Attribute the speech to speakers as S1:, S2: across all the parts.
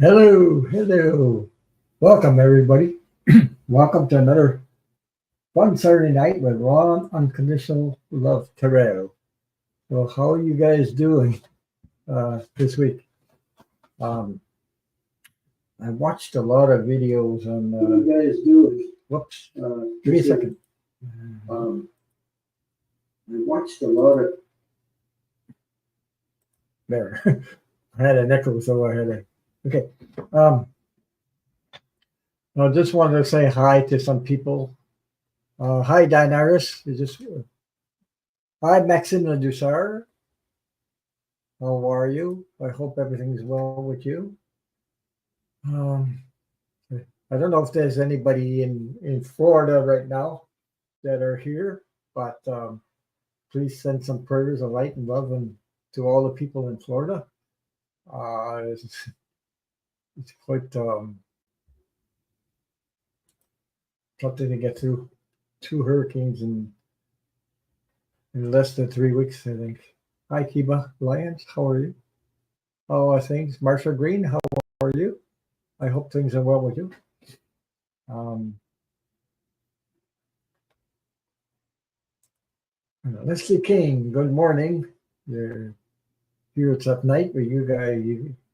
S1: Hello, hello. Welcome, everybody. Welcome to another fun Saturday night with Ron Unconditional Love Terrell. So, how are you guys doing this week? Um, I watched a lot of videos on.
S2: How you guys doing?
S1: Whoops. Give me a second.
S2: Um, I watched a lot of.
S1: There. I had an echo, so I had a. Okay. Um, I just wanted to say hi to some people. Hi, Daenerys. Hi, Maxime Ladouceur. How are you? I hope everything's well with you. Um, I don't know if there's anybody in Florida right now that are here, but please send some prayers of light and love and to all the people in Florida. It's quite something to get through two hurricanes in less than 3 weeks, I think. Hi, Kiba Lyons. How are you? How are things? Marsha Green, how are you? I hope things are well with you. Leslie King, good morning. You're here, it's at night, but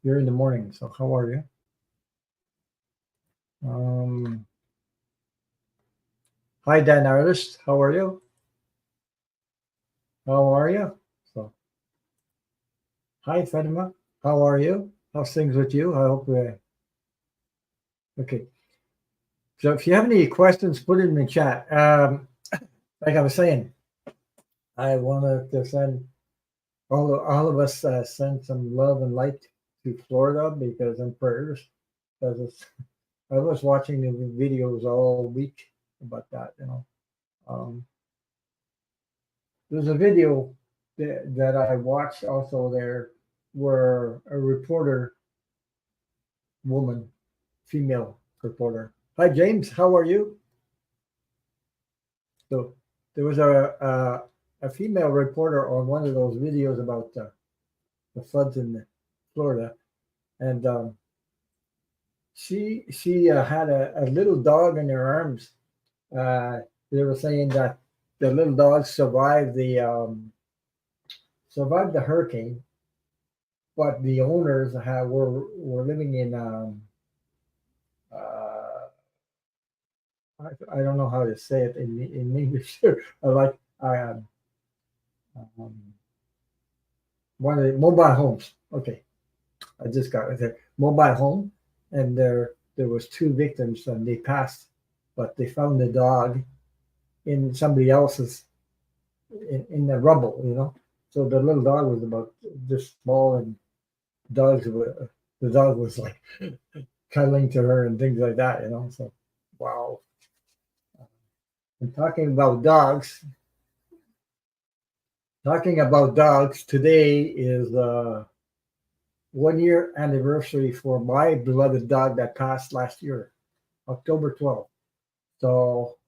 S1: you're in the morning. So how are you? Hi, Dan Artist. How are you? How are you? So, hi, Fatima. How are you? How's things with you? I hope. Okay. So if you have any questions, put it in the chat. Like I was saying, I wanted to send all of us send some love and light to Florida because and prayers because I was watching the videos all week about that. There's a video that I watched also there where a reporter woman, female reporter. Hi James, how are you? So there was a female reporter on one of those videos about the floods in Florida, and she had a little dog in her arms. They were saying that the little dog survived the hurricane, but the owners were living in I don't know how to say it in English. I like um, one of the mobile homes. Okay, I just got it there. Mobile home, and there was two victims, and they passed, but they found the dog in somebody else's in the rubble. So the little dog was about this small, and the dog was like cuddling to her and things like that. So wow. And talking about dogs, today is 1 year anniversary for my beloved dog that passed last year, October 12th. So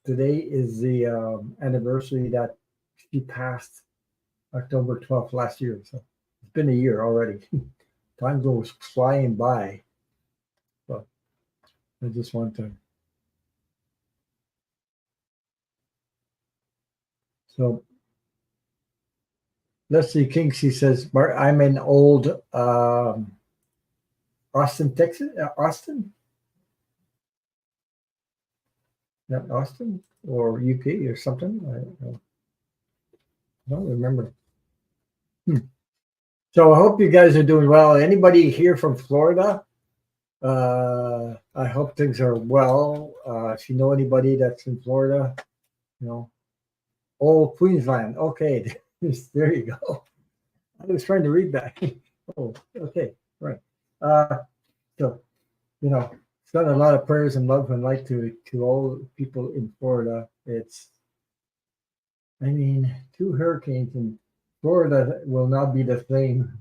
S1: today is the anniversary that she passed October 12th last year. So it's been a year already. Time goes flying by. So I just want to. So Leslie King, she says, I'm in old Austin, Texas. Austin? Not Austin or UK or something. I don't remember. So I hope you guys are doing well. Anybody here from Florida? I hope things are well. If you know anybody that's in Florida, oh, Queensland. Okay, there you go. I was trying to read that. Oh, okay, right. So, send a lot of prayers and love and light to all people in Florida. Two hurricanes in Florida will not be the same.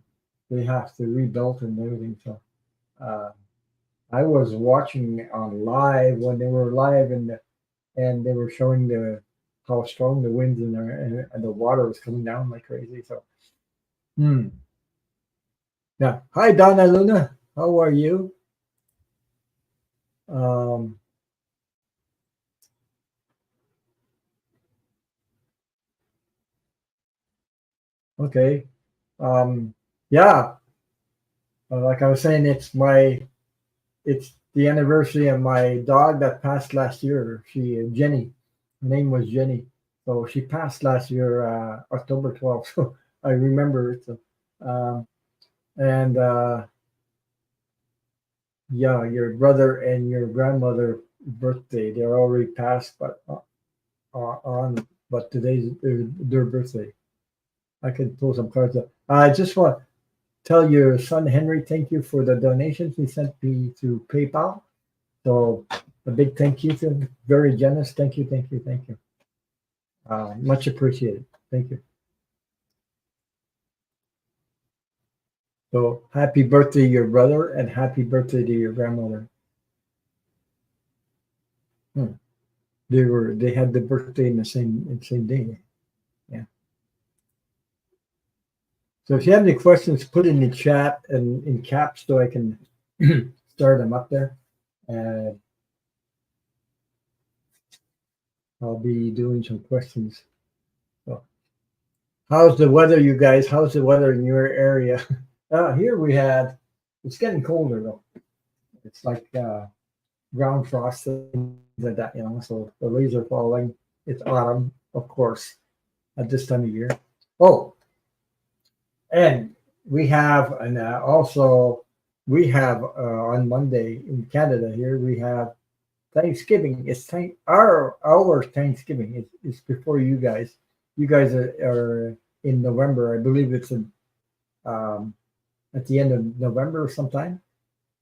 S1: They have to rebuild and everything. So, I was watching on live when they were live and they were showing how strong the winds and the water was coming down like crazy. So, yeah. Hi, Donna Luna. how are you? Um, okay. Um, yeah, like I was saying, it's the anniversary of my dog that passed last year. Jenny, her name was Jenny. So she passed last year, October 12th. So I remember it. So, um, and yeah, your brother and your grandmother birthday, they're already passed, but but today's their birthday. I can pull some cards up. I just want to tell your son Henry, thank you for the donations he sent me to PayPal. So a big thank you to him. Very generous. Thank you, thank you, thank you. Much appreciated. Thank you. So happy birthday, your brother, and happy birthday to your grandmother. Hmm. They had the birthday in the same day. Yeah. So if you have any questions, put in the chat and in caps so I can start them up there. And I'll be doing some questions. So, how's the weather, you guys? How's the weather in your area? Here we had. It's getting colder though. It's like ground frost things like that, you know. So the leaves are falling. It's autumn, of course, at this time of year. Oh, and we have, and also we have on Monday in Canada here we have Thanksgiving. Our Thanksgiving is before you guys. You guys are in November, I believe it's um, at the end of November or sometime.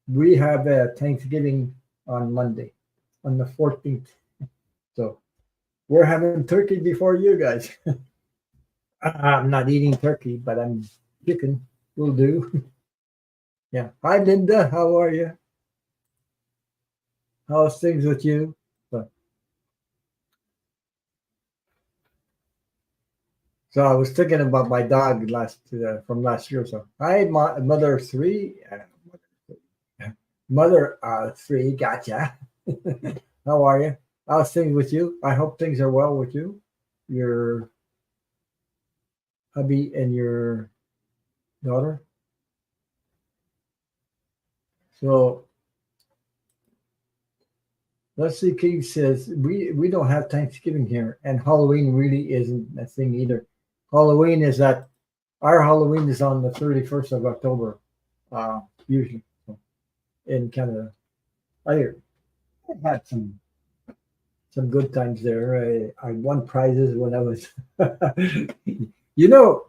S1: We have Thanksgiving on Monday, on the 14th. So we're having turkey before you guys. I'm not eating turkey, but I'm chicken. Will do. Yeah. Hi, Linda. How are you? How's things with you? So, so I was thinking about my dog from last year. So hi, mother three. Mother three. Gotcha. How are you? How's things with you? I hope things are well with you, your hubby, and your daughter. So let's see. King says we don't have Thanksgiving here, and Halloween really isn't a thing either. Halloween is that our Halloween is on the 31st of October, usually so, in Canada. I had some good times there. I won prizes when I was, you know,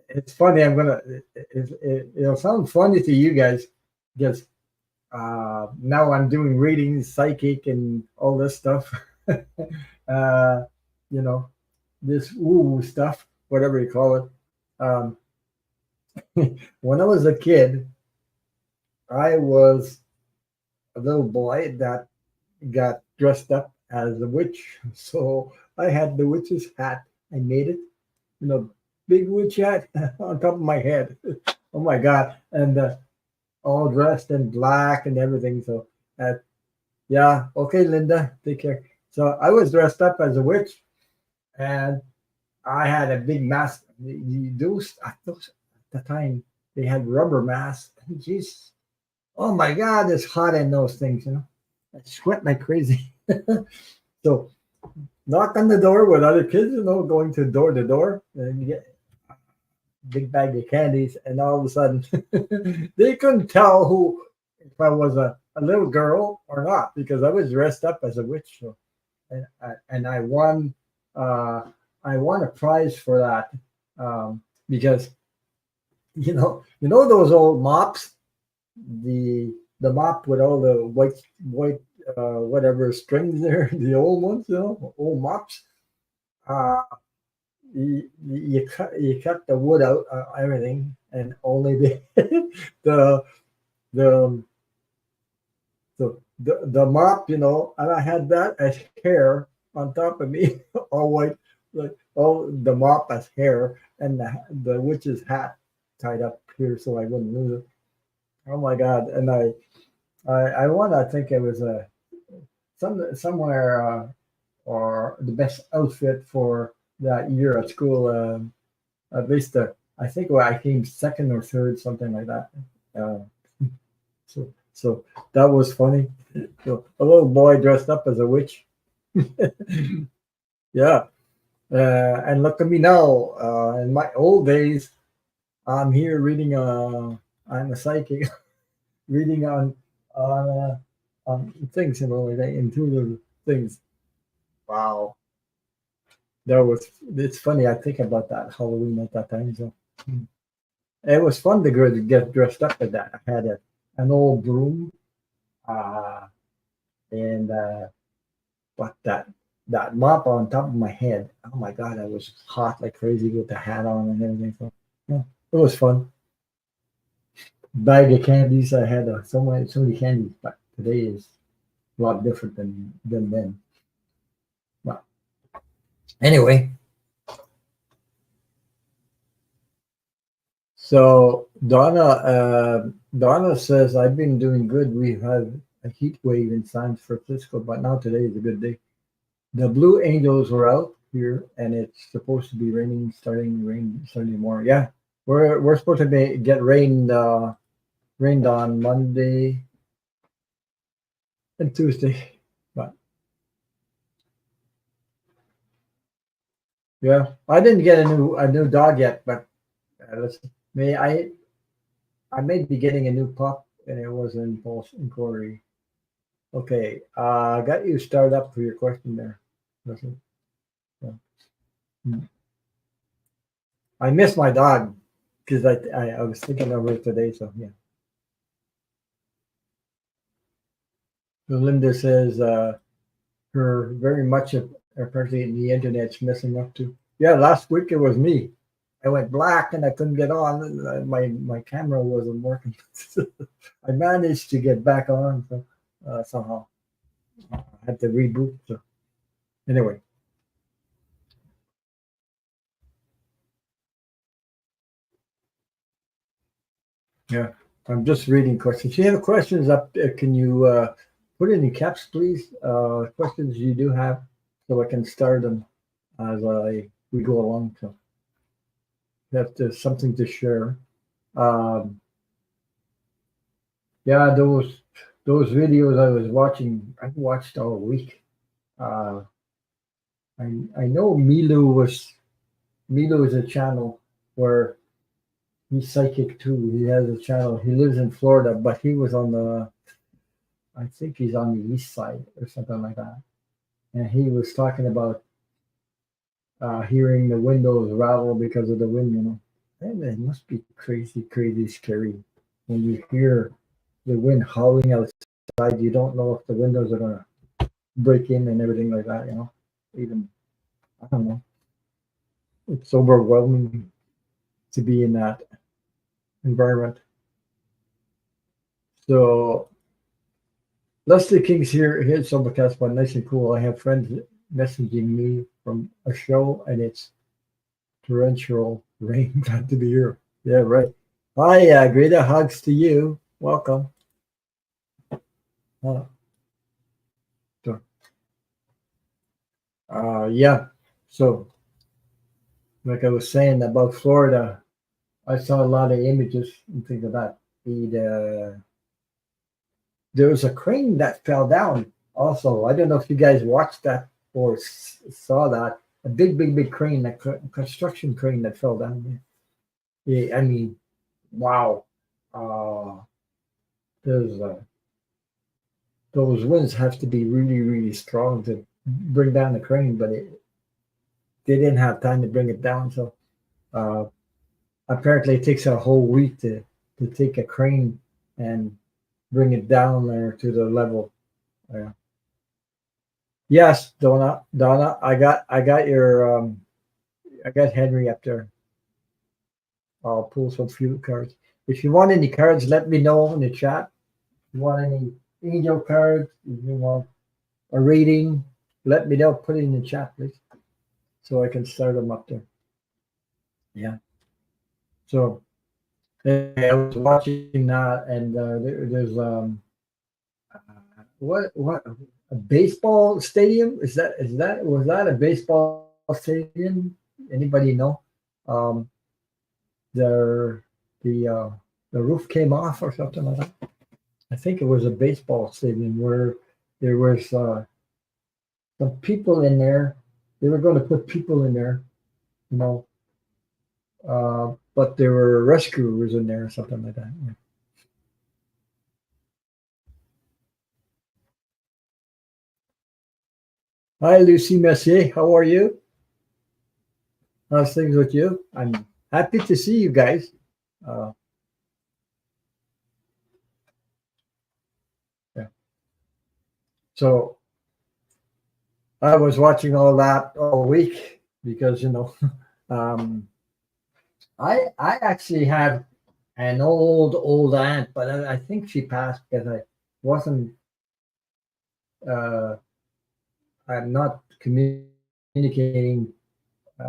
S1: it's funny. It'll sound funny to you guys because now I'm doing readings, psychic, and all this stuff. uh, you know, this woo stuff, whatever you call it. Um, when I was a kid, I was a little boy that got dressed up as a witch. So I had the witch's hat. I made it, you know, big witch hat on top of my head. Oh my God. And all dressed in black and everything. So, yeah. Okay, Linda, take care. So I was dressed up as a witch and I had a big mask. Those at the time, they had rubber masks. Jeez. Oh my God, it's hot in those things, you know. I sweat like crazy. So knock on the door with other kids, you know, going to door, and you get a big bag of candies, and all of a sudden they couldn't tell who if I was a little girl or not because I was dressed up as a witch. So, and uh, I won a prize for that because you know those old mops, the mop with all the white whatever strings there, the old ones, old mops. Uh, you cut the wood out, everything, and only the the the mop, and I had that as hair on top of me, all white, like all the mop as hair, and the witch's hat tied up here so I wouldn't lose it. Oh my God! And I won. I think it was somewhere or the best outfit for that year at school. At least I think I came second or third, something like that. Uh, so that was funny. So a little boy dressed up as a witch. Yeah. And look at me now. In my old days, I'm here reading. I'm a psychic, reading on things, like intuitive things. Wow, that was. It's funny. I think about that Halloween at that time. So it was fun to go to get dressed up with that. I had an old broom, uh, and but that mop on top of my head. Oh my God, I was hot like crazy with the hat on and everything. So yeah, it was fun. Bag of candies. I had so many candies, but today is a lot different than then. But anyway, so Donna says I've been doing good. We've had a heat wave in San Francisco, but now today is a good day. The Blue Angels were out here, and it's supposed to be raining, starting tomorrow. Yeah, we're supposed to get rained on Monday and Tuesday. But yeah, I didn't get a new dog yet, but may I may be getting a new pup, and it was in false inquiry. Okay, I got you started up for your question there. Listen, yeah. Hmm. I miss my dog because I was thinking of her today. So yeah. So Linda says her very much apparently the internet's messing up too. Yeah, last week it was me. I went black and I couldn't get on. My camera wasn't working. I managed to get back on somehow. I had to reboot. So anyway, yeah, I'm just reading questions. If you have questions up there, can you put it in caps, please? Questions you do have, so I can start them as we go along. So that's something to share. Um, yeah, those videos I was watching, I watched all week. Uh, I know Milu is a channel where he's psychic too. He has a channel. He lives in Florida, but he was on I think he's on the east side or something like that. And he was talking about hearing the windows rattle because of the wind. And it must be crazy, crazy scary when you hear the wind howling outside. You don't know if the windows are gonna break in and everything like that. Even I don't know. It's overwhelming to be in that environment. So Leslie King's here at Sobercast, but nice and cool. I have friends messaging me from a show, and it's torrential rain. Glad to be here. Yeah, right. Hi, Greta. Hugs to you. Welcome. Uh, so, yeah. So, like I was saying about Florida, I saw a lot of images and things like that. There was a crane that fell down. Also, I don't know if you guys watched that or saw that. A big, big, big crane, construction crane that fell down. Yeah, I mean, wow. Uh, there's those winds have to be really, really strong to bring down the crane, but they didn't have time to bring it down. So uh, apparently, it takes a whole week to take a crane and bring it down there to the level. Yeah. Yes, Donna, I got Henry up there. I'll pull some few cards. If you want any cards, let me know in the chat. If you want any angel cards, if you want a reading, let me know. Put it in the chat, please, so I can start them up there. Yeah. So I was watching that, and there's what a baseball stadium is that was that a baseball stadium? Anybody know? Um, the the uh, the roof came off or something like that. I think it was a baseball stadium where there was some people in there. They were going to put people in there, you know, but there were rescuers in there or something like that. Yeah. Hi, Lucy Messier. How are you? How's things with you? I'm happy to see you guys. Uh, yeah. So I was watching all that all week because um, I actually have an old aunt, but I think she passed because I wasn't uh, I'm not communicating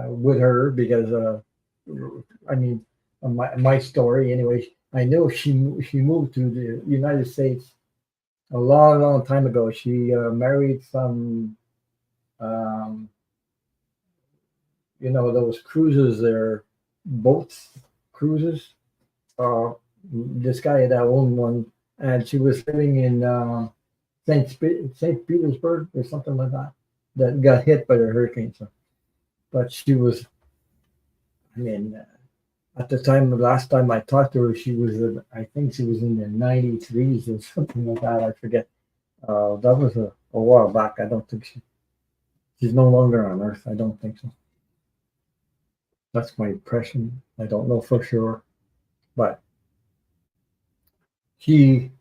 S1: with her because I mean my story anyway. I know she moved to the United States a long time ago. She married some um, those cruises there, boats, cruises. Uh, this guy that owned one, and she was living in Saint Petersburg or something like that. That got hit by the hurricane. So, but she was, I mean, at the time, the last time I talked to her, she was, I think she was in the 93s or something like that. I forget. That was a while back. I don't think she's no longer on Earth. I don't think so. That's my impression. I don't know for sure, but she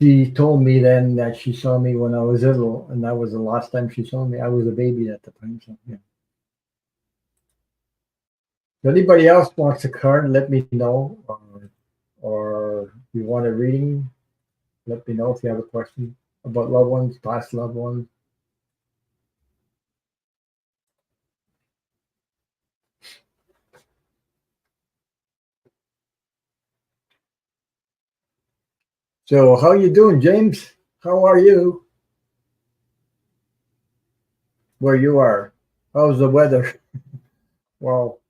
S1: she told me then that she saw me when I was little, and that was the last time she saw me. I was a baby at the time. So yeah. If anybody else wants a card, let me know. Or if you want a reading, let me know if you have a question about loved ones, past loved ones. So how you doing, James? How are you? Where you are? How's the weather? Well,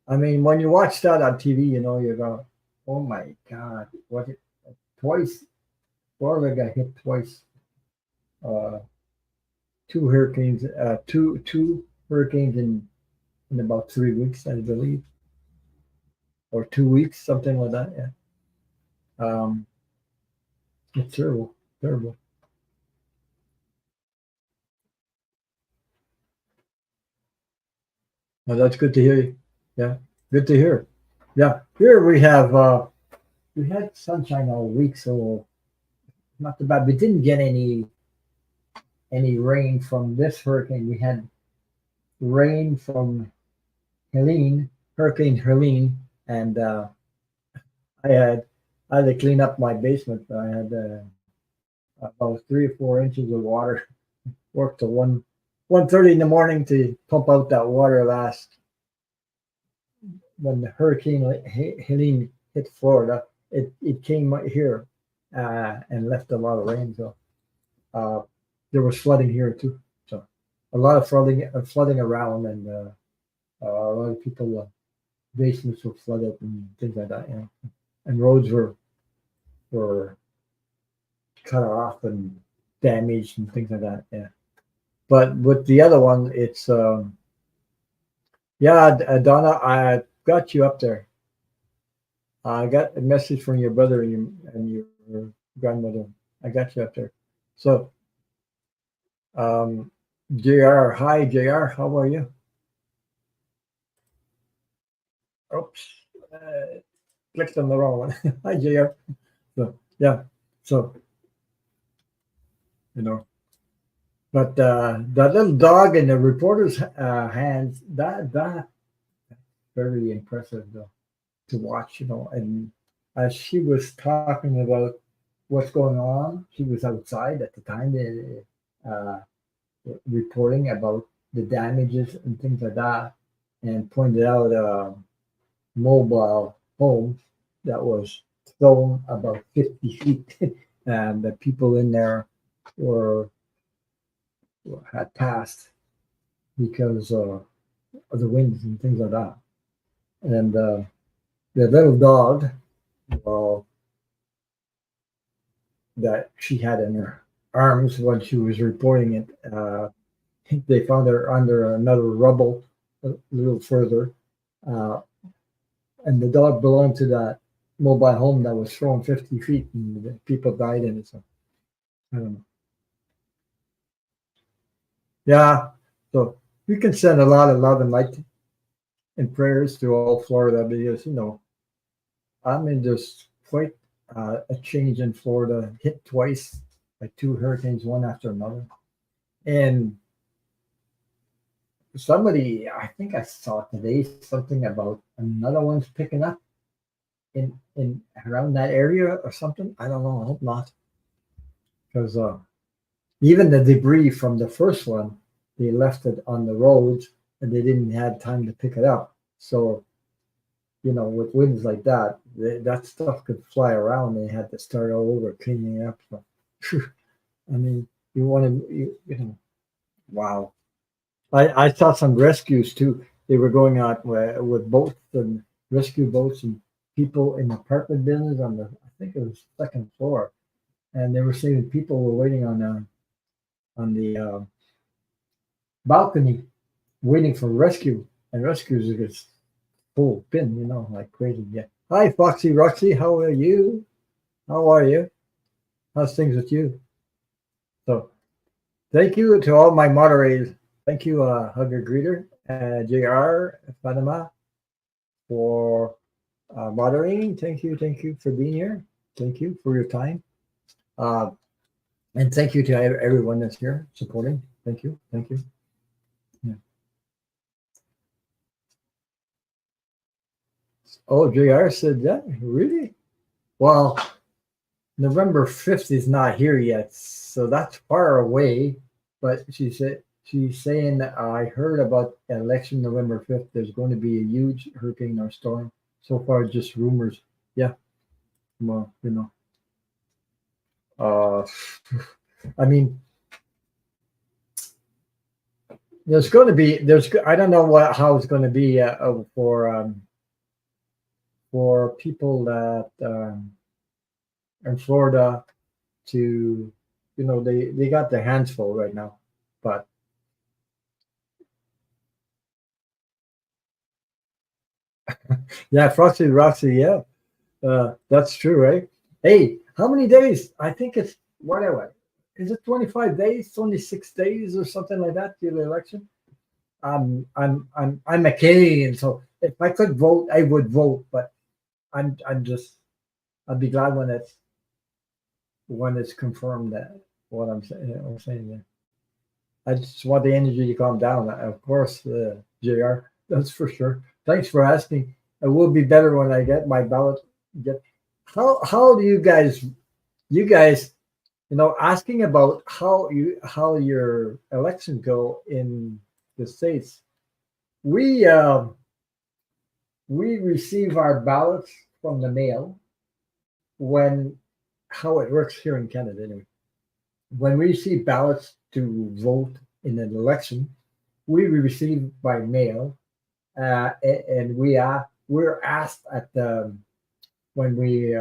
S1: I mean, when you watch that on TV, you go, "Oh my God, what? Twice? Florida got hit twice. Uh, two hurricanes, two hurricanes in about 3 weeks, I believe, or 2 weeks, something like that. Yeah. Um, it's terrible, terrible. Well, that's good to hear. Yeah, good to hear. Yeah, here we had sunshine all week, so not too bad. We didn't get any rain from this hurricane. We had rain from Helene, Hurricane Helene, and I had to clean up my basement. I had about 3 or 4 inches of water. Worked till 1:30 in the morning to pump out that water last when the Hurricane Helene hit Florida. It came right here and left a lot of rain. So uh, there was flooding here too. So a lot of flooding around, and a lot of people basements were flooded and things like that. And roads were cut off and damaged and things like that. Yeah. But with the other one, it's yeah, Donna, I got you up there. I got a message from your brother and your grandmother. I got you up there. So, Jr. Hi, Jr. How are you? Oops, clicked on the wrong one. Hi, Jr. So yeah, so you know, but that little dog in the reporter's hands, that very impressive though to watch. And as she was talking about what's going on, she was outside at the time. Reporting about the damages and things like that, and pointed out mobile homes. that was thrown about 50 feet, and the people in there were had passed because of the winds and things like that. And the little dog, well, that she had in her arms when she was reporting it, they found her under another rubble a little further. Uh, and the dog belonged to that mobile home that was thrown 50 feet, and the people died in it. So I don't know. Yeah. So we can send a lot of love and light and prayers to all Florida because, I mean, there's quite a change in Florida, hit twice by two hurricanes, one after another. And somebody, I think I saw today something about another one's picking up in around that area or something. I don't know. I hope not, because even the debris from the first one, they left it on the roads and they didn't have time to pick it up. So, with winds like that, that stuff could fly around. They had to start all over cleaning it up. So, I mean, you want to, wow. I saw some rescues too. They were going out with boats and rescue boats and people in apartment buildings on I think it was second floor, and they were saying people were waiting on the balcony, waiting for rescue, and rescues are just full pin, like crazy. Yeah. Hi, Foxy Roxy. How are you? How are you? How's things with you? So, thank you to all my moderators. Thank you, Hugger Greeter, JR, Fatima, for moderating. Thank you for being here. Thank you for your time. And thank you to everyone that's here supporting. Thank you. Yeah. Oh, JR said that? Really? Well, November 5th is not here yet, so that's far away. But she's saying that I heard about election November 5th. There's going to be a huge hurricane or storm. So far, just rumors. Yeah. Well, I mean, there's going to be I don't know how it's going to be for people that in Florida to they got their hands full right now, but yeah, Frosty Roxy, yeah, that's true, right? Hey, how many days? I think it's whatever. Is it 25 days, 26 days, or something like that to the election? I'm a Canadian, so if I could vote, I would vote, but I'm just I'd be glad when it's confirmed that what I'm saying there. I just want the energy to calm down. Of course, JR, that's for sure. Thanks for asking. It will be better when I get my ballot. How do you guys asking about how your election go in the States? We receive our ballots from the mail when how it works here in Canada anyway. When we receive ballots to vote in an election, we receive by mail, and we're asked at when we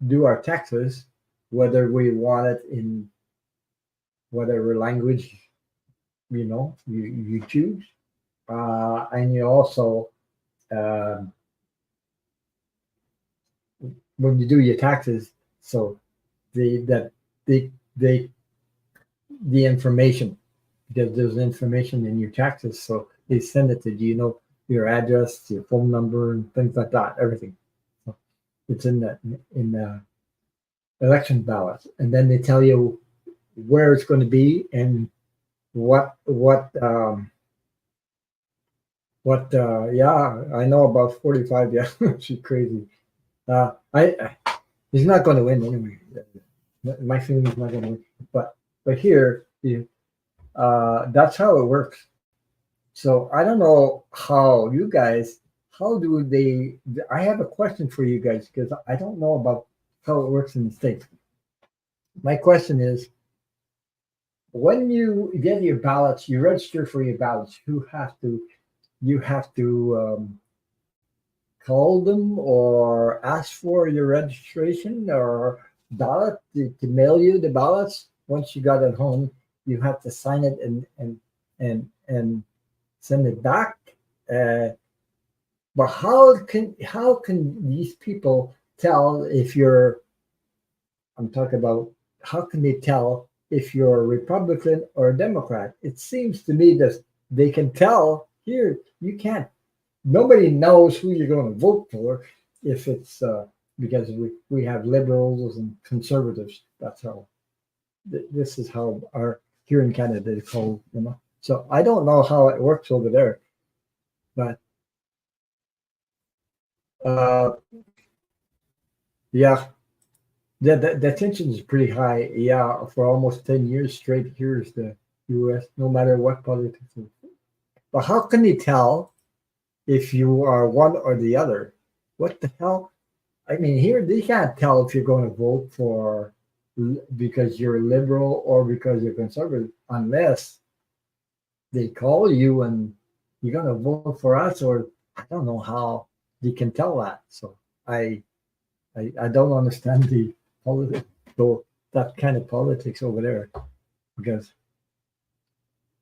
S1: do our taxes whether we want it in whatever language you choose, and you also when you do your taxes, so the information, because there's information in your taxes, so they send it to your address, your phone number, and things like that, everything. So it's in the election ballot, and then they tell you where it's going to be and what yeah, I know about 45. Yeah, she's crazy. He's not going to win anyway. My feeling is not going to win, but here, that's how it works. So I don't know how you guys how do they? I have a question for you guys because I don't know about how it works in the States. My question is, when you get your ballots, you register for your ballots. You have to call them or ask for your registration or ballot to mail you the ballots. Once you got it home, you have to sign it and send it back. Uh, but how can these people tell if you're? I'm talking about how can they tell if you're a Republican or a Democrat? It seems to me that they can tell. Here, you can't. Nobody knows who you're going to vote for if it's because we have liberals and conservatives. That's how this is how our here in Canada is called. So I don't know how it works over there, but uh, yeah, the tension is pretty high. Yeah, for almost 10 years straight, here's the U.S. No matter what politics is. But how can you tell if you are one or the other? What the hell? I mean, here they can't tell if you're going to vote for because you're liberal or because you're conservative unless they call you and you're going to vote for us, or I don't know how they can tell that. So I don't understand the politics, though that kind of politics over there, because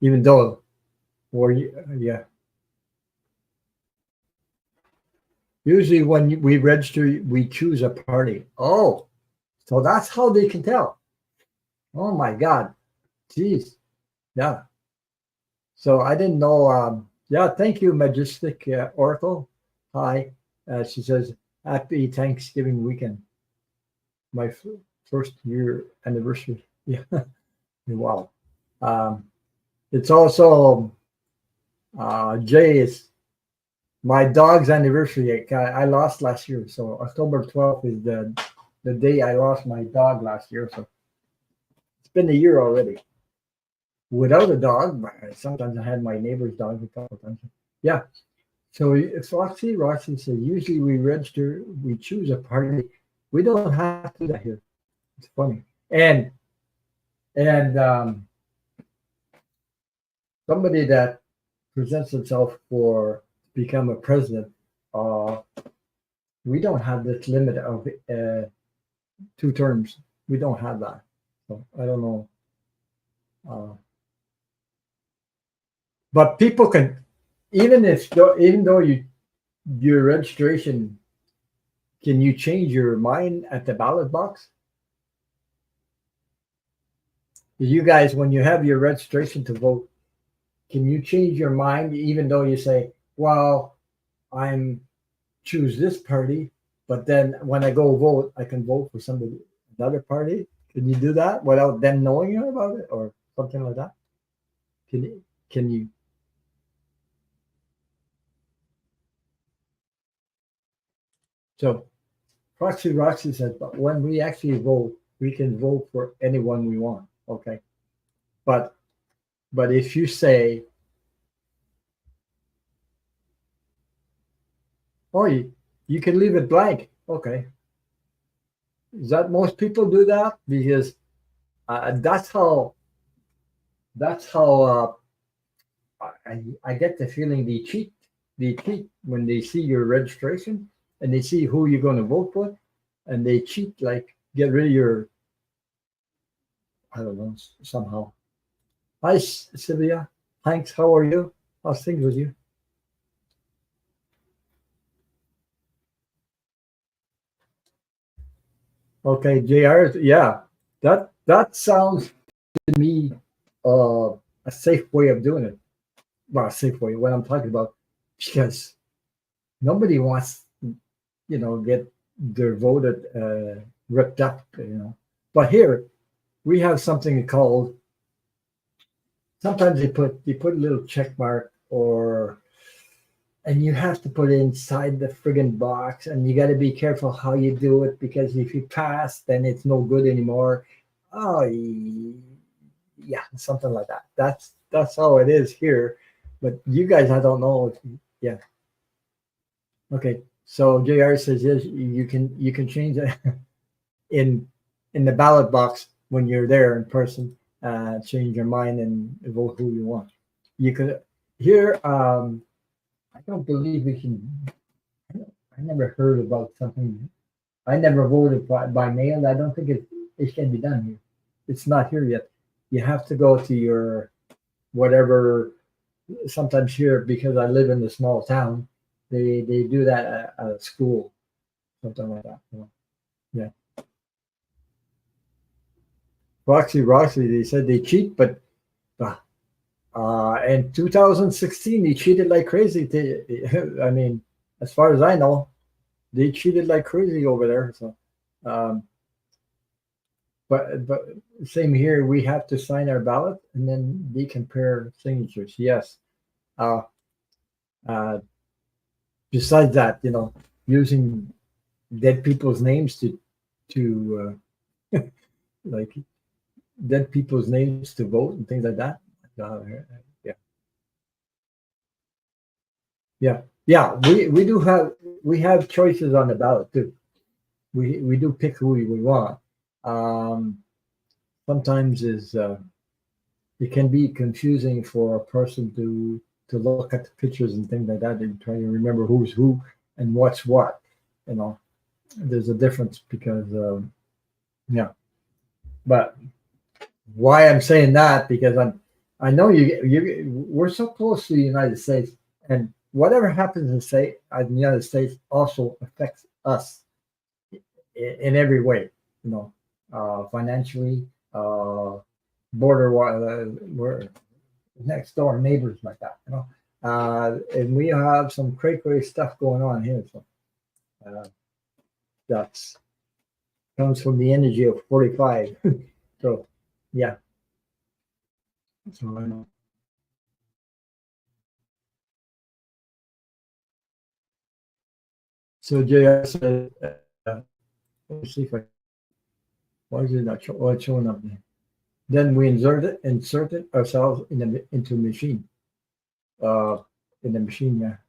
S1: even though, or yeah, usually when we register, we choose a party. Oh, so that's how they can tell. Oh my God, jeez, yeah. So I didn't know. Yeah, thank you, Majestic Oracle. Hi, she says, Happy Thanksgiving weekend. My first year anniversary. Yeah, wow. Um, it's also Jay is my dog's anniversary. I lost last year, so October 12th is the day I lost my dog last year. So it's been a year already without a dog. But sometimes I had my neighbor's dog a couple of times. Yeah. So Roxy said, usually we register, we choose a party. We don't have to do that here. It's funny. And somebody that presents himself for become a president, uh, we don't have this limit of 2 terms. We don't have that. So I don't know. Uh, but people can, even though your registration, can you change your mind at the ballot box? You guys, when you have your registration to vote, can you change your mind even though you say, well, I'm choose this party, but then when I go vote, I can vote for somebody another party? Can you do that without them knowing about it or something like that? Can you so Roxy said, but when we actually vote, we can vote for anyone we want. Okay. But if you say, oh, you can leave it blank. Okay. Is that most people do that? Because that's how I get the feeling they cheat. They cheat when they see your registration and they see who you're going to vote for, and they cheat like get rid of your. I don't know somehow. Hi, Sylvia. Thanks. How are you? How's things with you? Okay, Jr. Yeah, that sounds to me a safe way of doing it. Well, a safe way. What I'm talking about, because nobody wants get their voted ripped up. But here we have something called. Sometimes they put a little check mark or and you have to put it inside the friggin' box, and you got to be careful how you do it because if you pass, then it's no good anymore. Oh, yeah, something like that. That's how it is here. But you guys, I don't know. Yeah, Okay, so JR says yes, you can change it in the ballot box when you're there in person. Change your mind and vote who you want. You could here. I don't believe we can. I never heard about something. I never voted by mail. I don't think it can be done here. It's not here yet. You have to go to your whatever. Sometimes here, because I live in a small town, they do that at school, something like that. Yeah. Roxy, they said they cheat, but in 2016 they cheated like crazy. I mean, as far as I know, they cheated like crazy over there. So, um, but same here. We have to sign our ballot, and then they compare signatures. Yes. Uh, uh, Besides that, using dead people's names to like dead people's names to vote and things like that. Uh, yeah, yeah. We have choices on the ballot too. We do pick who we want. Um, Sometimes is it can be confusing for a person to look at the pictures and things like that and try to remember who's who and what's what. You know, there's a difference because yeah. But why I'm saying that because I know we're so close to the United States, and whatever happens in the United States also affects us in every way. Financially, we're next door neighbors like that. And we have some crazy stuff going on here. So that's comes from the energy of 45. So yeah. So I know. So JR said, let me see if I, why is it not it's showing up there? Then we insert it ourselves into the machine. Uh, in the machine there.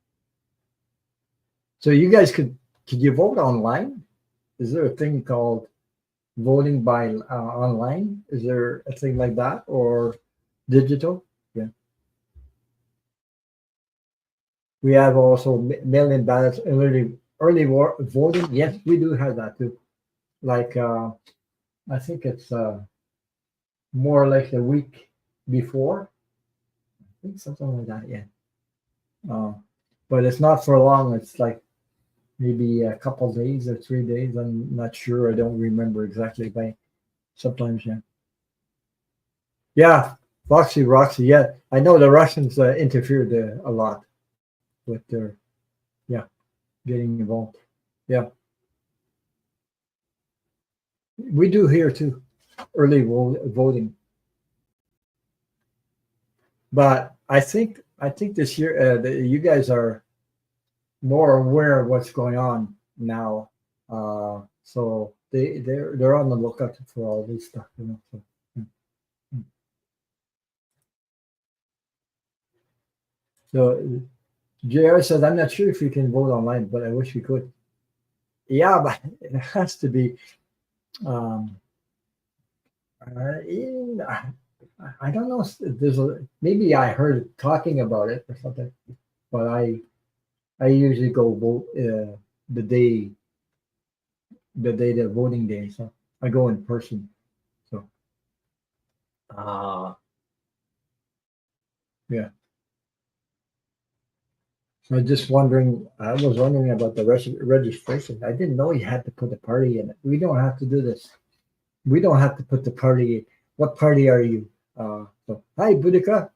S1: So you guys could you vote online? Is there a thing called voting by online? Is there a thing like that or digital? Yeah. We have also mail-in ballots, voting. Yes, we do have that too. Like I think it's more like a week before. I think something like that. Yeah. Uh, but it's not for long. It's like maybe a couple days or 3 days. I'm not sure. I don't remember exactly. But sometimes, yeah. Yeah, Roxy. Yeah, I know the Russians interfered a lot with their, yeah, getting involved. Yeah, we do here too, voting. But I think this year you guys are more aware of what's going on now. So they're on the lookout for all this stuff. So, mm, mm. So JR says I'm not sure if you can vote online, but I wish we could. Yeah, but it has to be. Um, I don't know. There's maybe I heard talking about it or something, but I usually go vote the day the voting day, so I go in person. So uh yeah. So I was wondering about the registration. I didn't know you had to put a party in it. We don't have to do this. We don't have to put the party. What party are you? So hi Boudica.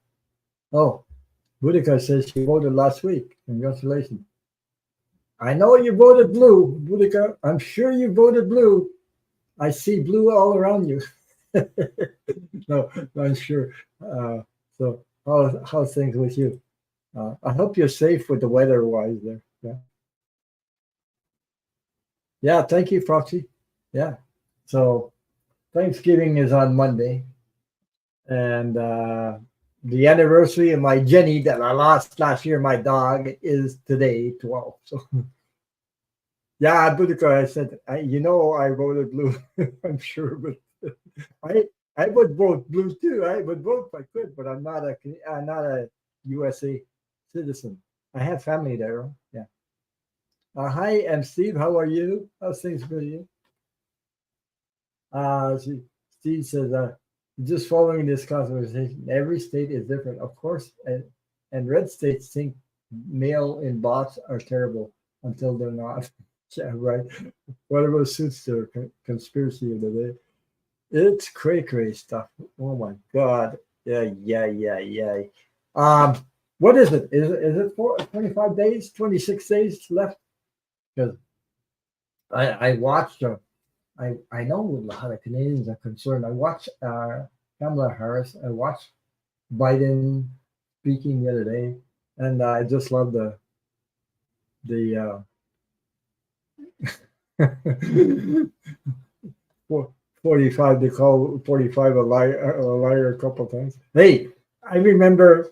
S1: Oh, Boudica says she voted last week. Congratulations. I know you voted blue, Boudica. I'm sure you voted blue. I see blue all around you. No, I'm sure. So how's things with you? I hope you're safe with the weather wise there. Yeah. Yeah. Thank you, Proxy. Yeah. So Thanksgiving is on Monday, and the anniversary of my Jenny that I lost last year, my dog, is today 12. So Yeah, Boudica, I said, I voted blue. I'm sure, but I I would vote blue too. I would vote if I could, but I'm not a USA citizen. I have family there. Yeah. Hi, I'm Steve. How are you? How's things with you? Steve says, just following this conversation, every state is different, of course, and red states think mail-in bots are terrible until they're not. Yeah, right. Whatever suits their conspiracy of the day. It's cray stuff. Oh my God. Yeah, yeah, yeah, yeah. Um, what is it? Is it 25 days, 26 days left? Because I watched I know a lot of Canadians are concerned. I watched Kamala Harris. I watched Biden speaking the other day, and I just love the 45. They call 45 a liar a couple times. Hey, I remember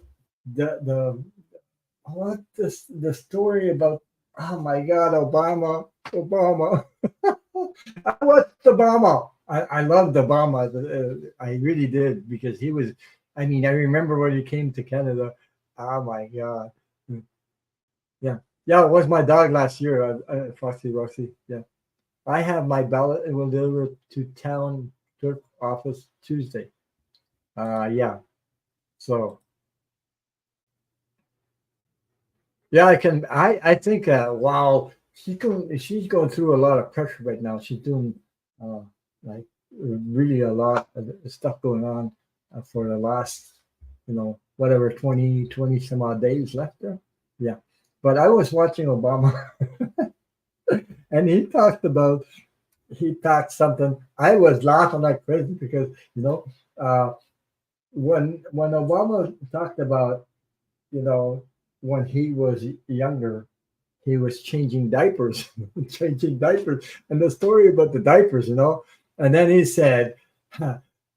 S1: the what the story about. Oh my God, Obama. I watched Obama. I loved Obama. I really did because he was. I mean, I remember when he came to Canada. Oh my God. Yeah, yeah. It was my dog last year. Foxy Roxy. Yeah, I have my ballot. It will deliver to town clerk office Tuesday. Yeah. So yeah, I can. I think. Wow, she's going through a lot of pressure right now. She's doing uh, like really a lot of stuff going on for the last, whatever 20 some odd days left there. Yeah, but I was watching Obama, and he talked something. I was laughing like crazy because uh, when Obama talked about you know when he was younger he was changing diapers, changing diapers, and the story about the diapers. And then he said,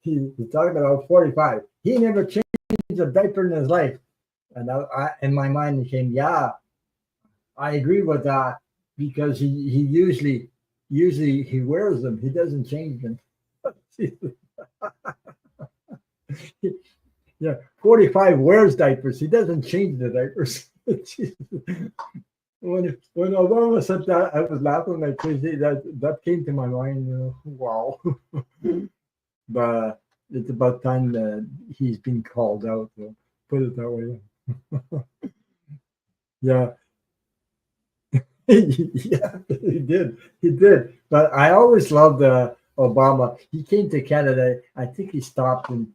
S1: he talked about 45. He never changed a diaper in his life, and in my mind it came, yeah, I agree with that because he usually he wears them. He doesn't change them. Yeah, 45 wears diapers. He doesn't change the diapers. When Obama said that, I was laughing like crazy. That came to my mind. Wow. But it's about time that he's been called out. Put it that way. Yeah, yeah, he did. He did. But I always loved Obama. He came to Canada. I think he stopped in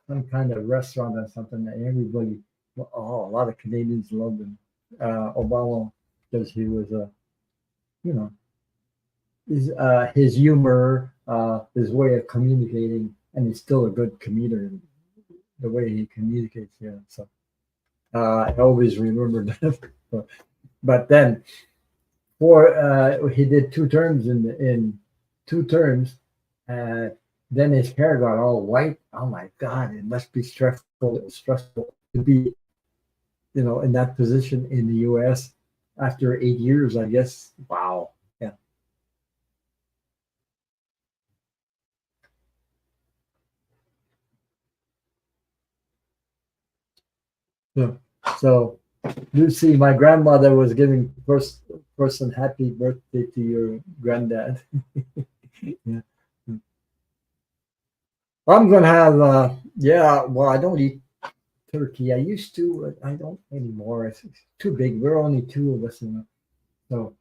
S1: some kind of restaurant or something. And everybody, a lot of Canadians loved him. Obama, because he was you know, his humor, his way of communicating, and he's still a good comedian. The way he communicates, yeah. So I always remember that. but then he did 2 terms in 2 terms. Uh, then his hair got all white. Oh my God! It must be stressful. It was stressful to be, in that position in the U.S. after 8 years. I guess. Wow. Yeah. Yeah. So Lucy, my grandmother was giving person happy birthday to your granddad. Yeah. I'm gonna have yeah, well I don't eat turkey. I used to, but I don't anymore. It's too big. We're only two of us so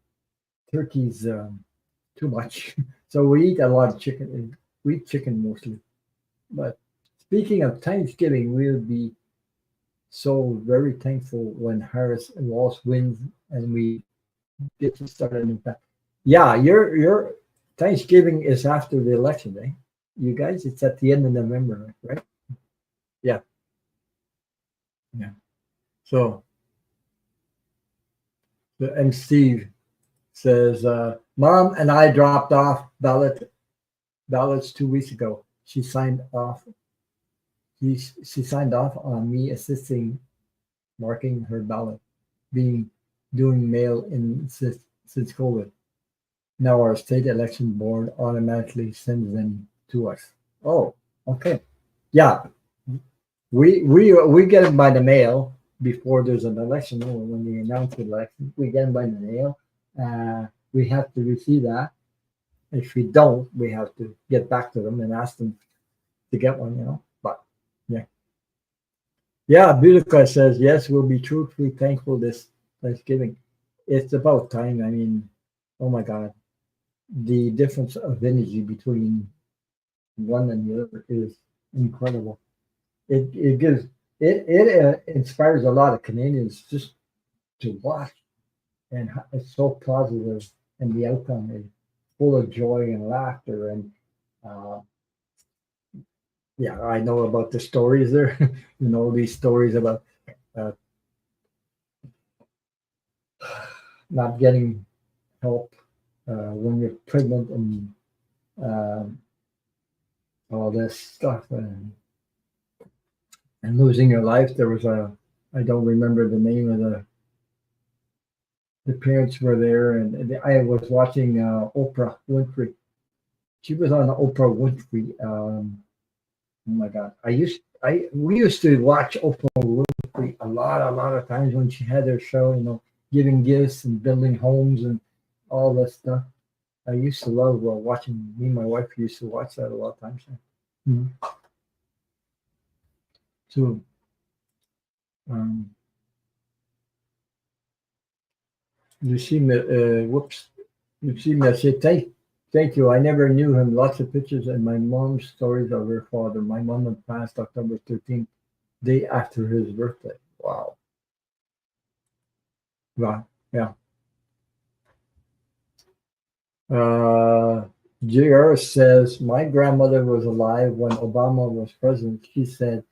S1: turkey's too much. So we eat a lot of chicken. We eat chicken mostly. But speaking of Thanksgiving, we'll be so very thankful when Harris and Walsh wins and we get to start a new path. Yeah, your Thanksgiving is after the election, eh? You guys, it's at the end of November, right? Yeah, yeah. So, and Steve says, "Mom and I dropped off ballots 2 weeks ago. She signed off. She signed off on me assisting marking her ballot, being doing mail in since COVID. Now our state election board automatically sends them to us. Oh, okay. Yeah, we get them by the mail before there's an election. Or when they announce the election, we get them by the mail. We have to receive that. If we don't, we have to get back to them and ask them to get one. But yeah, yeah. Budica says yes. We'll be truthfully thankful this Thanksgiving. It's about time. I mean, oh my God, the difference of energy between one and the other is incredible. It gives it inspires a lot of Canadians just to watch, and it's so positive, and the outcome is full of joy and laughter. And uh, yeah, I know about the stories there. These stories about uh, not getting help when you're pregnant and um all this stuff, and losing your life. There was a I don't remember the name of the parents were there, and I was watching Oprah Winfrey. She was on Oprah Winfrey. Oh my God, I we used to watch Oprah Winfrey a lot of times when she had her show. Giving gifts and building homes and all that stuff. I used to love watching. Me and my wife used to watch that a lot of times. Mhm. So, um, you see me. Whoops. You see me. I said thank you. I never knew him. Lots of pictures and my mom's stories of her father. My mom had passed October 13th, day after his birthday. Wow. Wow. Yeah. Uh, JR says, my grandmother was alive when Obama was president. She said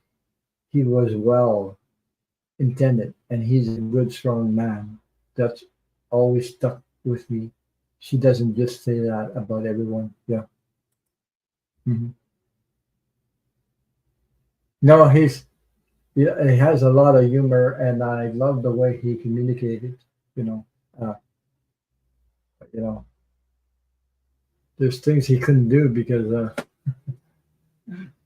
S1: he was well intended and he's a good, strong man. That's always stuck with me. She doesn't just say that about everyone. Yeah. Mhm. No, he has a lot of humor, and I love the way he communicated. You know, uh, you know, there's things he couldn't do because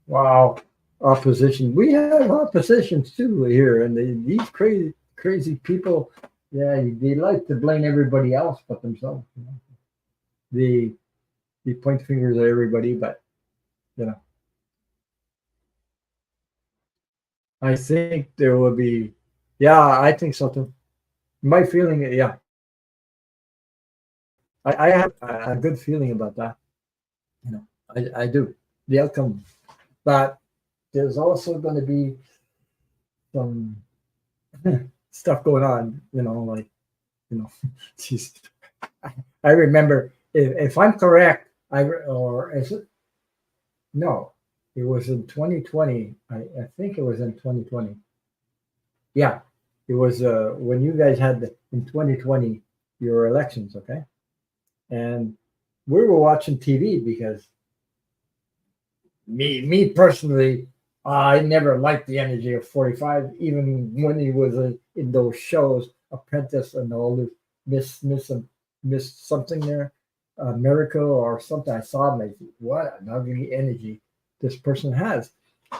S1: wow, opposition. We have oppositions too here, and these crazy people. Yeah, they like to blame everybody else but themselves. They they point fingers at everybody, but you know, I think there will be. Yeah, I think so too. My feeling, yeah, I have a good feeling about that. I do. The outcome, but there's also going to be some stuff going on. Like you know, geez. I remember if I'm correct, or is it no? It was in 2020. I think it was in 2020. Yeah, it was when you guys had in 2020 your elections, okay? And we were watching TV because me personally, I never liked the energy of 45, even when he was in those shows, Apprentice and all this miss something there, Miracle or something. I saw him, I said, what an ugly energy this person has,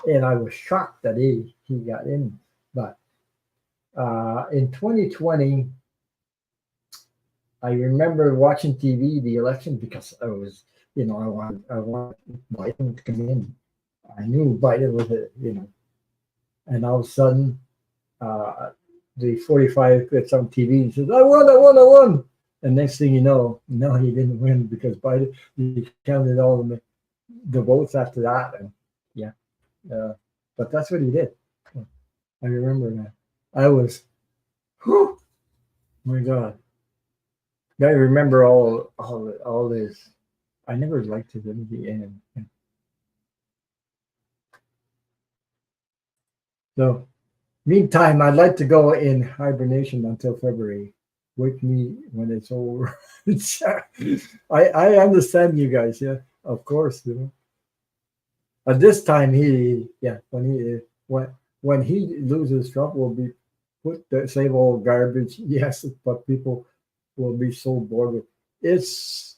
S1: and I was shocked that he got in. But in 2020, I remember watching TV the election because I was, I want Biden to come in. I knew Biden was and all of a sudden, uh, the 45 gets on TV and says, I won. And next thing you know, no, he didn't win because Biden, he counted all the votes after that. And yeah, uh, but that's what he did. I remember that. I was, whew, my God. I remember all this. I never liked it in the end. So, meantime, I'd like to go in hibernation until February. Wake me when it's over. I understand you guys. Yeah, of course. At this time, when he loses, Trump will be put the same old garbage. Yes, but people will be so bored with it's.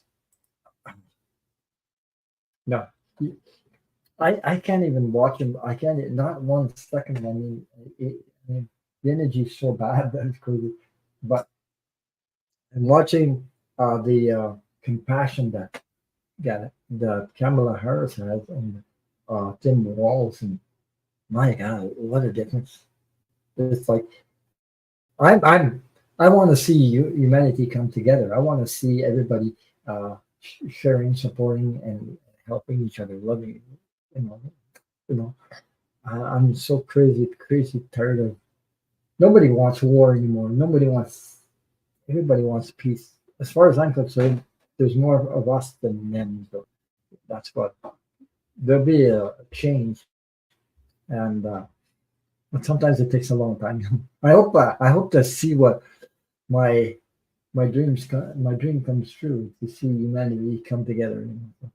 S1: No, I can't even watch him. I can't, not 1 second. I mean, I mean, the energy is so bad that it's crazy. But I'm watching the compassion that Kamala Harris has on Tim Walz, and my God, what a difference! It's like I want to see humanity come together. I want to see everybody sharing, supporting, and helping each other, loving. You know, you know. I'm so crazy tired of. Nobody wants war anymore. Nobody wants. Everybody wants peace. As far as I'm concerned, there's more of us than them. So that's what there'll be a change, and but sometimes it takes a long time. I hope to see what my my dream comes true to see humanity come together. You know?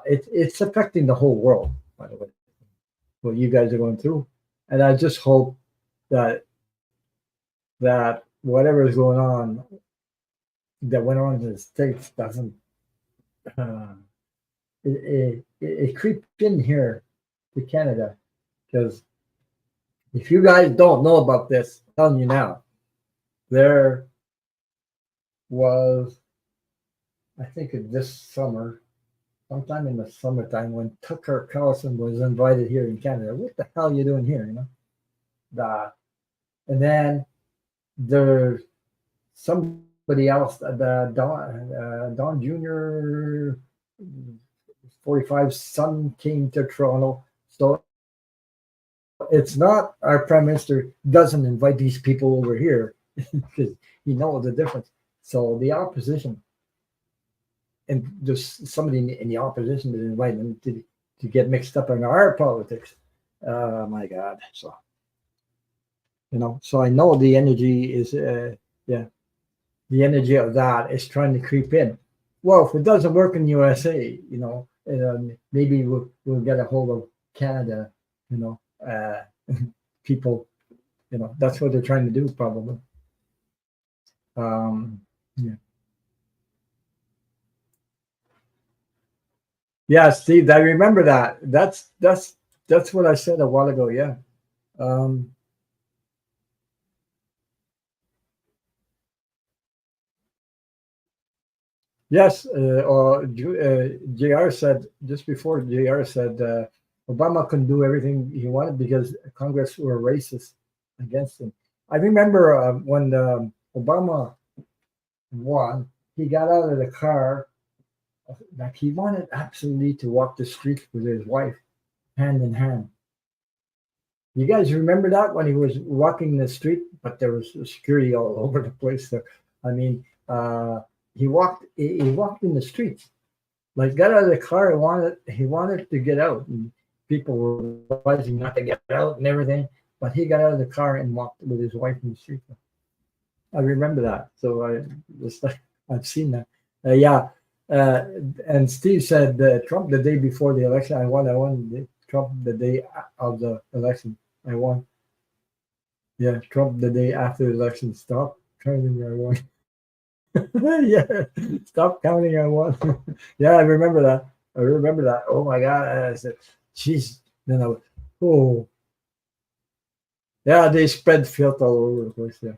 S1: It's affecting the whole world, by the way, what you guys are going through, and I just hope that whatever is going on that went on in the states doesn't uh, it creeps in here to Canada, because if you guys don't know about this, I'm telling you now, there was, I think this summer, sometime in the summertime, when Tucker Carlson was invited here in Canada. What the hell are you doing here? You know, and then there's somebody else, the Don Junior 45 son came to Toronto. So it's not our prime minister doesn't invite these people over here because he knows the difference. So the opposition, and there's somebody in the opposition that invited them to get mixed up in our politics. My God. So, you know, so I know the energy is, yeah, the energy of that is trying to creep in. Well, if it doesn't work in USA, you know, maybe we'll get a hold of Canada, you know, people, you know, that's what they're trying to do probably. Yeah. Yeah, Steve, I remember that. That's what I said a while ago. Yeah. Um, yes. Or Jr. said just before. Jr. said Obama couldn't do everything he wanted because Congress were racist against him. I remember when Obama won, he got out of the car. Like he wanted absolutely to walk the street with his wife, hand in hand. You guys remember that when he was walking the street, but there was security all over the place. There, I mean, he walked in the streets, like got out of the car. He wanted to get out, and people were advising not to get out and everything. But he got out of the car and walked with his wife in the street. I remember that. So I just I've seen that. Yeah. Uh, and Steve said Trump the day before the election. I won. I won. Trump the day of the election. I won. Yeah, Trump the day after the election. Stop counting. I won. Yeah, stop counting. I won. Yeah, I remember that. I remember that. Oh my God! I said, "Jeez." Then oh yeah, they spread filth all over the place. Yeah,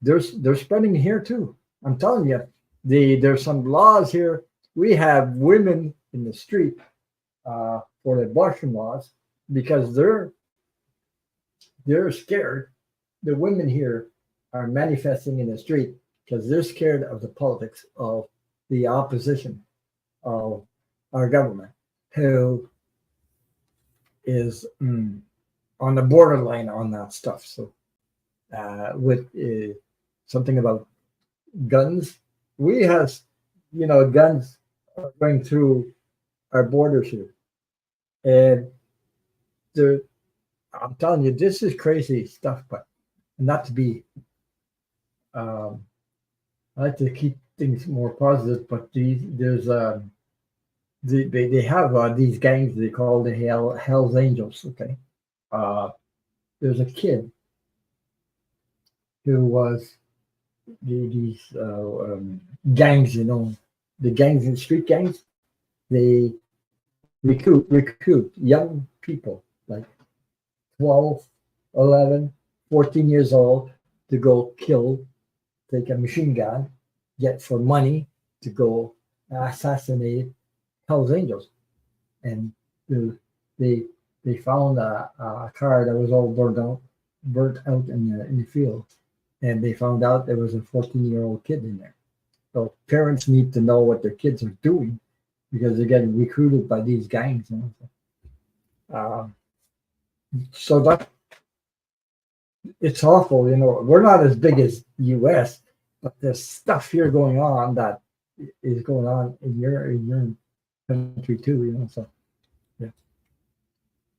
S1: they're spreading here too. I'm telling you, there's some laws here. We have women in the street for the abortion laws because they're scared. The women here are manifesting in the street because they're scared of the politics of the opposition of our government, who is on the borderline on that stuff. So, with something about guns, we have, you know, guns going through our borders here, and they're I'm telling you, this is crazy stuff, but not to be. Um, I like to keep things more positive, but there's they have these gangs they call the Hell's Angels. Okay, uh, there's a kid who was these gangs, you know, the gangs and street gangs. They recruit young people like 12, 11, 14 years old to go kill, take a machine gun, get for money to go assassinate Hell's Angels. And the- they they found a car that was all burnt out in the field, and they found out there was a 14-year-old kid in there. So parents need to know what their kids are doing because they're getting recruited by these gangs. You know? So that it's awful. You know, we're not as big as U.S., but there's stuff here going on that is going on in your country too. You know, so yeah,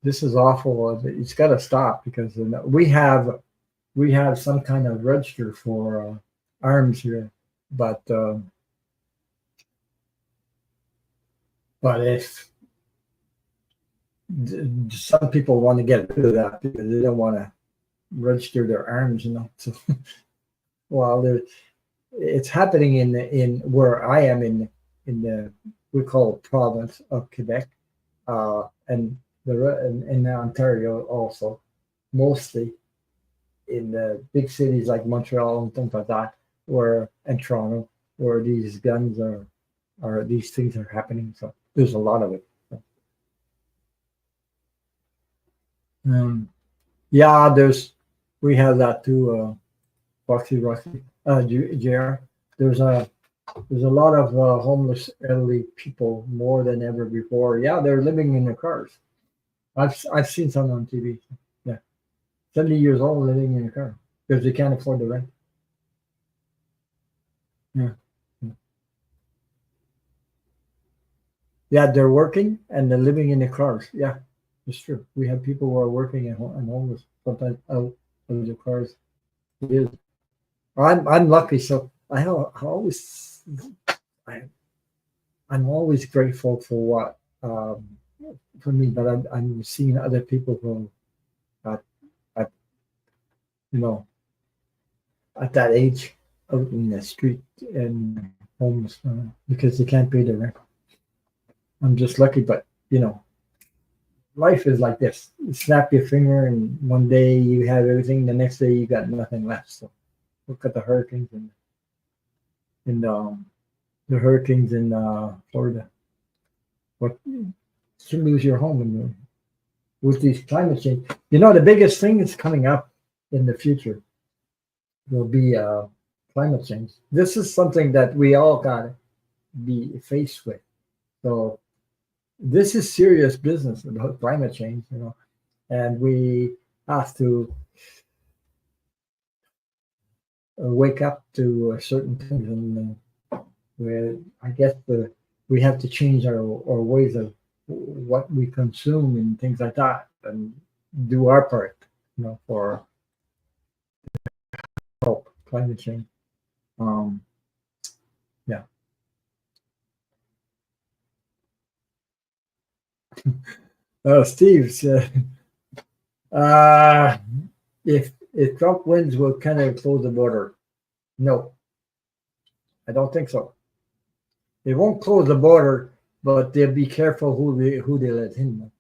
S1: this is awful. It's got to stop because we have some kind of register for arms here, but if some people want to get rid of that because they don't want to register their arms, you know. So, well, it's happening in where I am in the we call it province of Quebec, and in Ontario also, mostly in the big cities like Montreal and things like that, and Toronto, where these guns are these things are happening. So there's a lot of it. Yeah, we have that too, Roxy, JR. There's a lot of homeless elderly people more than ever before. Yeah, they're living in their cars. I've seen some on TV. Yeah, 70 years old living in a car because they can't afford the rent. Yeah, yeah, they're working and they're living in their cars. Yeah, it's true. We have people who are working and homeless sometimes out of their cars. It is. I'm lucky, so I, I'm always grateful for what for me, but I'm seeing other people who at, at you know at that age out in the street and homeless because they can't pay their rent. I'm just lucky, but you know, life is like this. You snap your finger, and one day you have everything, the next day you got nothing left. So look at the hurricanes and the hurricanes in Florida. What you lose your home with these climate change. You know, the biggest thing that's coming up in the future will be climate change. This is something that we all got to be faced with. So this is serious business about climate change, you know, and we have to wake up to certain things, and where I guess we have to change our ways of what we consume and things like that, and do our part, you know, for help climate change. Um, yeah. Steve said, uh, if Trump wins, will Canada close the border? No, I don't think so. They won't close the border, but they'll be careful who they let in.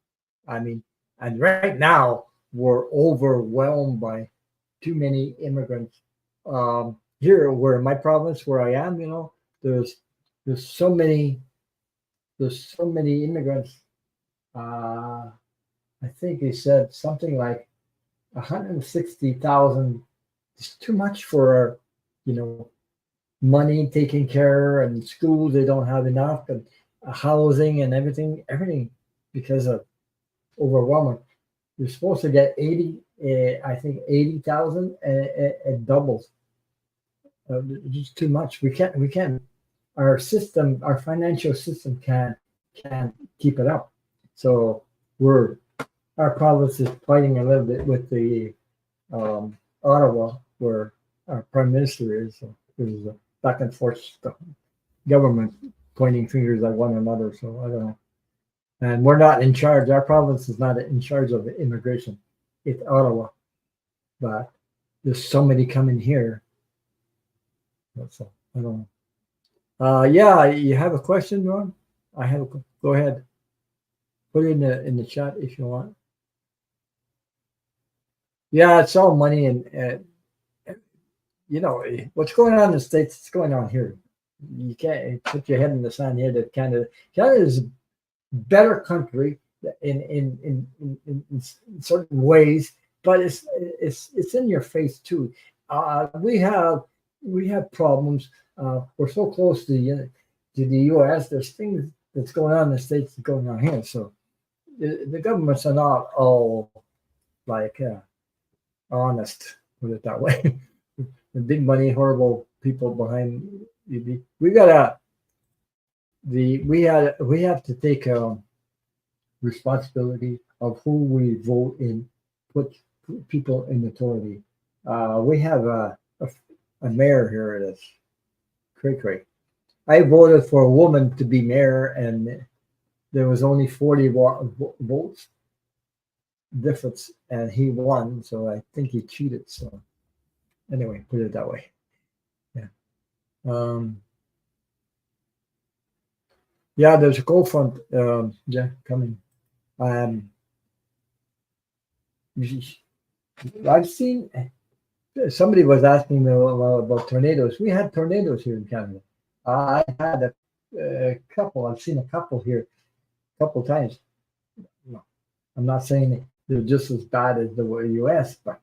S1: I mean, and right now we're overwhelmed by too many immigrants. Here, where my province, where I am, you know, there's so many immigrants. I think they said something like 160,000. It's too much for you know money taken care and schools they don't have enough and housing and everything because of overwhelming. You're supposed to get 80, I think 80,000, and it doubles. Just too much. We can't. Our financial system can't keep it up. So our province is fighting a little bit with the Ottawa, where our prime minister is. So there's a back and forth government pointing fingers at one another. So I don't know. And we're not in charge. Our province is not in charge of immigration. It's Ottawa, but there's so many coming here. So I don't know. Yeah, you have a question, Ron? Go ahead. put it in the chat if you want. Yeah, it's all money and you know what's going on in the States. It's going on here. You can't put your head in the sand here that Canada is a better country in certain ways, but it's in your face too. We have problems. We're so close to the U.S. There's things that's going on in the States that's going on here. So the governments are not all like honest, put it that way. The big money, horrible people behind you. We have to take responsibility of who we vote in, put people in authority. We have a mayor here that's cray. I voted for a woman to be mayor, and there was only 40 votes difference, and he won. So I think he cheated. So anyway, put it that way. Yeah. Yeah, there's a cold front. Yeah, coming. I've seen somebody was asking me about tornadoes. We had tornadoes here in Canada. I had a couple. I've seen a couple here, a couple times. No, I'm not saying they're just as bad as the U.S., but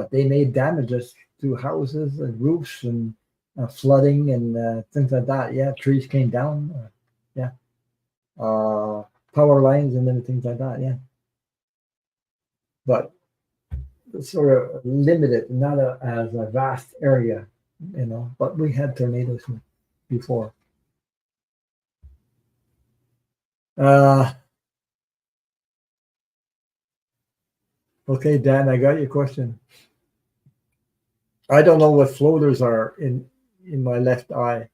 S1: they made damages to houses and roofs and flooding and things like that. Yeah, trees came down. Yeah, power lines and then things like that. Yeah, but it's sort of limited, not as a vast area, you know. But we had tornadoes before. Okay, Dan, I got your question. I don't know what floaters are in my left eye.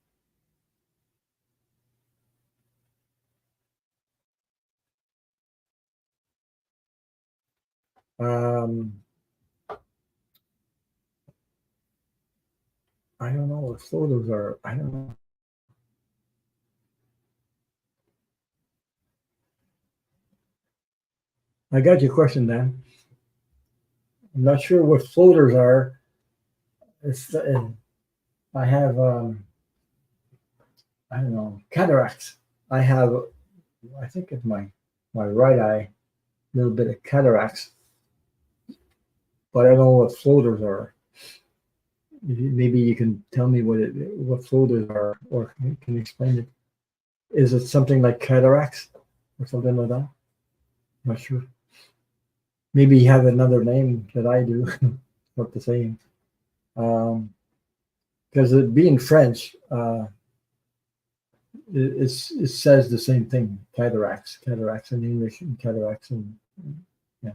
S1: I don't know what floaters are. I don't know. I got your question, Dan. I'm not sure what floaters are. It's I have I don't know, cataracts. I think it's my right eye, a little bit of cataracts, but I don't know what floaters are. Maybe you can tell me what floaters are, or can you explain it? Is it something like cataracts or something like that? Not sure. Maybe you have another name that I do, not the same. Because it being French, it says the same thing. Cataracts in English, and cataracts in yeah.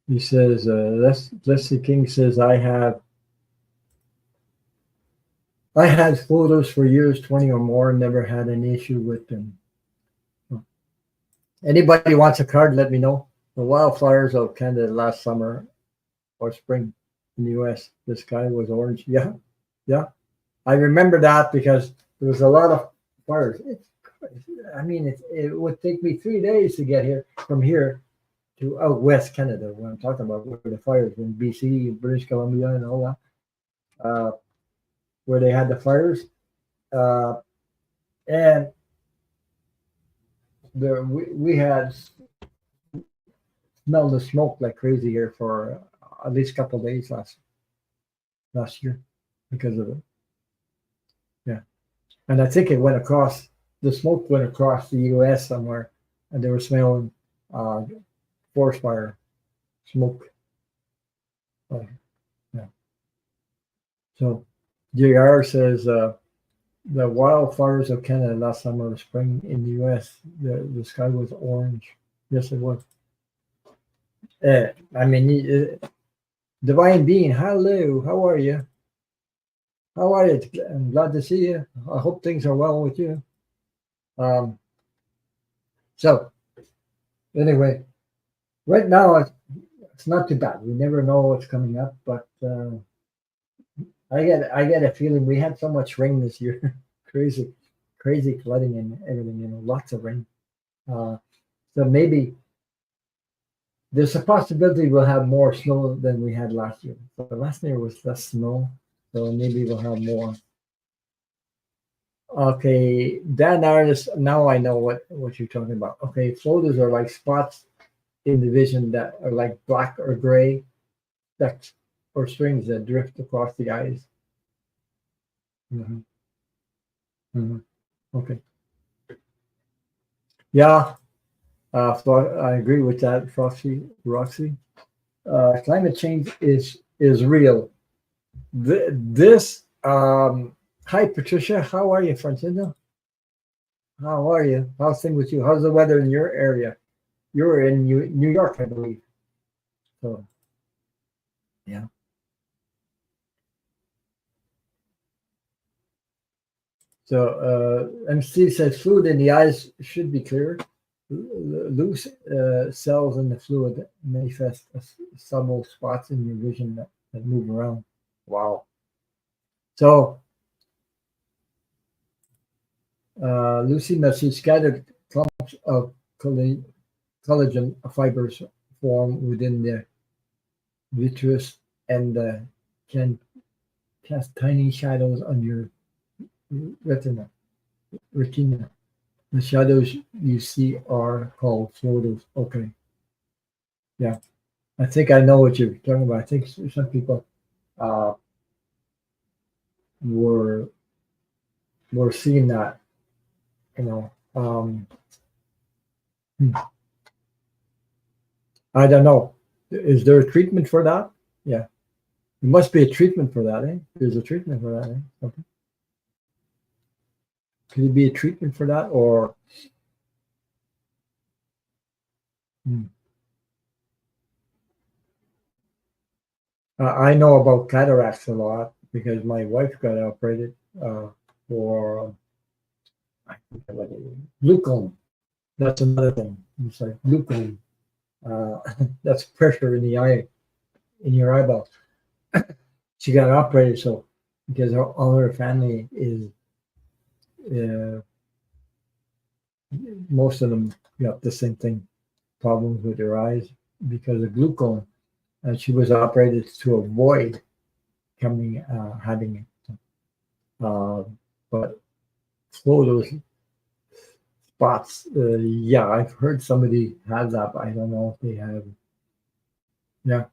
S1: He says, Leslie King says, I had photos for years, 20 or more, never had an issue with them. Anybody wants a card, let me know. The wildfires of Canada last summer or spring in the US, the sky was orange. Yeah. I remember that because there was a lot of fires. It would take me 3 days to get here from here to out west Canada, when I'm talking about where the fires in BC, British Columbia, and all that, where they had the fires. And we had smelled the smoke like crazy here for at least a couple of days last year because of it. Yeah. And I think the smoke went across the US somewhere, and they were smelling forest fire smoke. Yeah. So JR says the wildfires of Canada last summer or spring in the US, the sky was orange. Yes, it was. Divine Being, hello, how are you? How are you? I'm glad to see you. I hope things are well with you. So, right now, it's not too bad. We never know what's coming up, but I get a feeling we had so much rain this year. crazy, crazy flooding and everything. Lots of rain. Uh, so maybe there's a possibility we'll have more snow than we had last year. So last year was less snow, so maybe we'll have more. Okay, Dan artist. Now I know what you're talking about. Okay, floaters are like spots in the vision that are like black or gray specks or strings that drift across the eyes. Hmm. Hmm. Okay. Yeah, I agree with that, Roxy. Climate change is real. This Hi Patricia, how are you, Francina? How are you? How's things with you? How's the weather in your area? You're in New York, I believe. So yeah. So MC says fluid in the eyes should be clear. Loose cells in the fluid manifest as subtle spots in your vision that move around. Wow. So Lucy message scattered clumps of collagen fibers form within the vitreous and can cast tiny shadows on your retina. The shadows you see are called photos. Okay. Yeah. I think I know what you're talking about. I think some people uh, were were seeing that, you know. Hmm, I don't know. Is there a treatment for that? Yeah. There must be a treatment for that, eh? There's a treatment for that, eh? Okay. Could it be a treatment for that or hmm. I know about cataracts a lot because my wife got operated for I forget what it is. Glaucoma. That's another thing. It's like glaucoma. Uh, that's pressure in the eye, in your eyeball. She got operated, so because all her family is, uh, most of them got the same thing, problems with their eyes because of glaucoma, and she was operated to avoid having it. Uh, but for those spots, yeah, I've heard somebody has that, but I don't know if they have. Yeah.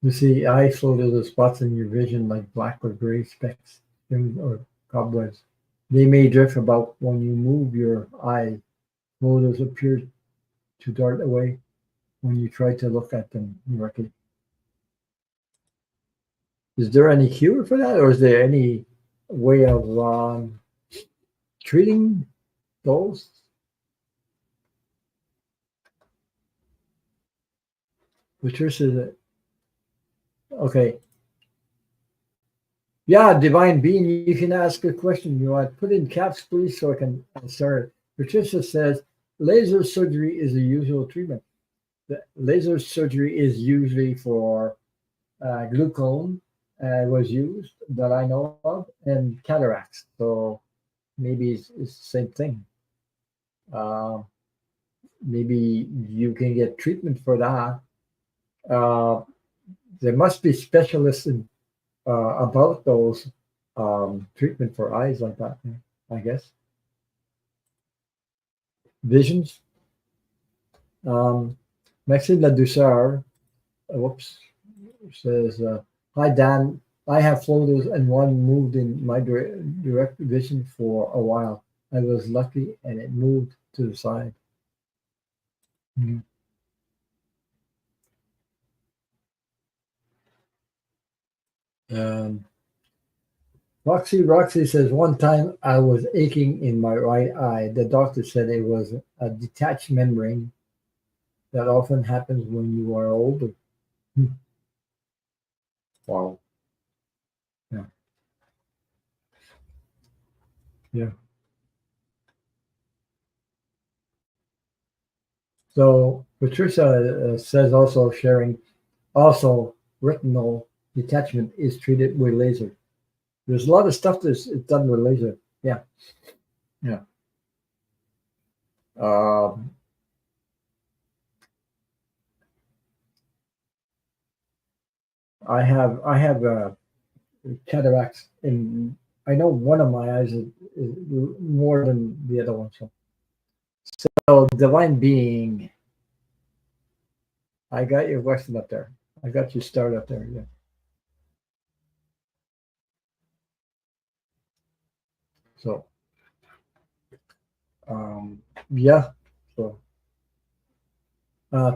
S1: You see, eye floaters are spots in your vision like black or gray specks, or cobwebs. They may drift about when you move your eye. Floaters appear to dart away when you try to look at them directly. Is there any cure for that, or is there any way of treating those? Patricia, okay. Yeah, divine being, you can ask a question. You want put in caps, please, so I can answer it. Patricia says laser surgery is the usual treatment. The laser surgery is usually for glaucoma, was used that I know of, and cataracts. So maybe it's the same thing. Uh, Maybe you can get treatment for that. Uh, there must be specialists about those treatment for eyes like that. I guess visions. Um, Maxime Ladouceur, whoops, says, "Hi Dan, I have photos and one moved in my direct vision for a while. I was lucky and it moved to the side." Mhm. Um, Roxy says, one time I was aching in my right eye. The doctor said it was a detached membrane that often happens when you are older. Hmm. Wow. Yeah. Yeah. So Patricia says also sharing also retinal detachment is treated with laser. There's a lot of stuff that's done with laser. Yeah, yeah. Um, I have cataracts in. I know one of my eyes is more than the other one. So divine being, I got your question up there. I got you start up there. Yeah. So yeah. So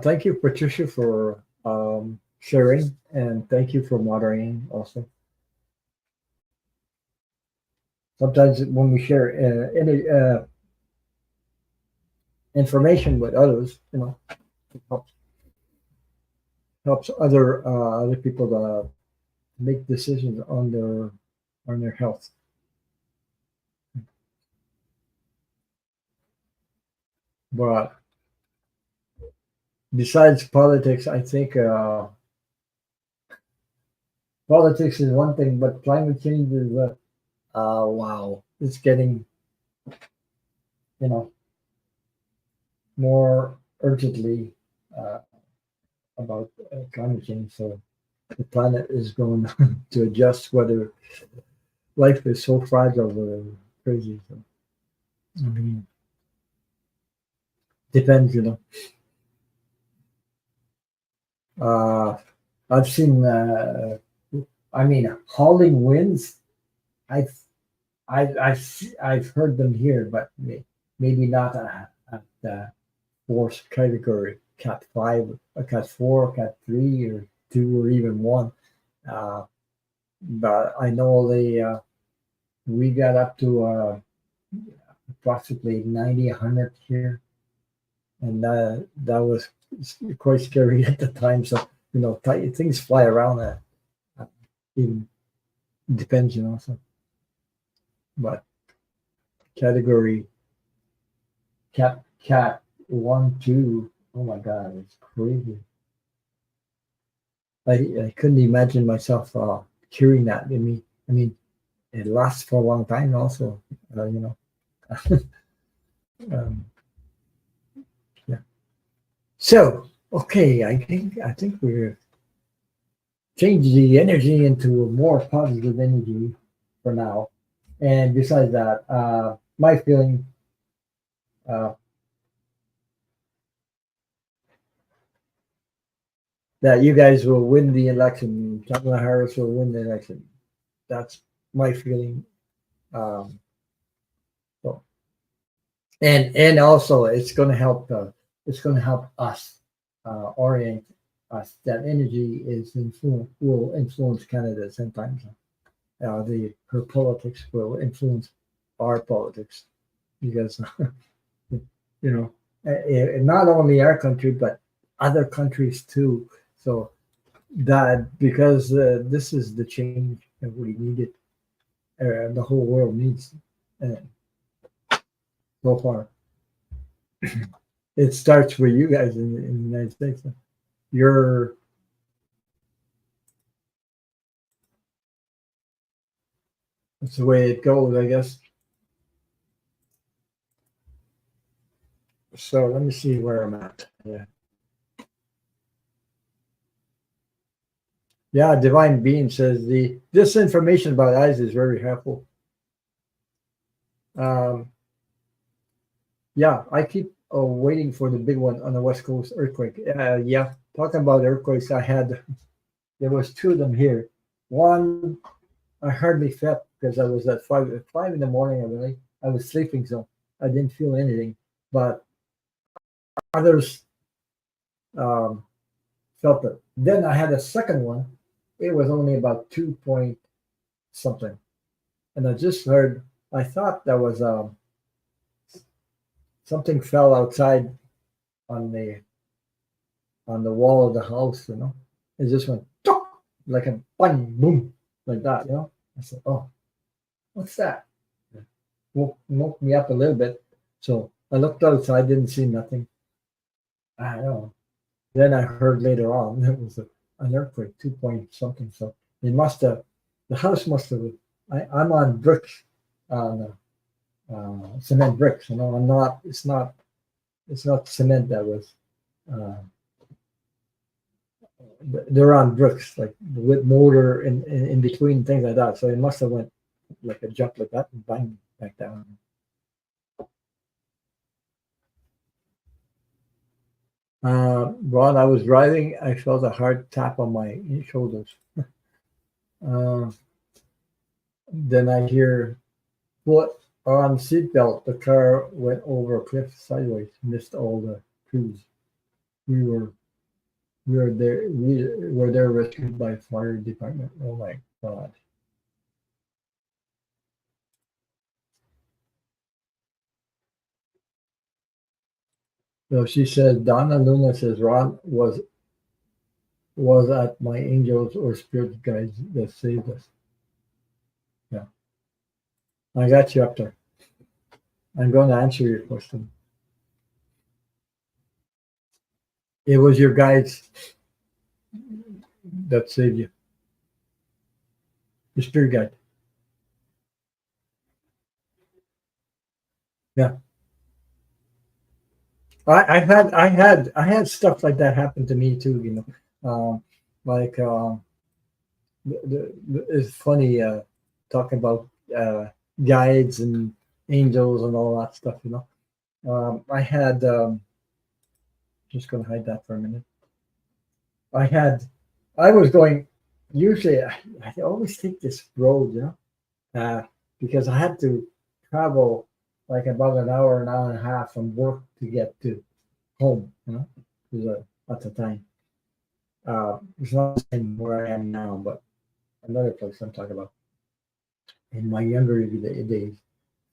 S1: thank you, Patricia, for sharing, and thank you for moderating also. Sometimes when we share any information with others, it helps other people to make decisions on their health. But besides politics, I think politics is one thing, but climate change is wow, it's getting you know more urgently uh, about climate change. So the planet is going to adjust. Whether life is so fragile and crazy. So, I mean, depends. Uh, I've seen. I mean, howling winds. I've I've heard them here, but maybe not at the force category, Cat 5, Cat 4, Cat 3, or 2, or even 1. Uh, but I know we got up to approximately 90, 100 here, and that was quite scary at the time. So, things fly around. Uh, even depends, So, but category cat 1, 2. Oh my God, it's crazy. I couldn't imagine myself curing that. I mean, it lasts for a long time. Also, um, yeah. So, okay, I think we're changing the energy into a more positive energy for now. And besides that, my feeling, uh, that you guys will win the election. Kamala Harris will win the election. That's my feeling. Um, so, and also it's going to help us orient us that energy is will influence Canada at the same time. The her politics will influence our politics because not only our country but other countries too. So that because this is the change that we needed, the whole world needs. Uh, so far, it starts with you guys in the United States. You're That's the way it goes, I guess. So let me see where I'm at. Yeah. Yeah, Divine Being says this information about eyes is very helpful. Um, yeah, I keep waiting for the big one on the West Coast earthquake. Yeah, talking about earthquakes, there was two of them here. One I hardly felt because I was at five in the morning. I was sleeping, so I didn't feel anything. But others um, felt it. Then I had a second one. It was only about 2 point something, and I just heard. I thought that was something fell outside on the wall of the house. It just went like a bang, boom, like that. I said, "Oh, what's that?" Woke me up a little bit. So I looked outside, didn't see nothing. I don't know. Then I heard later on it was an earthquake, 2 point something. So It must have, the house must have, I'm on bricks, cement bricks, I'm not, it's not cement that was, uh, they're on bricks, like with mortar in between things like that. So it must have went like a jump like that and bang back down. Ron, I was driving. I felt a hard tap on my shoulders. Uh, then I hear foot on seatbelt. The car went over a cliff sideways, missed all the trees. We were we were there rescued by fire department. Oh my God. So she says Donna Luna says Ron was at my angels or spirit guides that saved us. Yeah. I got you up there. I'm going to answer your question. It was your guides that saved you. The spirit guide. Yeah. I had stuff like that happen to me too, like it's funny talking about guides and angels and all that stuff, I had just gonna hide that for a minute. I had I was going usually I always take this road, because I had to travel like about an hour and a half from work to get to home, 'cause, at the time. It's not the same where I am now, but another place I'm talking about in my younger days.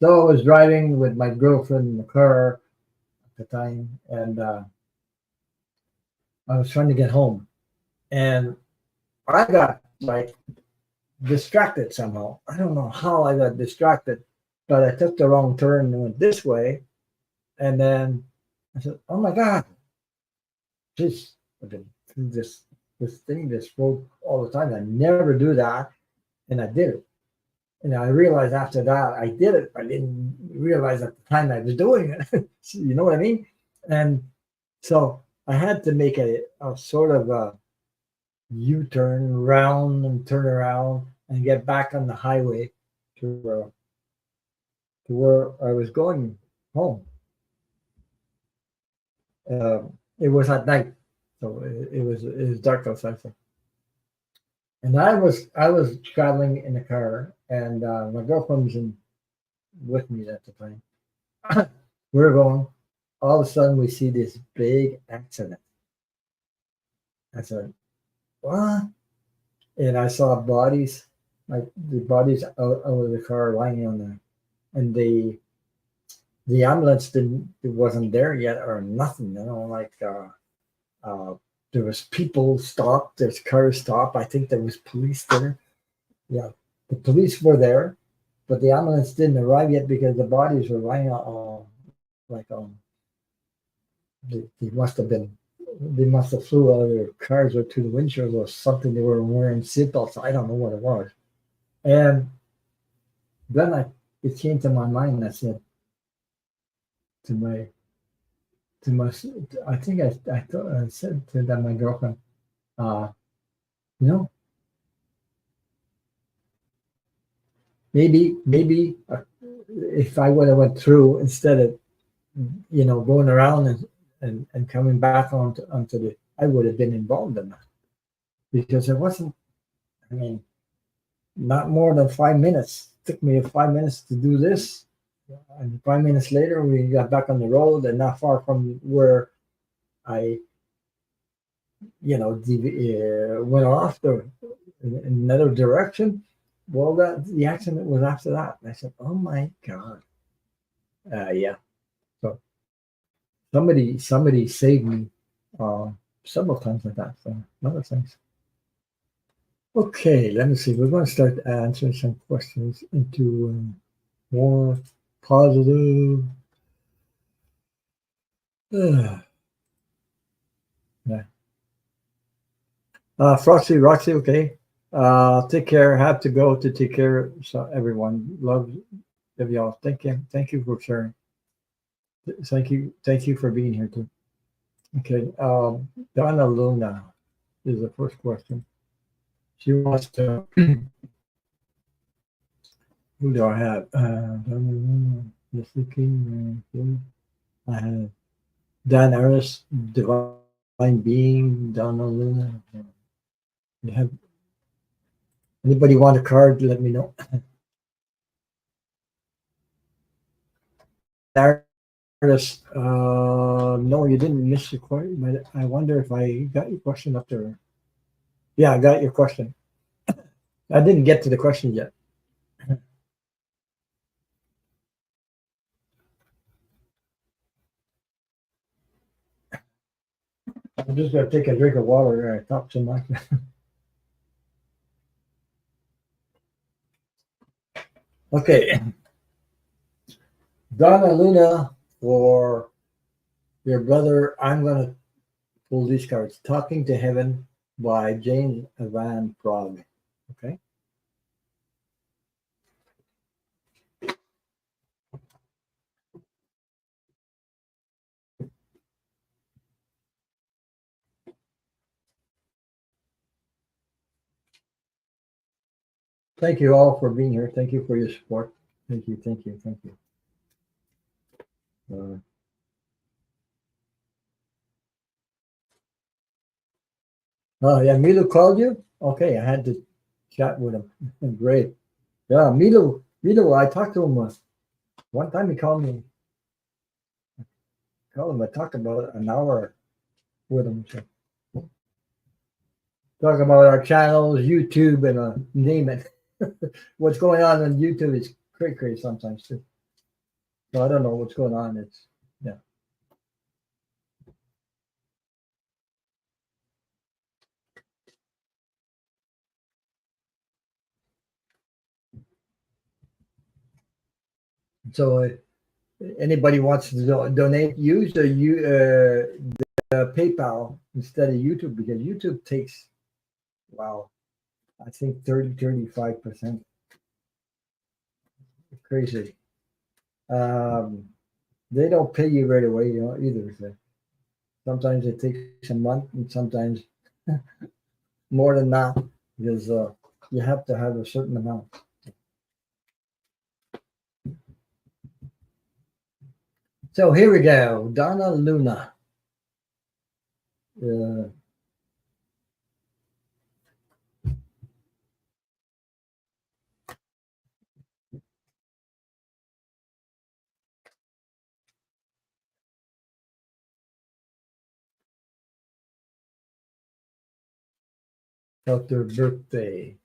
S1: So I was driving with my girlfriend in the car at the time, and I was trying to get home, and I got like distracted somehow. I don't know how I got distracted, but I took the wrong turn and went this way, and then I said, "Oh my God, this I've been through this road all the time. I never do that, and I did it." And I realized after that I did it. I didn't realize at the time I was doing it. You know what I mean? And so I had to make a sort of a U-turn, round and turn around and get back on the highway to where I was going home. It was at night, so it was dark outside. So. And I was traveling in the car, and my girlfriend was with me at the time. We're going. All of a sudden, we see this big accident. I said, "What?" And I saw bodies, like the bodies out of the car lying on there, and the ambulance it wasn't there yet or nothing. Like there was people stopped, there's cars stopped. I think there was police there. Yeah, the police were there, but the ambulance didn't arrive yet because the bodies were lying like they must have been they must have flew out of their cars or to the windshield or something. They were wearing seatbelts. I don't know what it was. And then it came to my mind. I said to my to my I think I thought I said to that my girlfriend, uh, you know, maybe if I would have went through instead of going around and coming back onto the, I would have been involved in that because it wasn't. I mean, not more than 5 minutes. It took me 5 minutes to do this, and 5 minutes later we got back on the road and not far from where I, went off in another direction. Well, the accident was after that. And I said, "Oh my God." Yeah. So somebody saved me several times like that. So other things. Okay, let me see. We're going to start answering some questions into more positive. Yeah. Frosty, Roxy, okay. Take care. Have to go to take care. So everyone, love of y'all. Thank you. Thank you for sharing. Thank you. Thank you for being here too. Okay. Donna Luna is the first question. She wants to. Who do I have? Donna Luna, Leslie King. I have Dan Harris, Divine Being, Donna Luna. You have anybody want a card? Let me know. Artist, no, you didn't miss your question, but I wonder if I got your question up there. Yeah, I got your question. I didn't get to the question yet. I'm just gonna take a drink of water. I talked so much. Okay, Donna Luna, for your brother, I'm gonna pull these cards. Talking to Heaven by James Van Prague. Okay. Thank you all for being here. Thank you for your support. Thank you. Thank you. Thank you. Oh yeah, Milo called you. Okay, I had to chat with him. Great. Yeah, Milo. I talked to him one time. He called me. Called him. I talked about an hour with him. So talk about our channels, YouTube, and name it. What's going on YouTube is crazy sometimes too. So I don't know what's going on. It's yeah. So anybody wants to donate, use the PayPal instead of YouTube because YouTube takes wow, I think 35%. Crazy. Um, they don't pay you right away, either. So sometimes it takes a month, and sometimes more than that because you have to have a certain amount. So here we go, Donna Luna. Uh, about their birthday.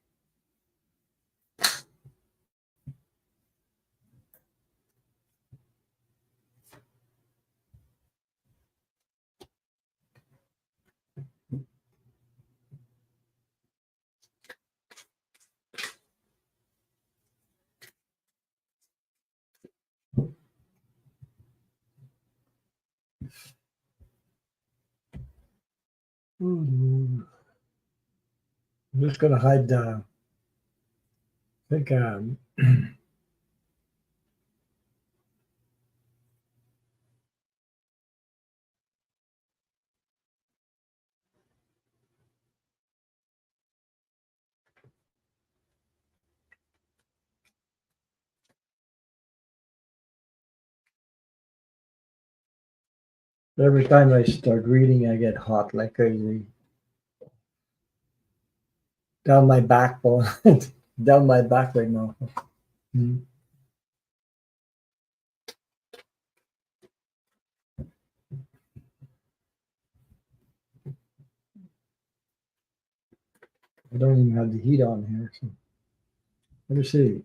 S1: I'm just gonna hide the. I think every time I start reading, I get hot like crazy down my backbone, down my back right now. Mhm. I don't even have the heat on here. So let me see.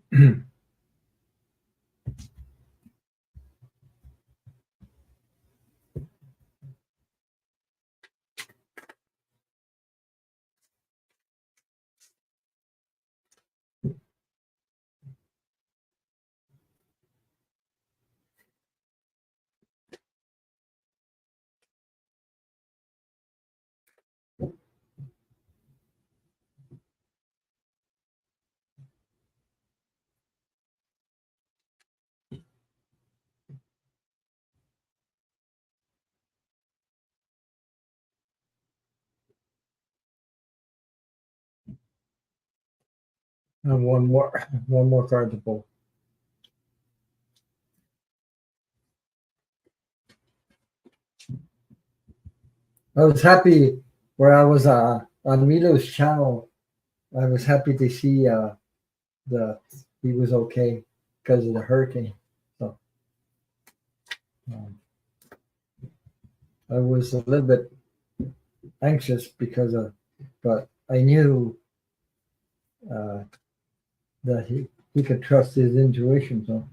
S1: And one more card to pull. I was happy where I was on Milo's channel. I was happy to see the he was okay because of the hurricane. So um, I was a little bit anxious because of, but I knew uh, that he could trust his intuition. So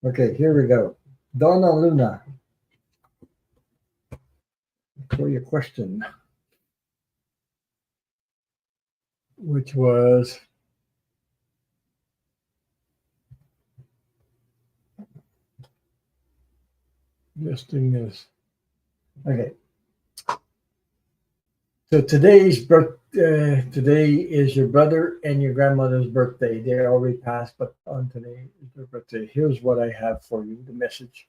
S1: okay, here we go. Donna Luna, for your question, which was listing this. Okay. So today is your brother and your grandmother's birthday. They already passed, but on today is their birthday. Here's what I have for you, the message.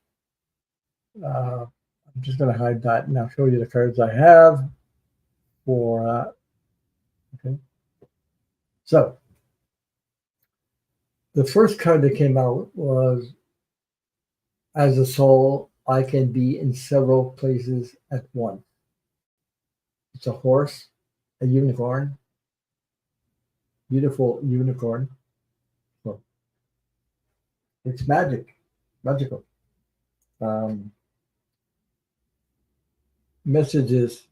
S1: I'm just going to hide that and I'll show you the cards I have for, okay. So the first card that came out was, as a soul, I can be in several places at once. It's a horse, a unicorn, beautiful unicorn. So it's magical. Um, Messages.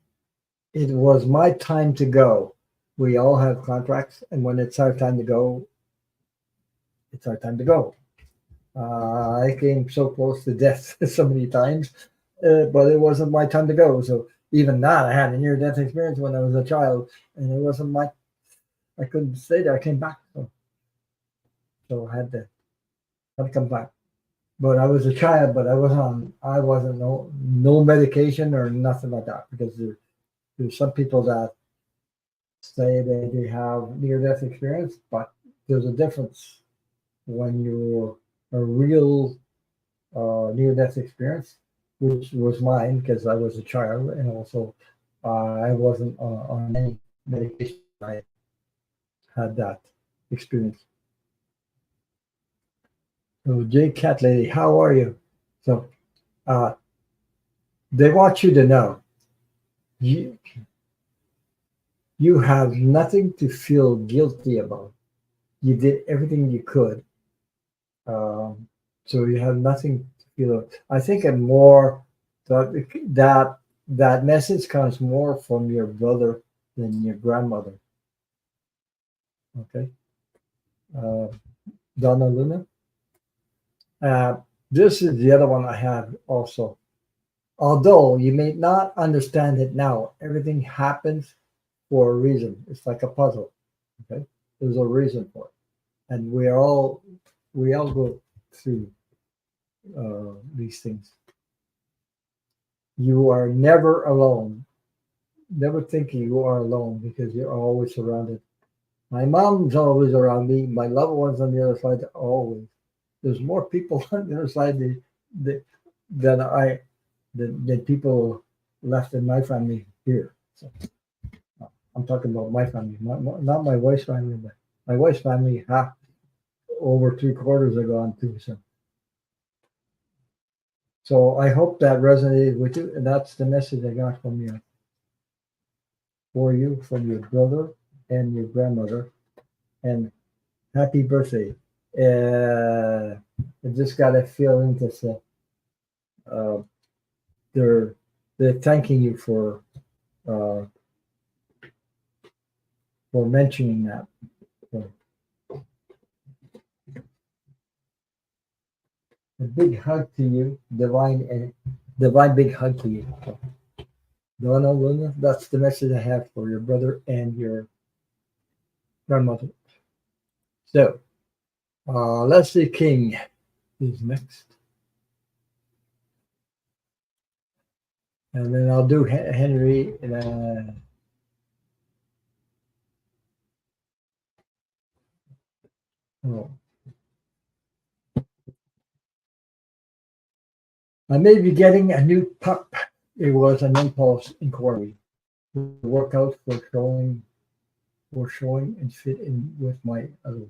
S1: It was my time to go. We all have contracts, and when it's our time to go, it's our time to go. I came so close to death so many times, but it wasn't my time to go. So even that, I had a near-death experience when I was a child, and it wasn't my. I couldn't stay there. I came back, so I had to come back. But I was a child, but I wasn't no medication or nothing like that because there's some people that say that they have near-death experience, but there's a difference when you're a real near-death experience, which was mine because I was a child, and also I wasn't on any medication. I had that experience. So, J Cat Lady, how are you? So, uh, they want you to know you you have nothing to feel guilty about. You did everything you could. So you have nothing to feel. I think I'm more that that message comes more from your brother than your grandmother. Okay, uh, Donna Luna. Uh, this is the other one I have also. Although you may not understand it now, everything happens for a reason. It's like a puzzle. Okay, there's a reason for it, and we all go through these things. You are never alone. Never think you are alone because you're always surrounded. My mom's always around me. My loved ones on the other side, always. There's more people on the other side than, than I than people left in my family here. So I'm talking about my family, not my wife's family, but my wife's family. Half over three-quarters are gone too. So I hope that resonated with you, and that's the message I got from you for you from your brother and your grandmother. And happy birthday. I just got a feeling that uh, they're they're thanking you uh, for mentioning that. So a big hug to you, divine and divine big hug to you. So, Donna Luna, that's the message I have for your brother and your grandmother. So Leslie King is next. And then I'll do Henry. Oh. I may be getting a new pup. It was an impulse inquiry. The workouts were showing and fit in with my others.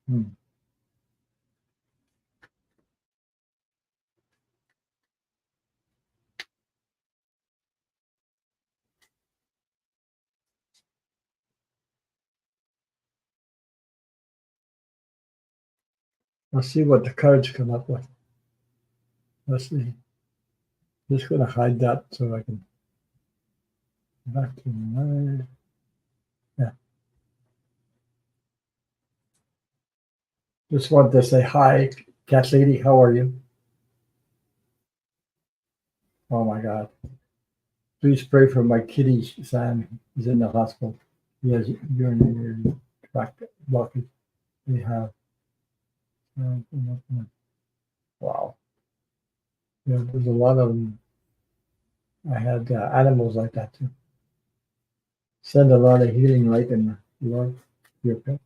S1: Hmm. Let's see what the cards come up with. Let's see. Just gonna hide that so I can back to my yeah. Just want to say hi, cat lady. How are you? Oh my God! Please pray for my kitty Sam. He's in the hospital. He has urinary tract blockage. We have wow. Yeah, there's a lot of them. I had animals like that too. Send a lot of healing light and love to your pets.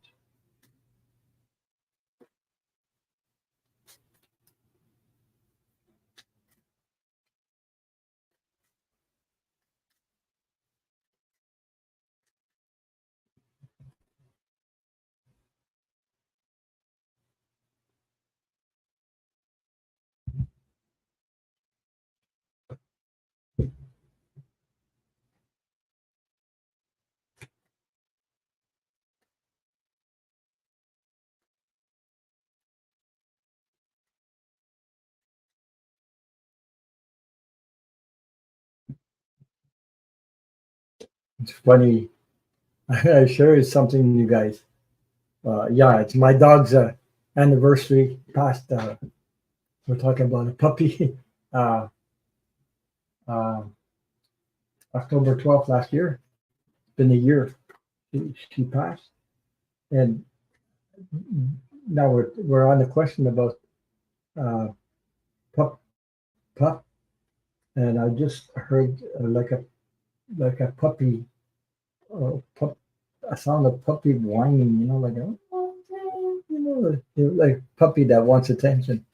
S1: It's funny. I share something you guys. Yeah, it's my dog's anniversary past. We're talking about a puppy. Uh, uh, October 12th last year. It's been a year. She passed, and now we're on the question about uh, pup pup, and I just heard like a puppy pup. I sound a puppy whining. Like like puppy that wants attention.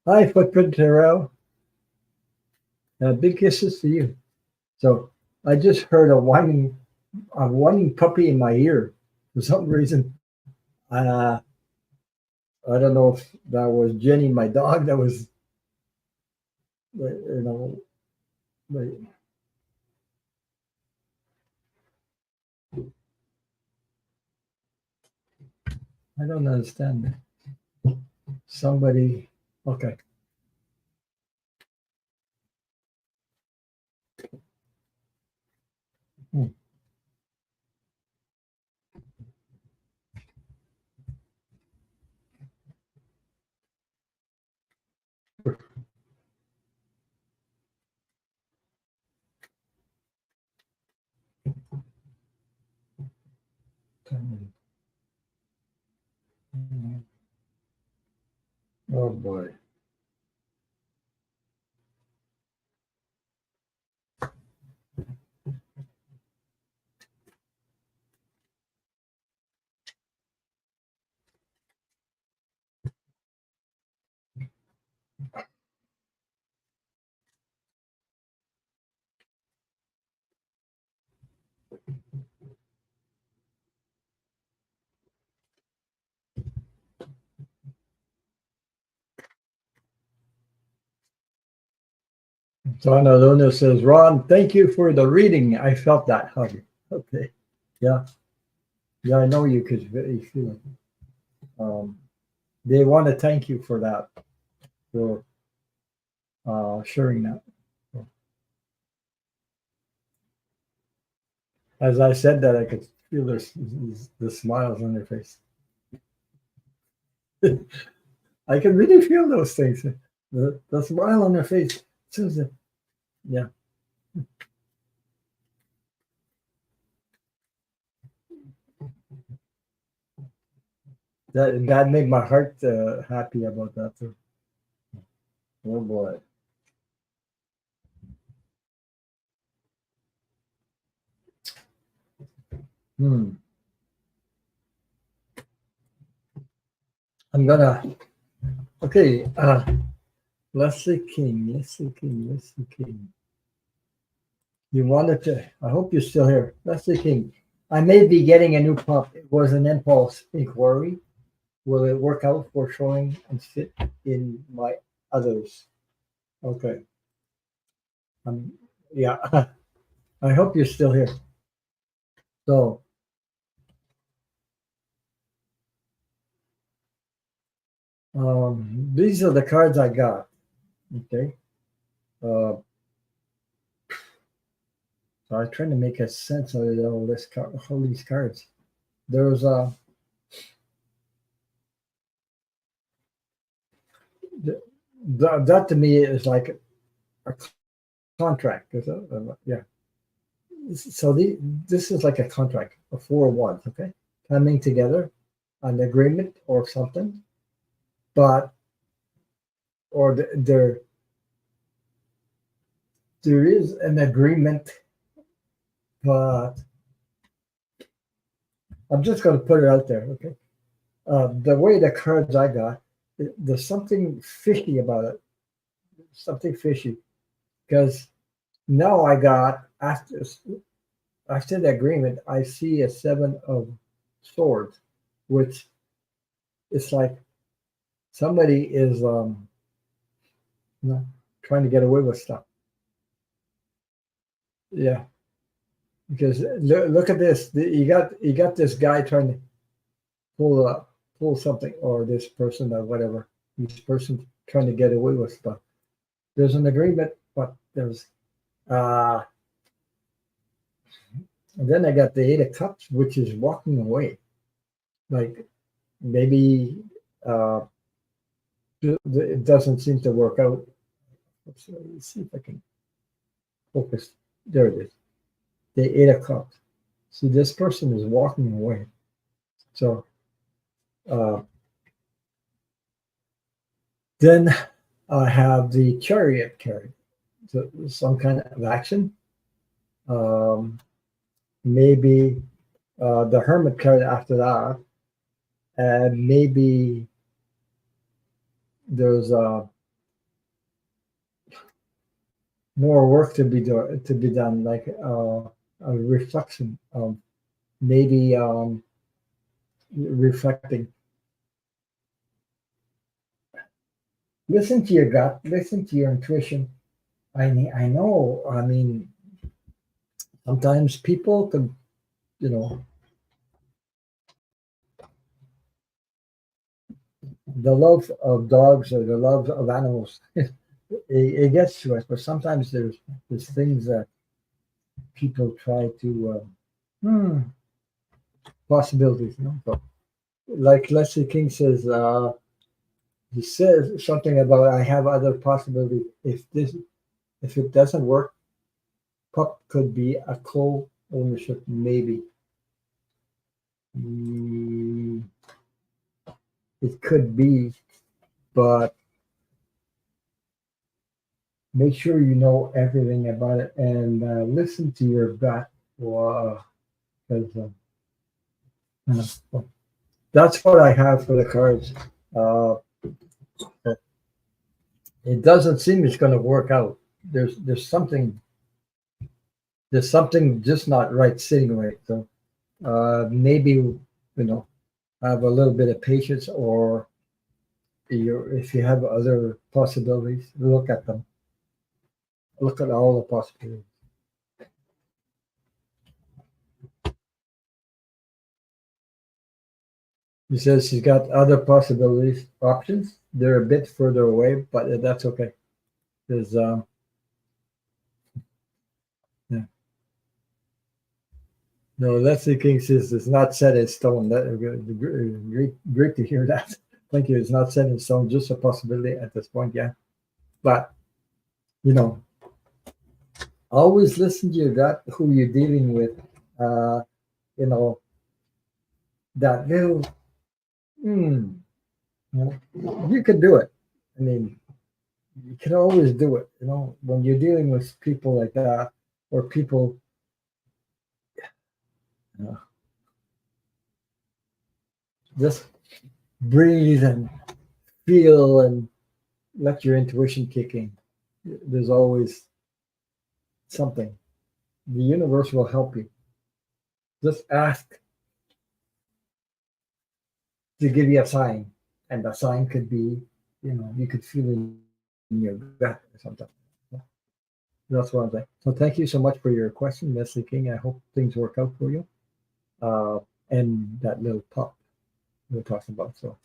S1: Hi, Footprint Terrell. Big kisses to you. So I just heard a whining puppy in my ear for some reason. Uh, I don't know if that was Jenny, my dog, that was, you know, like, I don't understand that. Somebody, okay. Hmm. Oh boy. Donna Luna says, Ron, thank you for the reading. I felt that hug. Okay. Yeah. Yeah, I know you could really feel it. They want to thank you for that, for sharing that. As I said that, I could feel the smiles on their face. I can really feel those things. The smile on their face. Susan. Yeah. That made my heart happy about that too. Oh boy. Hmm. I'm gonna. Okay. Leslie King. Leslie King. Leslie King. You wanted to. I hope you're still here. Leslie King. I may be getting a new pup. It was an impulse inquiry. Will it work out for showing and fit in my others? Okay. Um, yeah. I hope you're still here. So, these are the cards I got. Okay. Uh, so I'm trying to make a sense of all these cards. There's that to me is like a contract. Yeah. So this is like a contract, a 4 of 1s. Okay, coming together, an agreement or something, but or there is an agreement, but I'm just going to put it out there. Okay, the way the cards I got, there's something fishy about it. Something fishy because now I got after the agreement, I see a 7 of swords, which it's like somebody is you know, trying to get away with stuff. Yeah, because look at this. You got this guy trying to pull something, or this person or whatever. This person trying to get away with stuff. There's an agreement, but there's uh and then I got the 8 of cups, which is walking away. Like maybe uh it doesn't seem to work out. Let's see if I can focus. There it is. The 8 of cups. See, this person is walking away. So uh then I have the chariot card. So some kind of action. Um, maybe the hermit card after that, and maybe there's more work to be done, like a reflection of maybe reflecting. Listen to your gut. Listen to your intuition. I know. I mean, sometimes people can, you know, the love of dogs or the love of animals. It gets to us, but sometimes there's things that people try to possibilities. You know, so, like Leslie King says, he says something about I have other possibilities. If it doesn't work, pup could be a co-ownership, maybe. Mm, it could be, but make sure you know everything about it and listen to your gut. Because well, that's what I have for the cards. Uh, it doesn't seem it's going to work out. There's something just not right sitting right. So maybe have a little bit of patience, or if you have other possibilities, look at them. Look at all the possibilities. He says he's got other possibilities, options. They're a bit further away, but that's okay. There's yeah. No, Leslie King says it's not set in stone. That great to hear that. Thank you. It's not set in stone, just a possibility at this point. Yeah, but you know, always listen to your gut, who you're dealing with. Uh, you know, that little Hmm. Well, you could do it. I mean, you can always do it. You know, when you're dealing with people like that, or people, uh, just breathe and feel and let your intuition kick in. There's always something. The universe will help you. Just ask to give you a sign, and the sign could be, you know, you could feel it in your gut or something. That's what I'm saying. So thank you so much for your question, Leslie King. I hope things work out for you. Uh, and that little pup we're talking about. So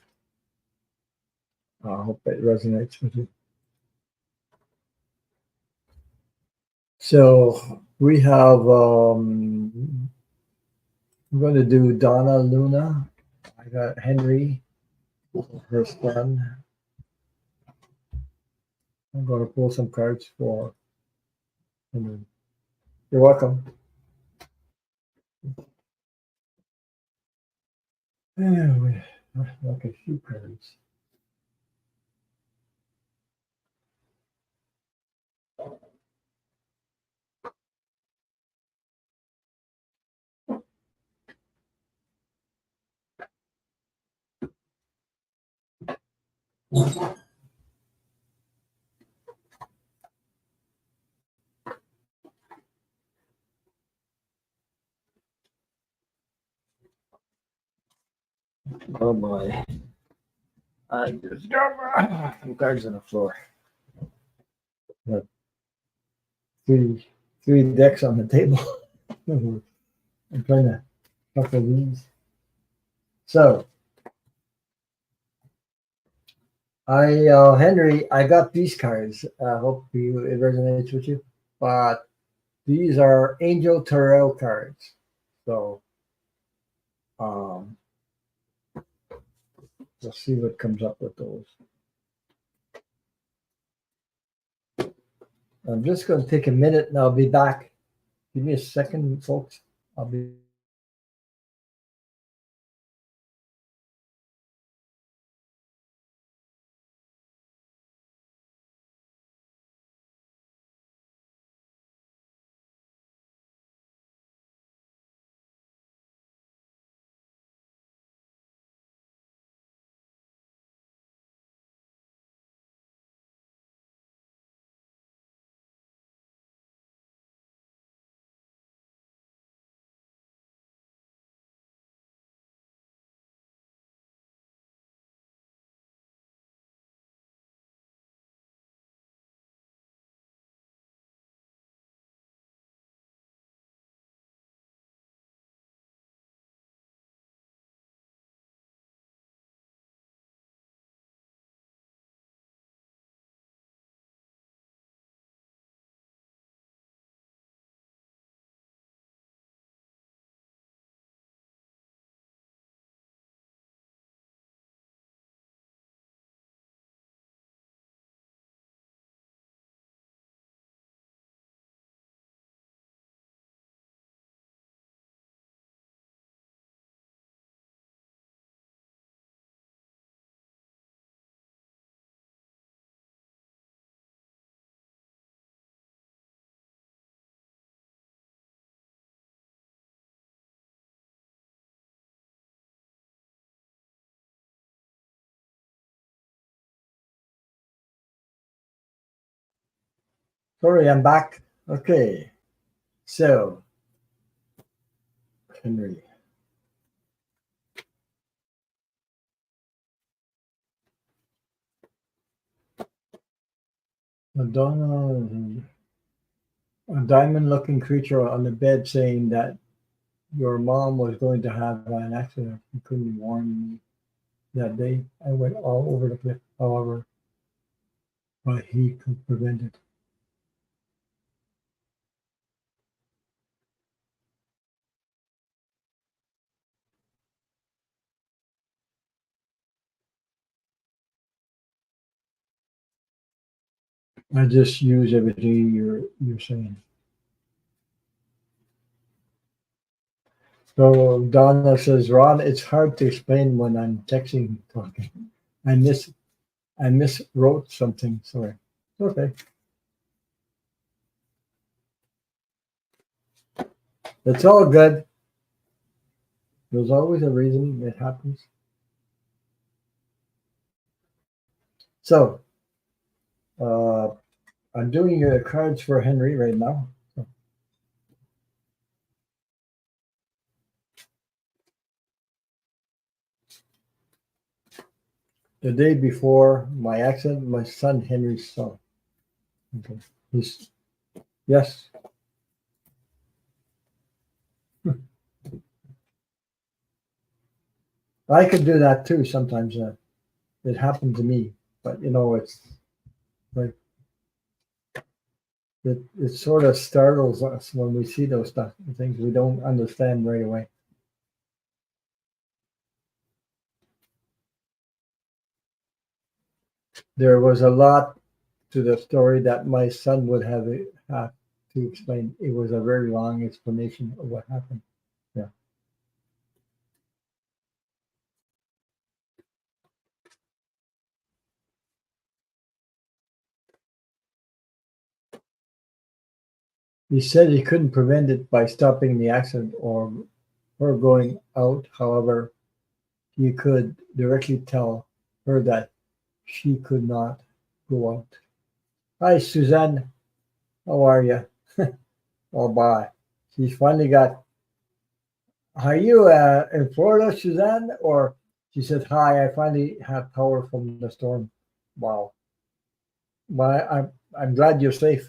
S1: I hope it resonates with you. So we have, I'm going to do Donna Luna. I got Henry, her son. I'm going to pull some cards for Henry. You're welcome. Yeah, we like a few cards. Oh boy. I just got some cards on the floor. Got three three decks on the table. I'm trying to shuffle these. So Henry, I got these cards. I hope it resonates with you. But these are Angel Tarot cards. So um, let's see what comes up with those. I'm just going to take a minute and I'll be back. Give me a second, folks. I'll be. Sorry, I'm back. Okay. So, Henry. Madonna, a diamond looking creature on the bed saying that your mom was going to have an accident. You couldn't warn me that day. I went all over the cliff, however, but he could prevent it. I just use everything you're saying. So Donna says, Ron, it's hard to explain when I'm texting talking. I miss I miswrote something. Sorry. Okay. It's all good. There's always a reason it happens. So uh, I'm doing cards for Henry right now. The day before my accident, my son Henry saw. Okay. He's yes. I could do that too sometimes. It happened to me, but it's like it sort of startles us when we see those stuff things we don't understand right away. There was a lot to the story that my son would have to explain. It was a very long explanation of what happened. Yeah. He said he couldn't prevent it by stopping the accident or her going out. However, he could directly tell her that she could not go out. Hi, Suzanne. How are you? Oh, bye. She finally got. Are you in Florida, Suzanne? Or she said, "Hi, I finally have power from the storm." Wow. Well, I'm glad you're safe.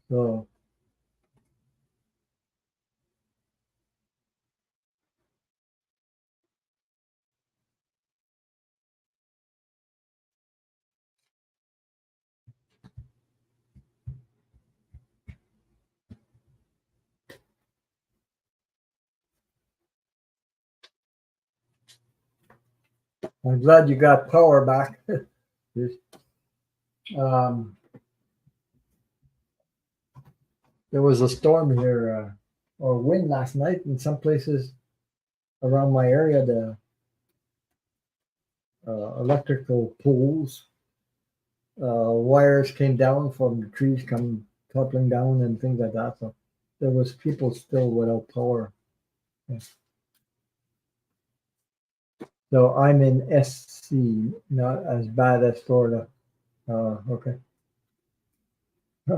S1: So I'm glad you got power back. um, there was a storm here or wind last night in some places around my area. The electrical poles, wires came down from the trees, come toppling down and things like that. So there was people still without power. Yeah. So I'm in SC, not as bad as Florida. Okay.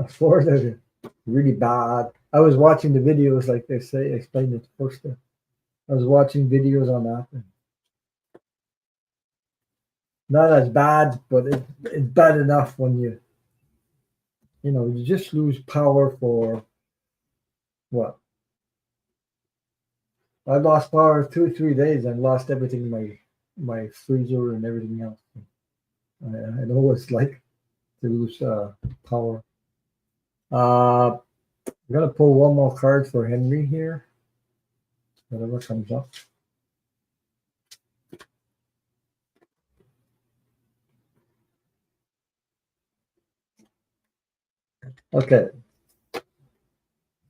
S1: Florida, really bad. I was watching the videos, like they say, explain it first. I was watching videos on that. Not as bad, but it's bad enough when you just lose power for what? I lost power 2 3 days and lost everything in my freezer and everything else. I know what it's like to lose power. I'm gonna pull one more card for Henry here. Whatever comes up. Okay,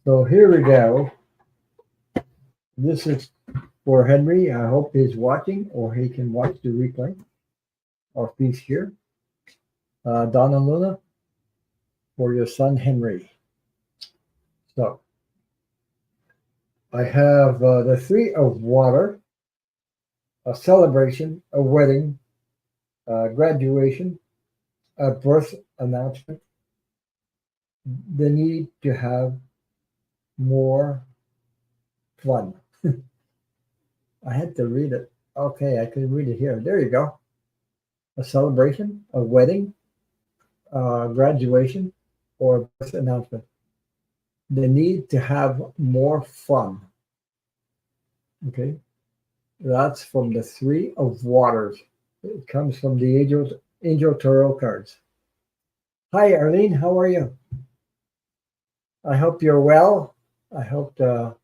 S1: so here we go. This is for Henry. I hope he's watching or he can watch the replay or if he's here. Donna Luna, for your son Henry. So I have the Three of Water, a celebration, a wedding, graduation, a birth announcement, the need to have more fun. I had to read it. Okay, I can read it here. There you go. A celebration, a wedding, graduation, or birth announcement. The need to have more fun. Okay, that's from the Three of Waters. It comes from the Angel Tarot cards. Hi, Arlene. How are you? I hope you're well. I hope your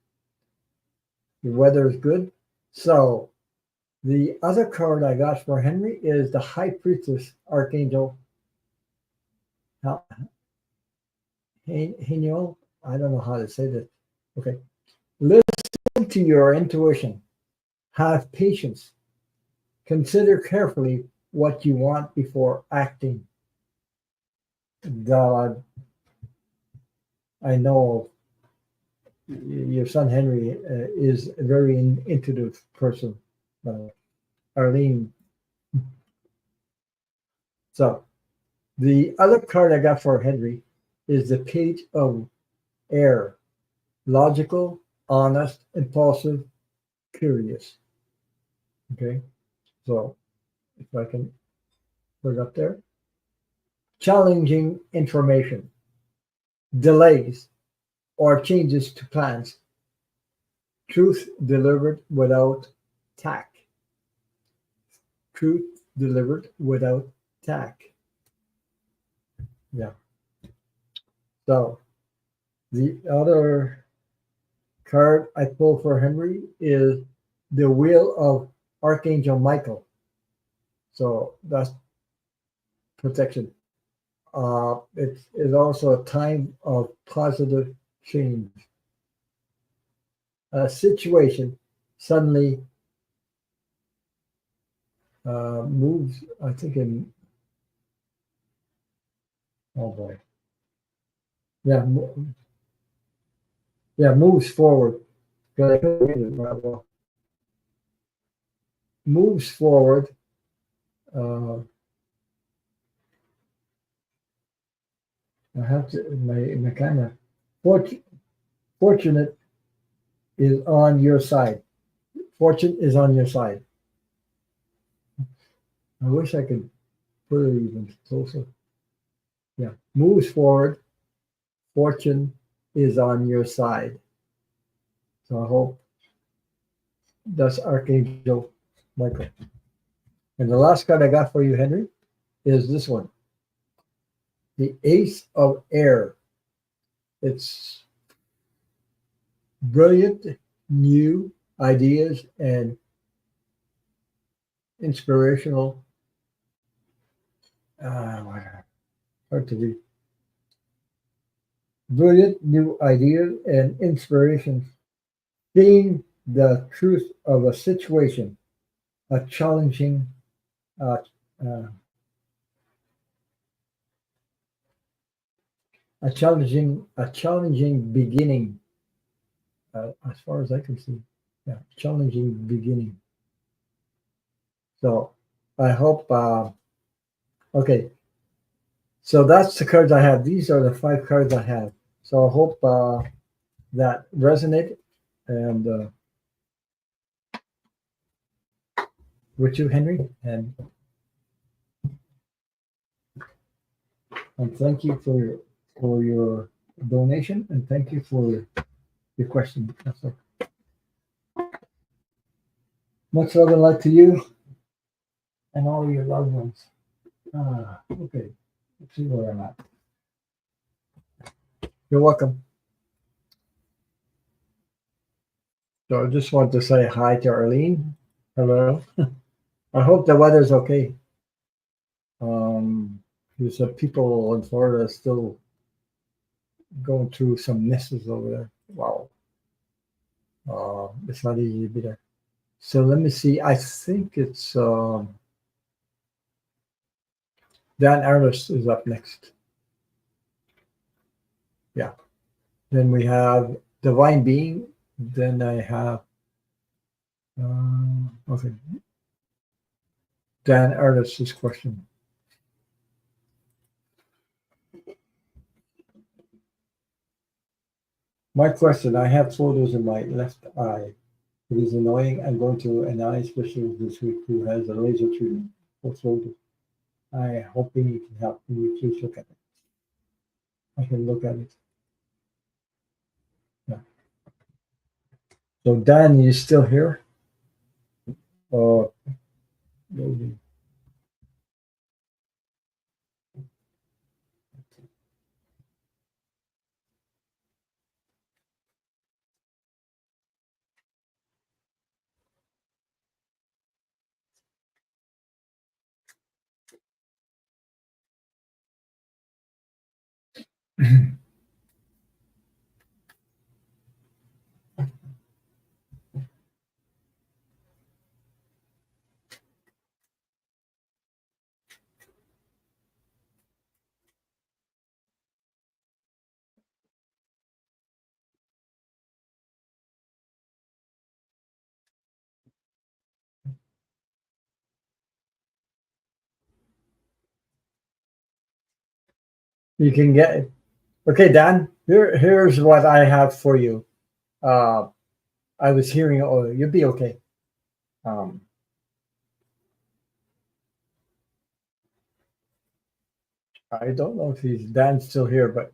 S1: weather is good. So the other card I got for Henry is the High Priestess Archangel Haniel. I don't know how to say this. Okay. Listen to your intuition. Have patience. Consider carefully what you want before acting. God, I know your son Henry is a very intuitive person. Arlene. So the other card I got for Henry is the Page of Air. Logical, honest, impulsive, curious. Okay. So if I can put it up there. Challenging information, delays, or changes to plans. Truth delivered without tact. Truth delivered without tact. Yeah. So the other card I pulled for Henry is the Wheel of Archangel Michael. So that's protection. It is also a time of positive change. A situation suddenly moves, I think, in, oh boy. Yeah, yeah, moves forward. Because I couldn't read it right well. Moves forward. Uh, I have to, my camera. Fortunate is on your side. Fortune is on your side. I wish I could put it even closer. Yeah, moves forward. Fortune is on your side. So I hope that's Archangel Michael. And the last card I got for you, Henry, is this one, the Ace of Air. It's brilliant new ideas and inspirational. Hard to read. Brilliant new ideas and inspiration. Seeing the truth of a situation, a challenging, uh, uh, a challenging beginning. As far as I can see, yeah, challenging beginning. So I hope. Okay, so that's the cards I have. These are the 5 cards I have. So I hope that resonate and with you, Henry, and thank you for your donation and thank you for your question. That's all. Much love and light to you and all your loved ones. Okay, let's see where I'm at. You're welcome. So I just want to say hi to Arlene. Hello. I hope the weather's okay. There's some people in Florida still going through some misses over there. Wow. It's not easy to be there. So let me see. I think it's Dan Arliss is up next. Yeah. Then we have Divine Being. Then I have okay. Dan Arliss's question. My question, I have photos in my left eye. It is annoying. I'm going to an eye specialist this week who has a laser treatment for photos. I hoping you can help. Can you please look at it? I can look at it. Yeah. So Dan, you still here? Maybe. You can get okay, Dan. Here's what I have for you. Uh, I was hearing. Oh, you'll be okay. Um, I don't know if he's Dan's still here, but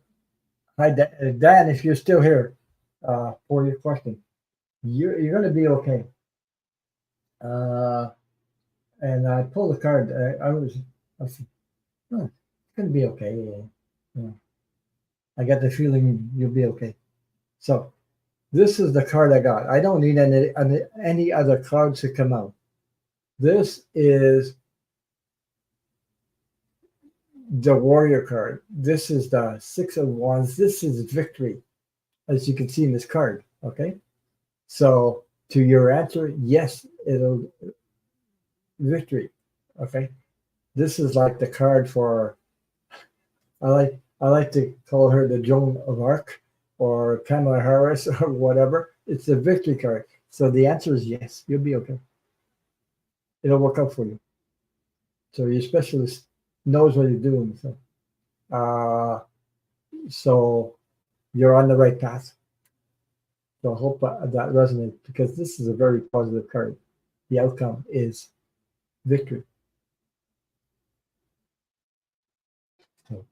S1: hi, Dan. If you're still here, for your question, you're going to be okay. Uh, and I pulled a card. I was oh, it's going to be okay. Yeah. I got the feeling you'll be okay. So this is the card I got. I don't need any other cards to come out. This is the warrior card. This is the Six of Wands. This is victory, as you can see in this card. Okay. So to your answer, yes, it'll victory. Okay. This is like the card for I like to call her the Joan of Arc or Kamala Harris or whatever. It's a victory card. So the answer is yes, you'll be okay. It'll work out for you. So your specialist knows what he's doing. So you're on the right path. So I hope that resonates because this is a very positive card. The outcome is victory. So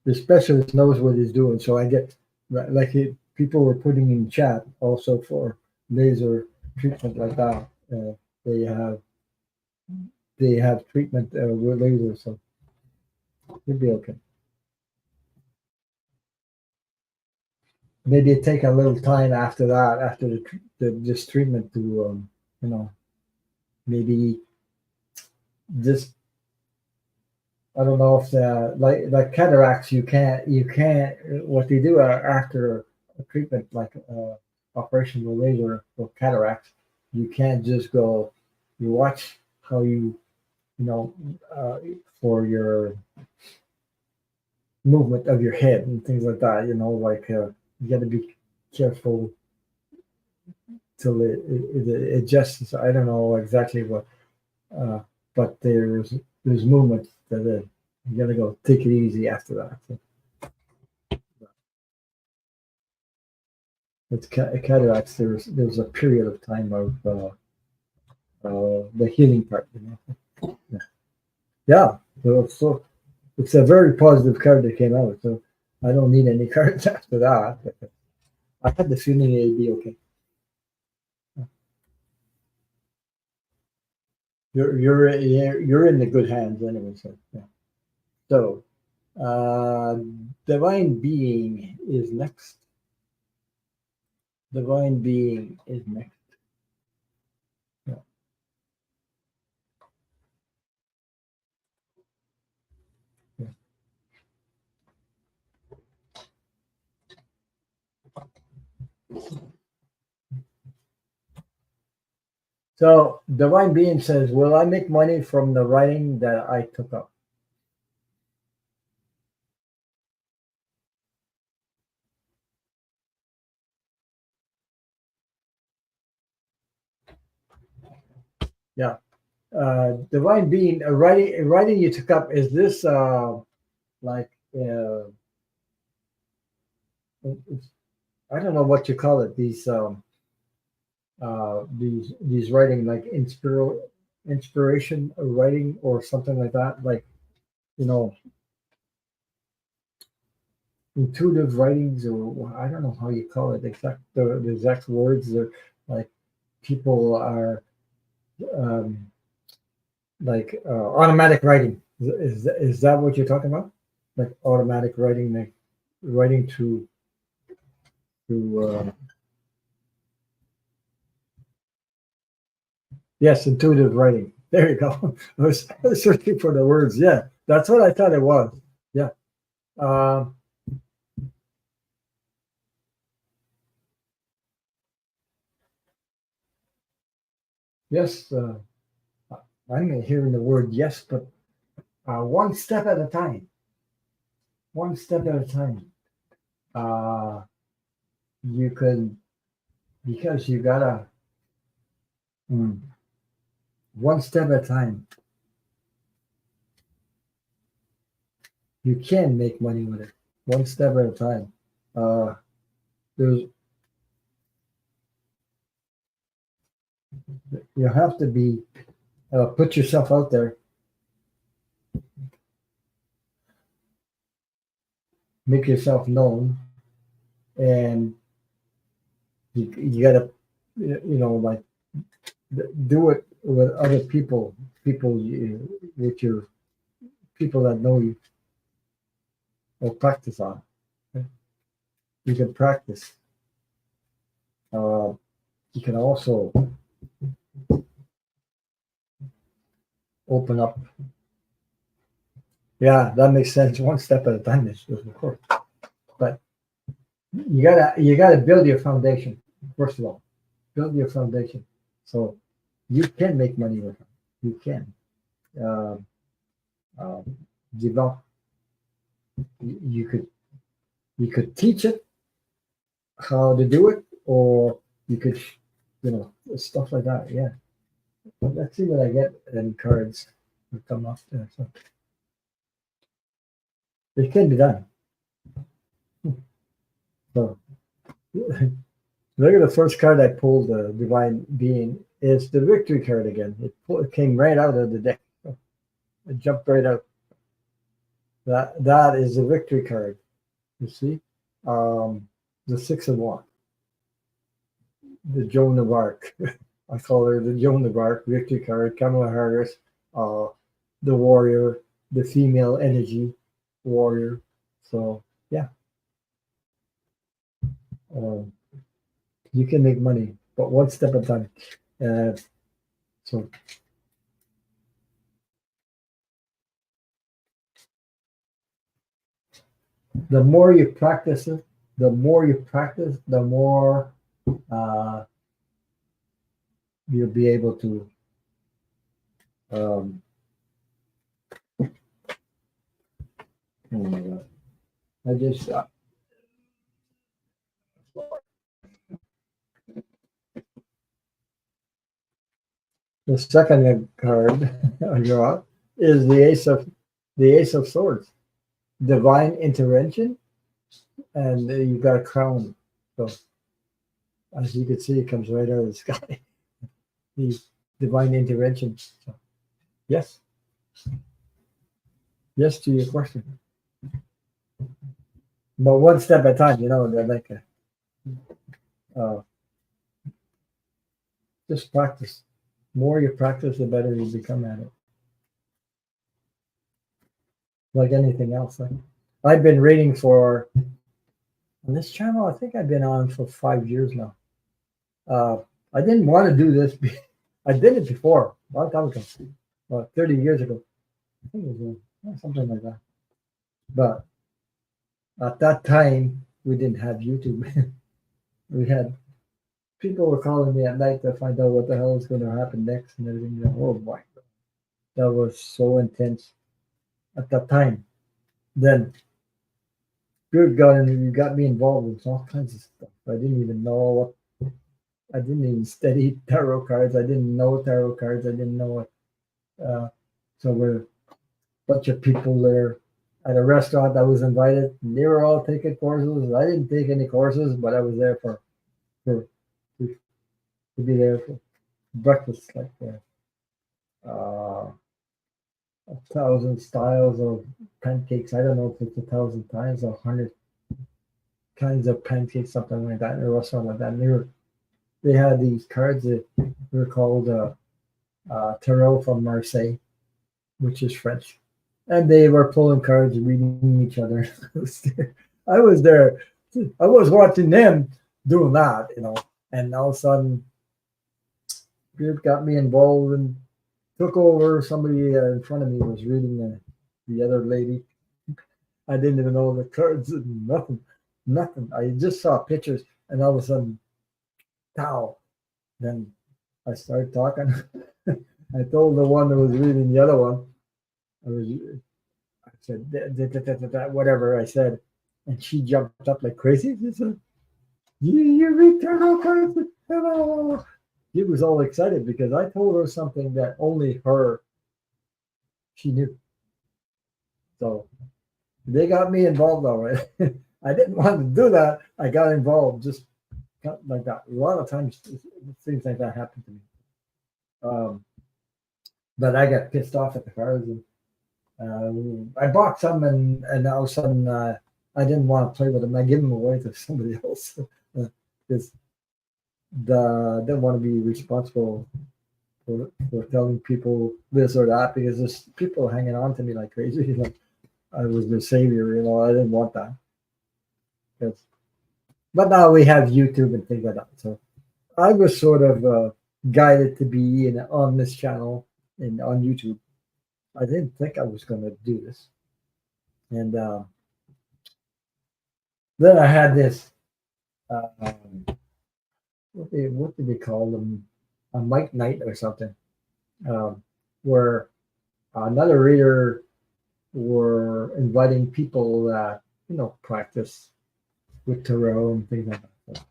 S1: the specialist knows what he's doing. So I get like people were putting in chat also for laser treatment like that. They have they have treatment with laser, so you'll be okay. Maybe it take a little time after that, after this treatment to you know maybe this I don't know if the like cataracts you can't what they do after a treatment like operation with laser for cataracts you can't just go you watch how you know for your movement of your head and things like that like you got to be careful till it adjusts. I don't know exactly what uh, but there's movement that you got to go take it easy after that. So it's cataracts. There's a period of time of the healing part. Yeah. Yeah. So it's a very positive card that came out. So I don't need any cards after that. But I had the feeling it'd be okay. You're in the good hands anyway. So yeah. So uh, divine being is next. Divine being is next. Yeah. Yeah. So divine being says, "Will I make money from the writing that I took up?" Yeah. Divine being, a writing you took up. Is this like it's, I don't know what you call it. These writing like inspiration writing or something like that. Like you know intuitive writings or I don't know how you call it. The exact words are like people are um, like automatic writing. Is that what you're talking about? Like automatic writing, like writing to yes, intuitive writing. There you go. I was searching for the words. Yeah, That's what I thought it was. Yeah. Yes. I'm hearing the word yes, but one step at a time. One step at a time. Uh, you could, because you gotta, mm, one step at a time. You can make money with it. One step at a time. Uh, there's, you have to be, put yourself out there, make yourself known, and you gotta, like do it with other people, with your people that know you, or practice on. You can practice. You can also open up. Yeah, that makes sense. One step at a time, of course. But you gotta build your foundation first of all. Build your foundation, so you can make money with it. You can uh, uh, develop. You could teach it how to do it, or you could, stuff like that. Yeah. Let's see what I get in cards that come up there. So it can be done. So look at the first card I pulled, the Divine Being. It's the Victory card again. It came right out of the deck. It jumped right out. That is the Victory card. You see, the Six of Wands, the Joan of Arc. I call her the Joan of Arc Victory card. Kamala Harris, the Warrior, the female energy warrior. So yeah, um, you can make money, but one step at a time. So the more you practice it, the more uh, you'll be able to. Um, oh my God! I just the second card I draw is the Ace of Swords, divine intervention, and you got a crown. So as you can see, it comes right out of the sky. The divine intervention. So, yes, yes to your question, but one step at a time. They're like just practice. The more you practice, the better you become at it. Like anything else. I've been reading on this channel. I think I've been on for 5 years now. I didn't want to do this. I did it before, a long time ago, about 30 years ago. I think it was something like that. But at that time, we didn't have YouTube. We had people were calling me at night to find out what the hell is going to happen next and everything. Oh boy, that was so intense at that time. Then, good God, and you got me involved with all kinds of stuff. I didn't even know what. I didn't even study tarot cards. I didn't know tarot cards. I didn't know what. So we're a bunch of people there at a restaurant. I was invited. They were all taking courses. I didn't take any courses, but I was there to be there for breakfast, like uh, 1,000 styles of pancakes. I don't know if it's 1,000 times or 100 kinds of pancakes, something like that, in a restaurant like that. And they had these cards that were called tarot from Marseille, which is French, and they were pulling cards, reading each other. I was there. I was watching them doing that, and all of a sudden, group got me involved and took over. Somebody in front of me was reading the other lady. I didn't even know the cards and nothing. I just saw pictures, and all of a sudden, pow. Then I started talking. I told the one that was reading the other one. I said whatever I said, and she jumped up like crazy. She said, "You return all cards." Hello. She was all excited because I told her something that only she knew. So they got me involved already. I didn't want to do that. I got involved just like that. A lot of times things like that happen to me. But I got pissed off at the cards, and I bought some, and all of a sudden I didn't want to play with them. I give them away to somebody else because didn't want to be responsible for telling people this or that, because there's people hanging on to me like crazy. Like I was the savior, I didn't want that. But now we have YouTube and things like that. So I was sort of guided to be on this channel and on YouTube. I didn't think I was going to do this. And then I had this, what did they call them? A mic night or something, where another reader were inviting people that, practice with tarot and things like that.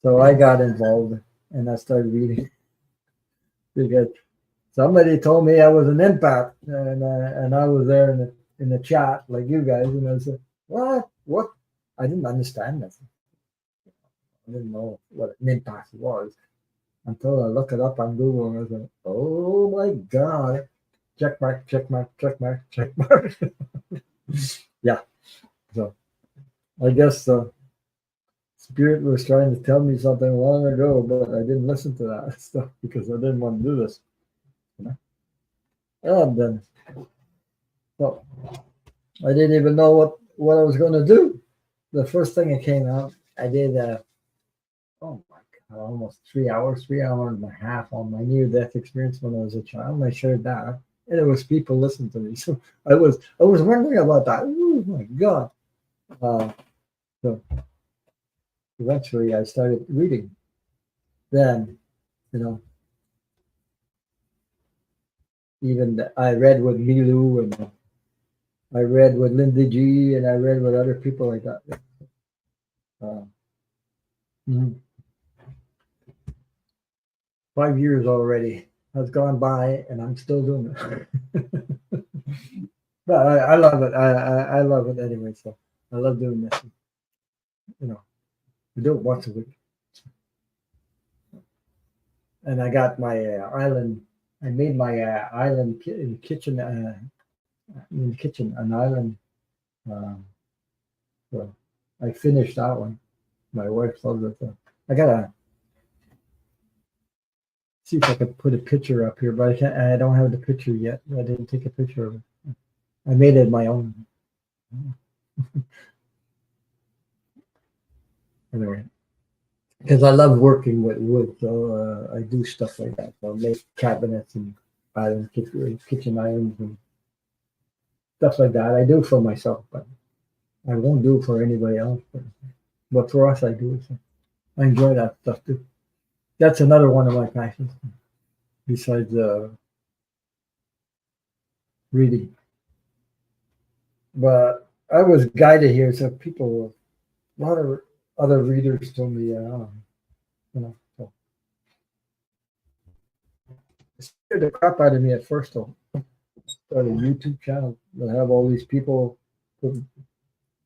S1: So I got involved and I started reading because somebody told me I was an empath, and I was there in the chat like you guys, and I said, what? I didn't understand this. I didn't know what an empath was until I looked it up on Google, and I was like, oh my God. Check mark. Yeah. So I guess the spirit was trying to tell me something long ago, but I didn't listen to that stuff because I didn't want to do this. And then, so I didn't even know what I was going to do. The first thing that came out, I did, oh my God, almost 3 hours, 3 hours and a half on my near-death experience when I was a child. I shared that, and it was people listening to me. So I was wondering about that. Oh my God. So eventually I started reading. Then, even I read with Milu, and I read with Linda G, and I read with other people like that. Mm-hmm. 5 years already has gone by, and I'm still doing it. But I love it. I love it anyway. So I love doing this. I do it once a week. And I got my island. I made my island in the kitchen. An island. So I finished that one. My wife loves it. So I gotta see if I could put a picture up here, but I can't. I don't have the picture yet. I didn't take a picture of it. I made it my own. Anyway, because I love working with wood, so I do stuff like that. So I make cabinets and islands, kitchen islands, and stuff like that. I do for myself, but I won't do it for anybody else. But for us, I do it. So I enjoy that stuff too. That's another one of my passions, besides reading. But I was guided here, so people, a lot of other readers told me, so it scared the crap out of me at first, though. Started a YouTube channel that have all these people put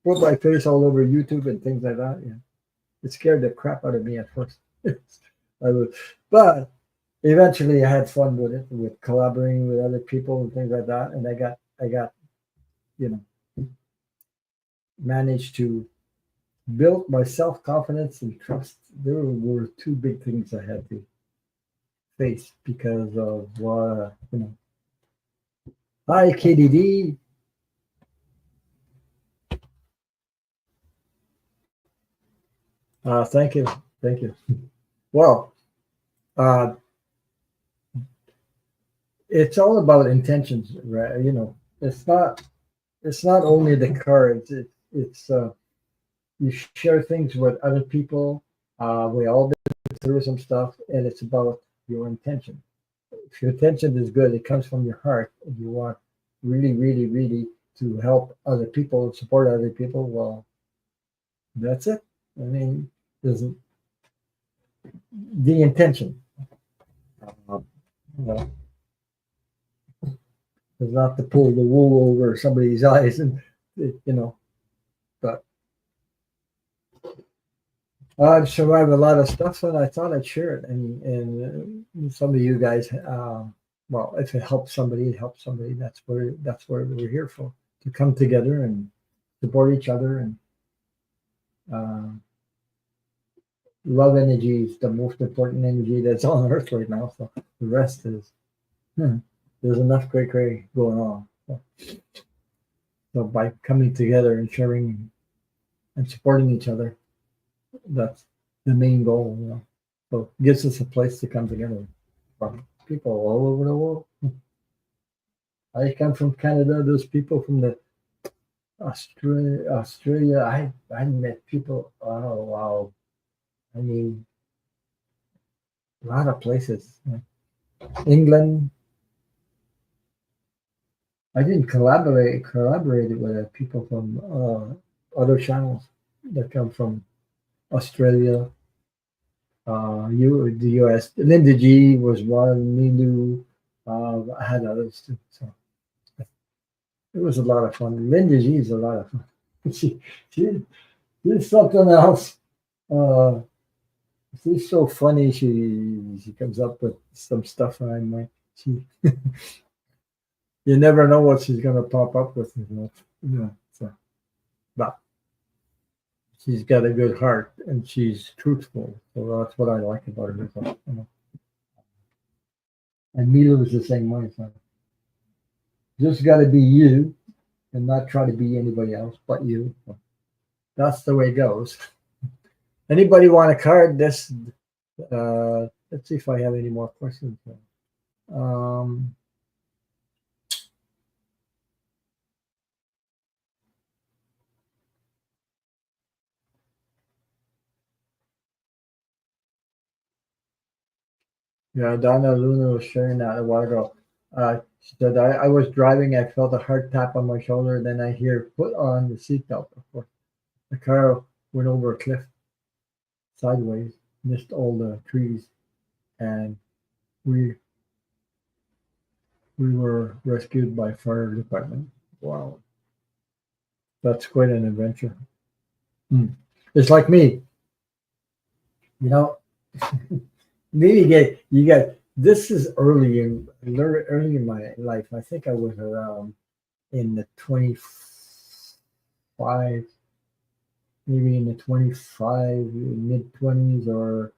S1: my face all over YouTube and things like that. Yeah, it scared the crap out of me at first. But eventually I had fun with it, with collaborating with other people and things like that, and I got managed to build my self-confidence and trust. There were two big things I had to face because of hi KDD. Thank you. Well, it's all about intentions, right? it's not only the cards. It's you share things with other people. We all been through some stuff, and it's about your intention. If your intention is good, it comes from your heart, and you want really, really, really to help other people, support other people. Well, that's it. I mean, there's the intention. You know, is not to pull the wool over somebody's eyes, and but I've survived a lot of stuff, and I thought I'd share it. And some of you guys, well, if it helps somebody, it helps somebody. That's what we're here for, to come together and support each other. And uh, love energy is the most important energy that's on earth right now. So the rest is there's enough great going on. So by coming together and sharing and supporting each other, that's the main goal. So it gives us a place to come together from people all over the world. I come from Canada. There's people from the Australia. I met people. Oh wow! I mean, a lot of places. England. I didn't collaborated with people from other channels that come from Australia, the U.S. Linda G was one. Milu, I had others too. So it was a lot of fun. Linda G is a lot of fun. she, she, she's something else. Uh, she's so funny. She comes up with some stuff, and I'm like, she. You never know what she's gonna pop up with. Yeah. So, but she's got a good heart, and she's truthful. So that's what I like about her. And Mila was the same way. So just got to be you and not try to be anybody else but you. So that's the way it goes. Anybody want a card? Let's see if I have any more questions. Um, yeah, Donna Luna was sharing that a while ago. She said, I was driving, I felt a hard tap on my shoulder, then I hear put on the seatbelt. Of course, the car went over a cliff sideways, missed all the trees, and we we were rescued by fire department. Wow, that's quite an adventure. Hmm. It's like me, you know. Maybe you get this is early in my life. I think I was around in the 25, maybe in the 25 mid 20s, or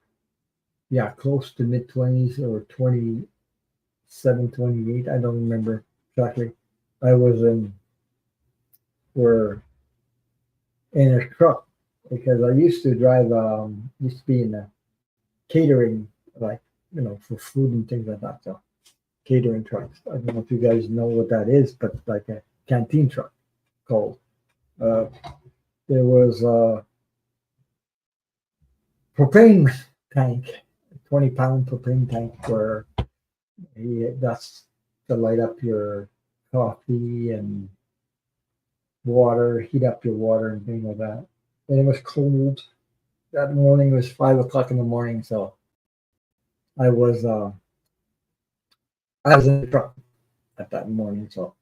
S1: yeah, close to mid 20s, or 27, 28. I don't remember exactly. I was were in a truck because I used to drive. Used to be in a catering, like for food and things like that. So catering trucks. I don't know if you guys know what that is, but like a canteen truck called. Uh, there was a propane tank, 20-pound propane tank, where that's to light up your coffee and water, heat up your water and things like that. And it was cold. That morning, it was 5 o'clock in the morning, so I was uh, I was in the truck at that morning, so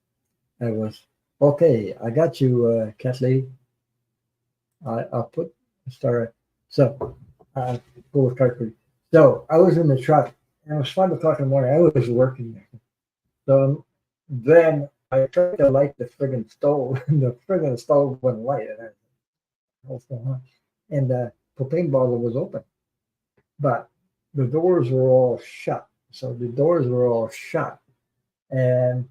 S1: I was okay. I got you, Kathleen. I'll start. So go with card. So I was in the truck, and it was 5 o'clock in the morning. I was working there. So then I tried to light the friggin' stove, and the friggin' stove wouldn't light. And what's going on? And the propane bottle was open, but the doors were all shut. So the doors were all shut, and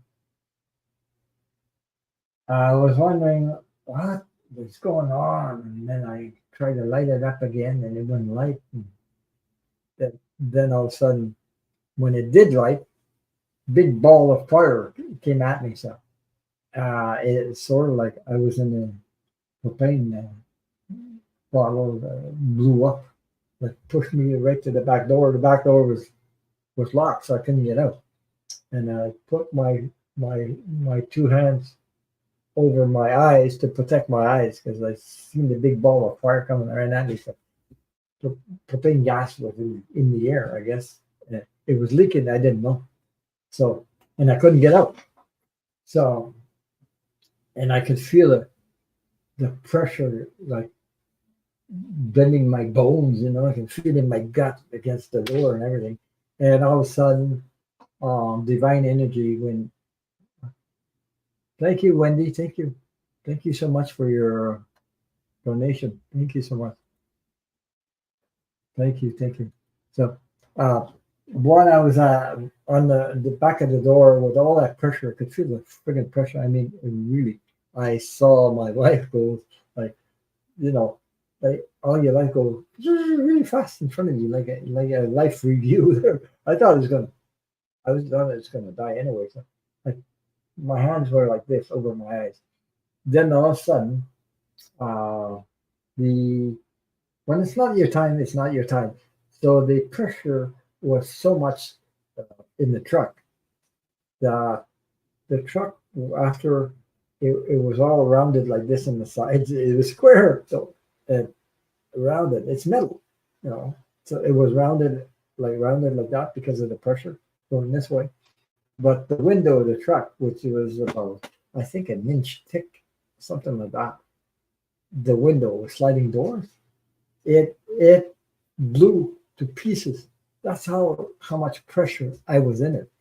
S1: I was wondering what was going on. And then I tried to light it up again, and it wouldn't light. And then all of a sudden, when it did light, big ball of fire came at me. So it's sort of like I was in a propane bottle blew up, like pushed me right to the back door. The back door was locked, so I couldn't get out. And I put my two hands over my eyes to protect my eyes because I seen the big ball of fire coming right at me. So the propane gas was in the air, I guess. And it was leaking. I didn't know. So, and I couldn't get out. So, and I could feel the pressure like bending my bones, I can feel in my gut against the door and everything. And all of a sudden, divine energy when thank you, Wendy. Thank you. Thank you so much for your donation. Thank you so much. Thank you. Thank you. So, uh, one, I was on the back of the door with all that pressure. I could feel the friggin' pressure. I mean, really, I saw my life go like, you know, like all your life go really fast in front of you, like a life review. I thought it was gonna, I was thought it was gonna die anyway. So, like, my hands were like this over my eyes. Then all of a sudden, uh, the when it's not your time, it's not your time. So the pressure was so much in the truck. The the truck after it was all rounded like this on the sides. It was square, so and rounded. It's metal, you know. So it was rounded like that because of the pressure going this way. But the window of the truck, which was about I think an inch thick, something like that, the window with sliding doors, it blew to pieces. That's how much pressure I was in it.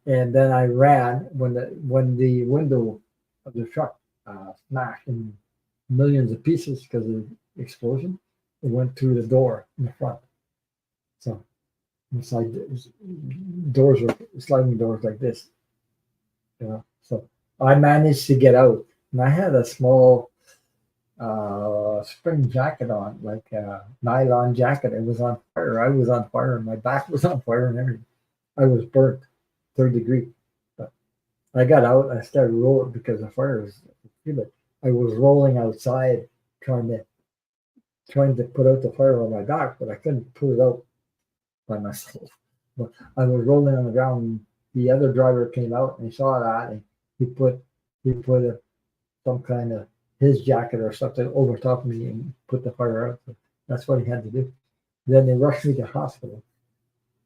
S1: And then I ran when the window of the truck smashed in millions of pieces because of the explosion. It went through the door in the front. So the side doors were sliding doors like this. So I managed to get out, and I had a small spring jacket on, like a nylon jacket. It was on fire. I was on fire, and my back was on fire, and everything. I was burnt, third degree. But I got out. I started rolling because the fire was. I was rolling outside, trying to put out the fire on my back, but I couldn't put it out by myself. But I was rolling on the ground. And the other driver came out and he saw that, and he put some kind of his jacket or something over top of me and put the fire out. So that's what he had to do. Then they rushed me to hospital,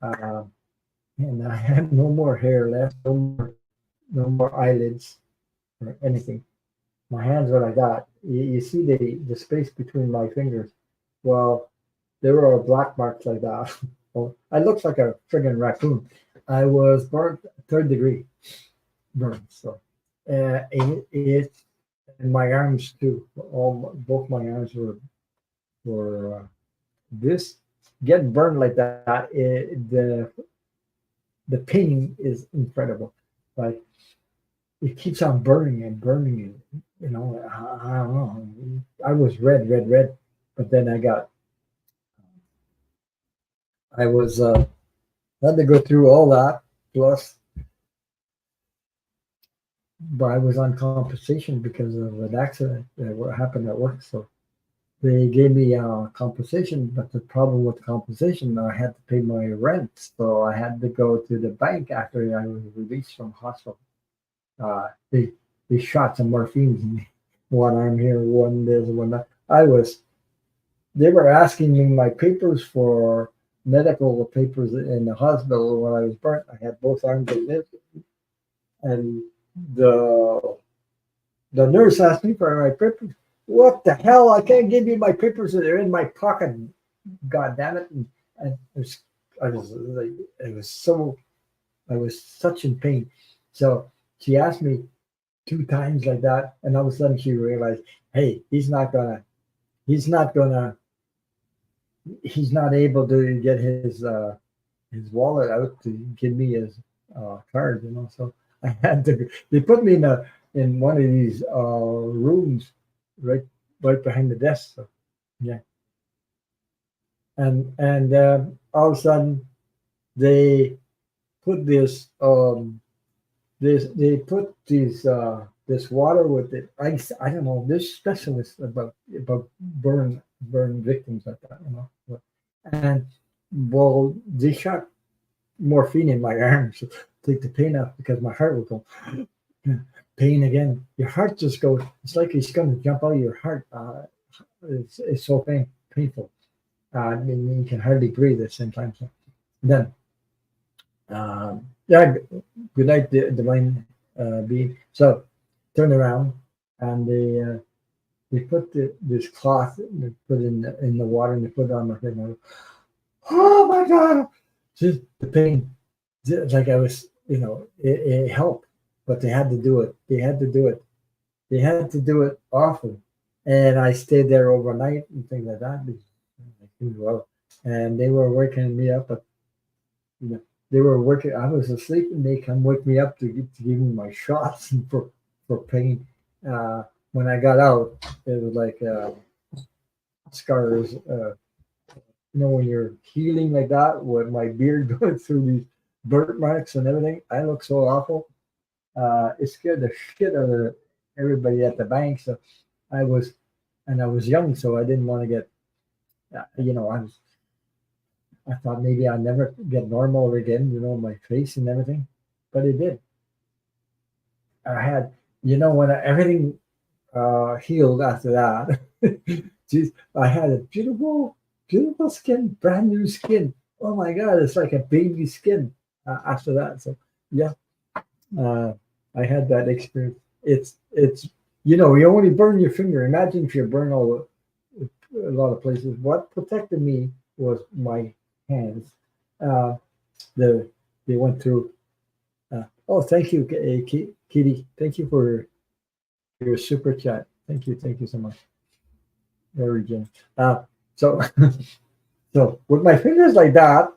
S1: and I had no more hair left, no more eyelids or anything. My hands were like that. You see the space between my fingers. Well, there were black marks like that. Well, I looked like a friggin' raccoon. I was burnt third degree burn. So it and my arms too. Both my arms were this get burned like that. The pain is incredible. Like it keeps on burning and burning and I don't know. I was red, but then I was had to go through all that plus, but I was on compensation because of an accident that happened at work. So they gave me compensation, but the problem with compensation, I had to pay my rent, so I had to go to the bank after I was released from hospital. They shot some morphine in me. One arm here, one this, one that. They were asking me my papers for medical papers in the hospital when I was burnt. I had both arms like this, and the the nurse asked me for my papers. What the hell? I can't give you my papers. They're in my pocket. God damn it! And I was like, I was such in pain. So she asked me two times like that, and all of a sudden she realized, hey, he's not able to get his wallet out to give me his card, So I had to. They put me in one of these rooms right behind the desk. So yeah, and all of a sudden they put this they put these this water with the ice. I don't know. This specialist about burn victims like that, you know. And well, they shot morphine in my arms to take the pain out because my heart would go pain again. Your heart just goes. It's like it's going to jump out of your heart. It's so painful. I mean, you can hardly breathe at the same time. So then, yeah, good night, divine being. So turn around and they put this cloth, they put in the water, and they put it on my head. And I go, oh my god! Just the pain, like I was, you know, it helped, but they had to do it. They had to do it. They had to do it often, and I stayed there overnight and things like that. Well, and they were waking me up, but you know, they were working. I was asleep, and they come wake me up to give me my shots for pain. When I got out, it was like scars. You know, when you're healing like that, with my beard going through these birthmarks and everything, I look so awful. It scared the shit out of everybody at the bank. So I was, and I was young, so I didn't want to get. You know, I thought maybe I'd never get normal again. You know, my face and everything, but it did. I had, you know, when everything healed after that. Geez, I had a beautiful skin, brand new skin. Oh my God, it's like a baby skin after that. So yeah, uh, I had that experience. It's you know, you only burn your finger. Imagine if you burn a lot of places. What protected me was my hands. Uh, the they went through. Oh, thank you, Kitty. Thank you for your super chat. Thank you so much. Very good. So, so with my fingers like that,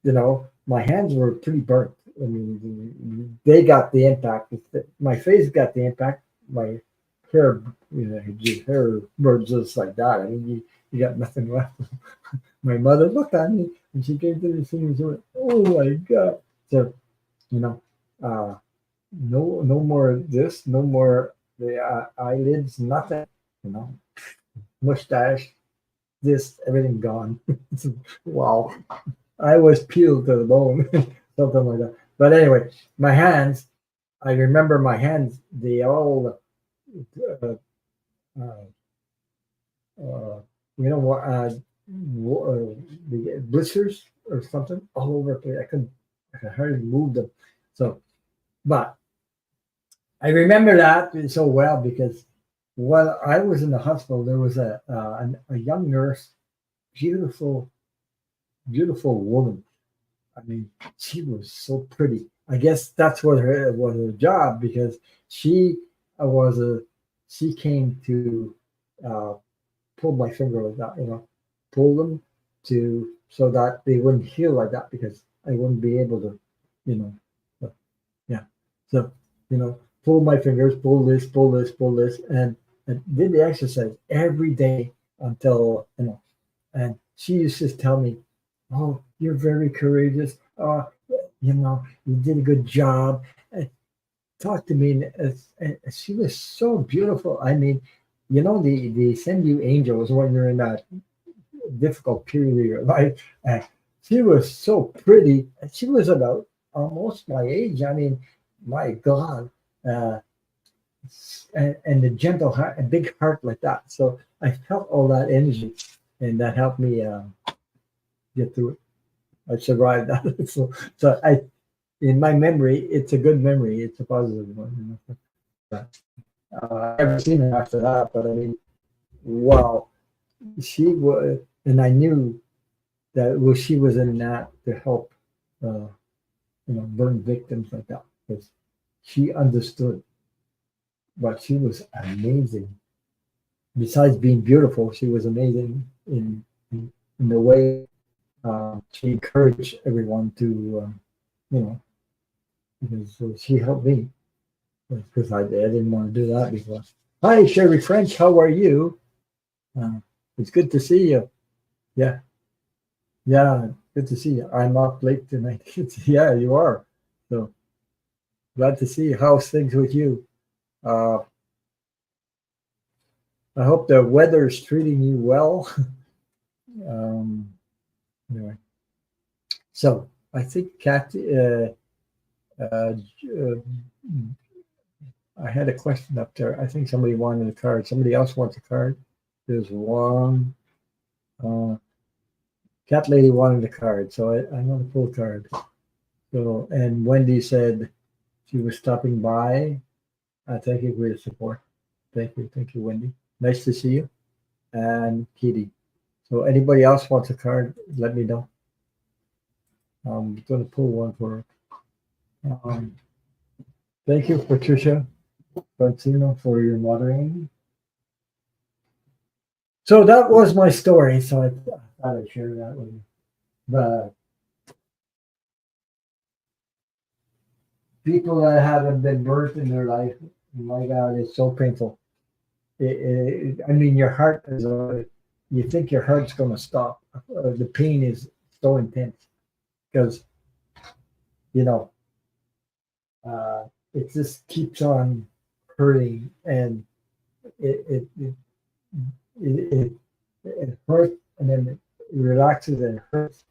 S1: you know, my hands were pretty burnt. I mean, they got the impact. My face got the impact. My hair, you know, your hair burns just like that. I mean, you got nothing left. My mother looked at me and she gave me the fingers. And went, oh my God! So, you know, no more of this, no more the eyelids, nothing. You know, mustache, this, everything gone. Wow. I was peeled to the bone, something like that. But anyway, my hands, I remember my hands, they all, uh, uh, you know what, the blisters or something all over the place. I could hardly move them. So, but I remember that so well because while I was in the hospital, there was a young nurse, beautiful, beautiful woman. I mean, she was so pretty. I guess that's what her was her job because she was a she came to uh, pull my finger like that, you know, pull them to so that they wouldn't heal like that because I wouldn't be able to, you know, but, yeah. So you know, pull my fingers, pull this, pull this, pull this, and did the exercise every day until you know. And she used to tell me, "Oh, you're very courageous. You know, you did a good job." And talk to me, and she was so beautiful. I mean, you know, they send you angels when you're in that difficult period of your life. And she was so pretty. And she was about almost my age. I mean, my God. Uh, and the gentle heart, a big heart like that. So I felt all that energy, and that helped me get through it. I survived that. So I, in my memory, it's a good memory. It's a positive one. You know? I haven't seen her after that, but I mean, wow, she was, and I knew that well, she was in that to help, you know, burn victims like that because she understood. But she was amazing. Besides being beautiful, she was amazing in the way she encouraged everyone to, you know, because she helped me because I didn't want to do that before. Hi, Sherry French. How are you? It's good to see you. Yeah, yeah, good to see you. I'm up late tonight. Yeah, you are. So glad to see you. How's things with you? Uh, I hope the weather is treating you well. um, anyway, so I think Kat, uh, I had a question up there. I think somebody wanted a card. Somebody else wants a card. There's one. Uh, Cat lady wanted a card, so I want a full card. So, and Wendy said she was stopping by. Thank you for your support. Thank you, Wendy. Nice to see you. And Kitty. So, anybody else wants a card? Let me know. I'm going to pull one for her. Thank you, Patricia Francino, for your moderating. So that was my story. So I thought I'd share that with you. The people that haven't been birthed in their life, my God, it's so painful. I mean, your heart is, you think your heart's going to stop. The pain is so intense because, you know, it just keeps on hurting and it, it, it, it hurts and then it relaxes and it hurts.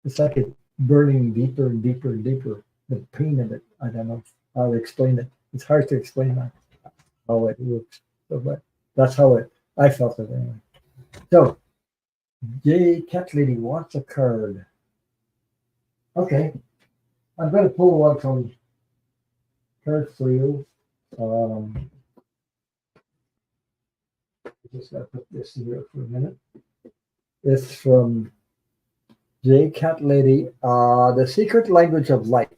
S1: It's like it's burning deeper and deeper and deeper. The pain of it, I don't know how to explain it. It's hard to explain that, how it works. So, but that's how I felt it anyway. So, J. Cat Lady wants a card. Okay, I'm going to pull one from card for you. Just got to put this here for a minute. It's from J. Cat Lady, The Secret Language of Light.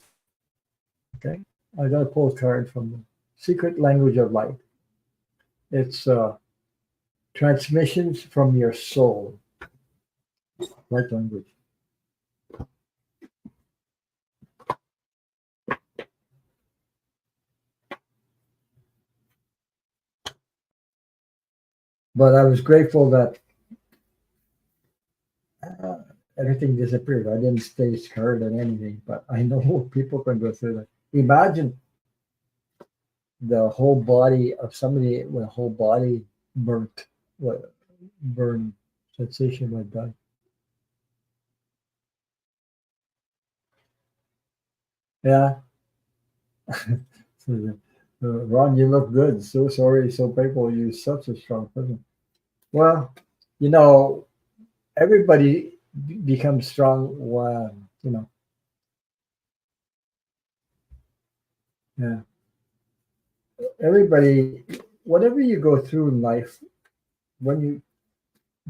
S1: Okay, I got to pull a card from the Secret Language of Light. It's transmissions from your soul. Light language. But I was grateful that everything disappeared. I didn't stay scared or anything, but I know people can go through that. Imagine the whole body of somebody with a whole body burnt, burn sensation like that. Yeah. So, Ron, you look good. So sorry, so painful. You're such a strong person. Well, you know, everybody becomes strong when, yeah. Everybody, whatever you go through in life, when you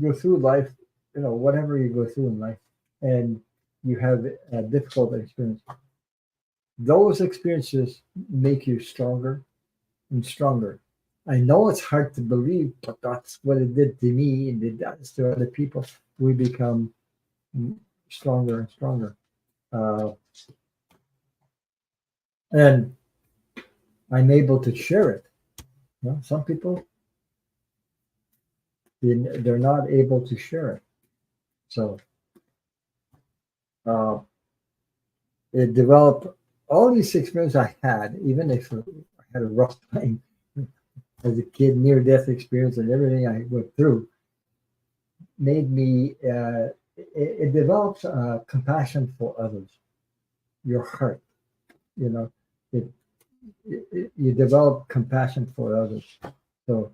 S1: go through life, whatever you go through in life, and you have a difficult experience, those experiences make you stronger and stronger. I know it's hard to believe, but that's what it did to me, and it does to other people. We become stronger and stronger. Uh, and I'm able to share it. Some people, they're not able to share it. So uh, it developed all these experiences I had, even if I had a rough time as a kid, near death experience, and everything I went through, made me. It develops compassion for others. Your heart, you know, it, you develop compassion for others. So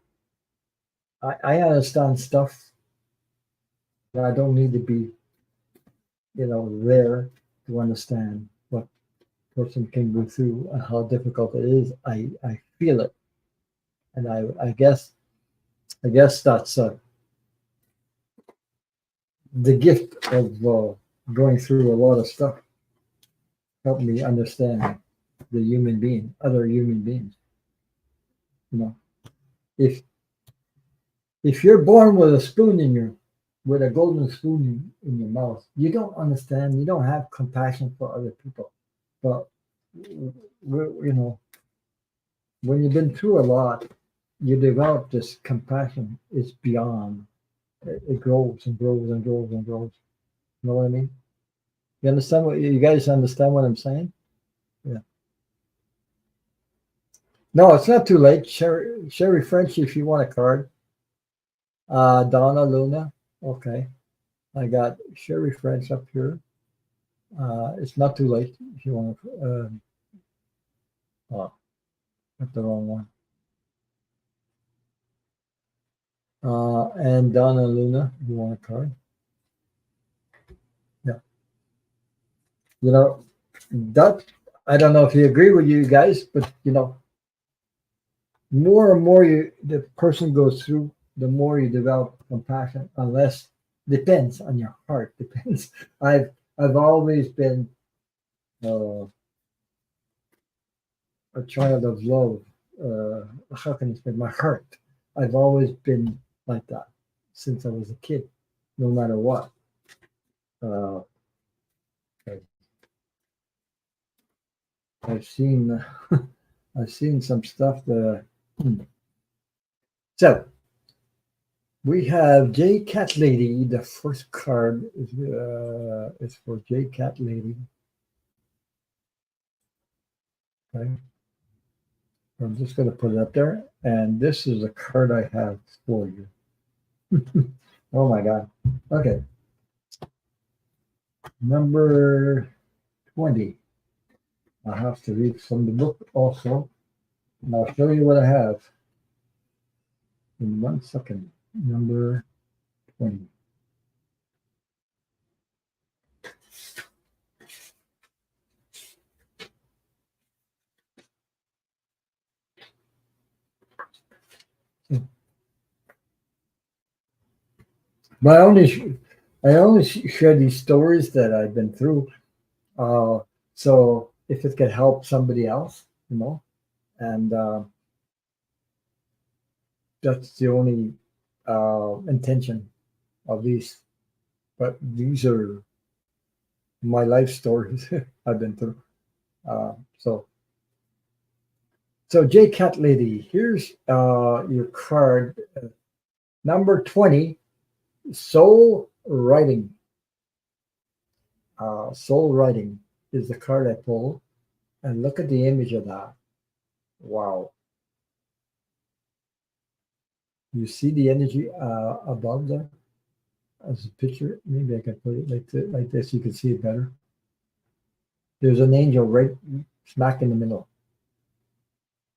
S1: I understand stuff that I don't need to be, there to understand what person can go through and how difficult it is. I feel it, and I guess that's the gift of going through a lot of stuff. Helped me understand the human being, other human beings. If you're born with a spoon with a golden spoon in your mouth, you don't understand. You don't have compassion for other people. But when you've been through a lot, you develop this compassion. It's beyond. It grows and grows and grows and grows. You know what I mean? You understand you guys understand what I'm saying? Yeah. No, it's not too late. Sherry French, if you want a card. Donna Luna. Okay. I got Sherry French up here. It's not too late if you want to. Oh, got the wrong one. And Donna Luna, if you want a card. Yeah. You know, that, I don't know if you agree with you guys, but more and more the person goes through, the more you develop compassion, unless depends on your heart. Depends. I've always been uh, a child of love. How can I say my heart? I've always been like that since I was a kid, no matter what. Uh, I've seen I've seen some stuff that. So we have J Cat Lady. The first card is for J Cat Lady. Okay. I'm just going to put it up there, and this is a card I have for you. Oh my God. Okay. Number 20. I have to read from the book also, and I'll show you what I have in 1 second. Number 20. But I only share these stories that I've been through. So if it can help somebody else, and that's the only intention of these. But these are my life stories I've been through. Uh, so, so J Cat Lady, here's your card, number 20, Soul Writing. Soul Writing is the card I pulled, and look at the image of that. Wow. You see the energy above there as a picture. Maybe I can put it like this. You can see it better. There's an angel right smack in the middle.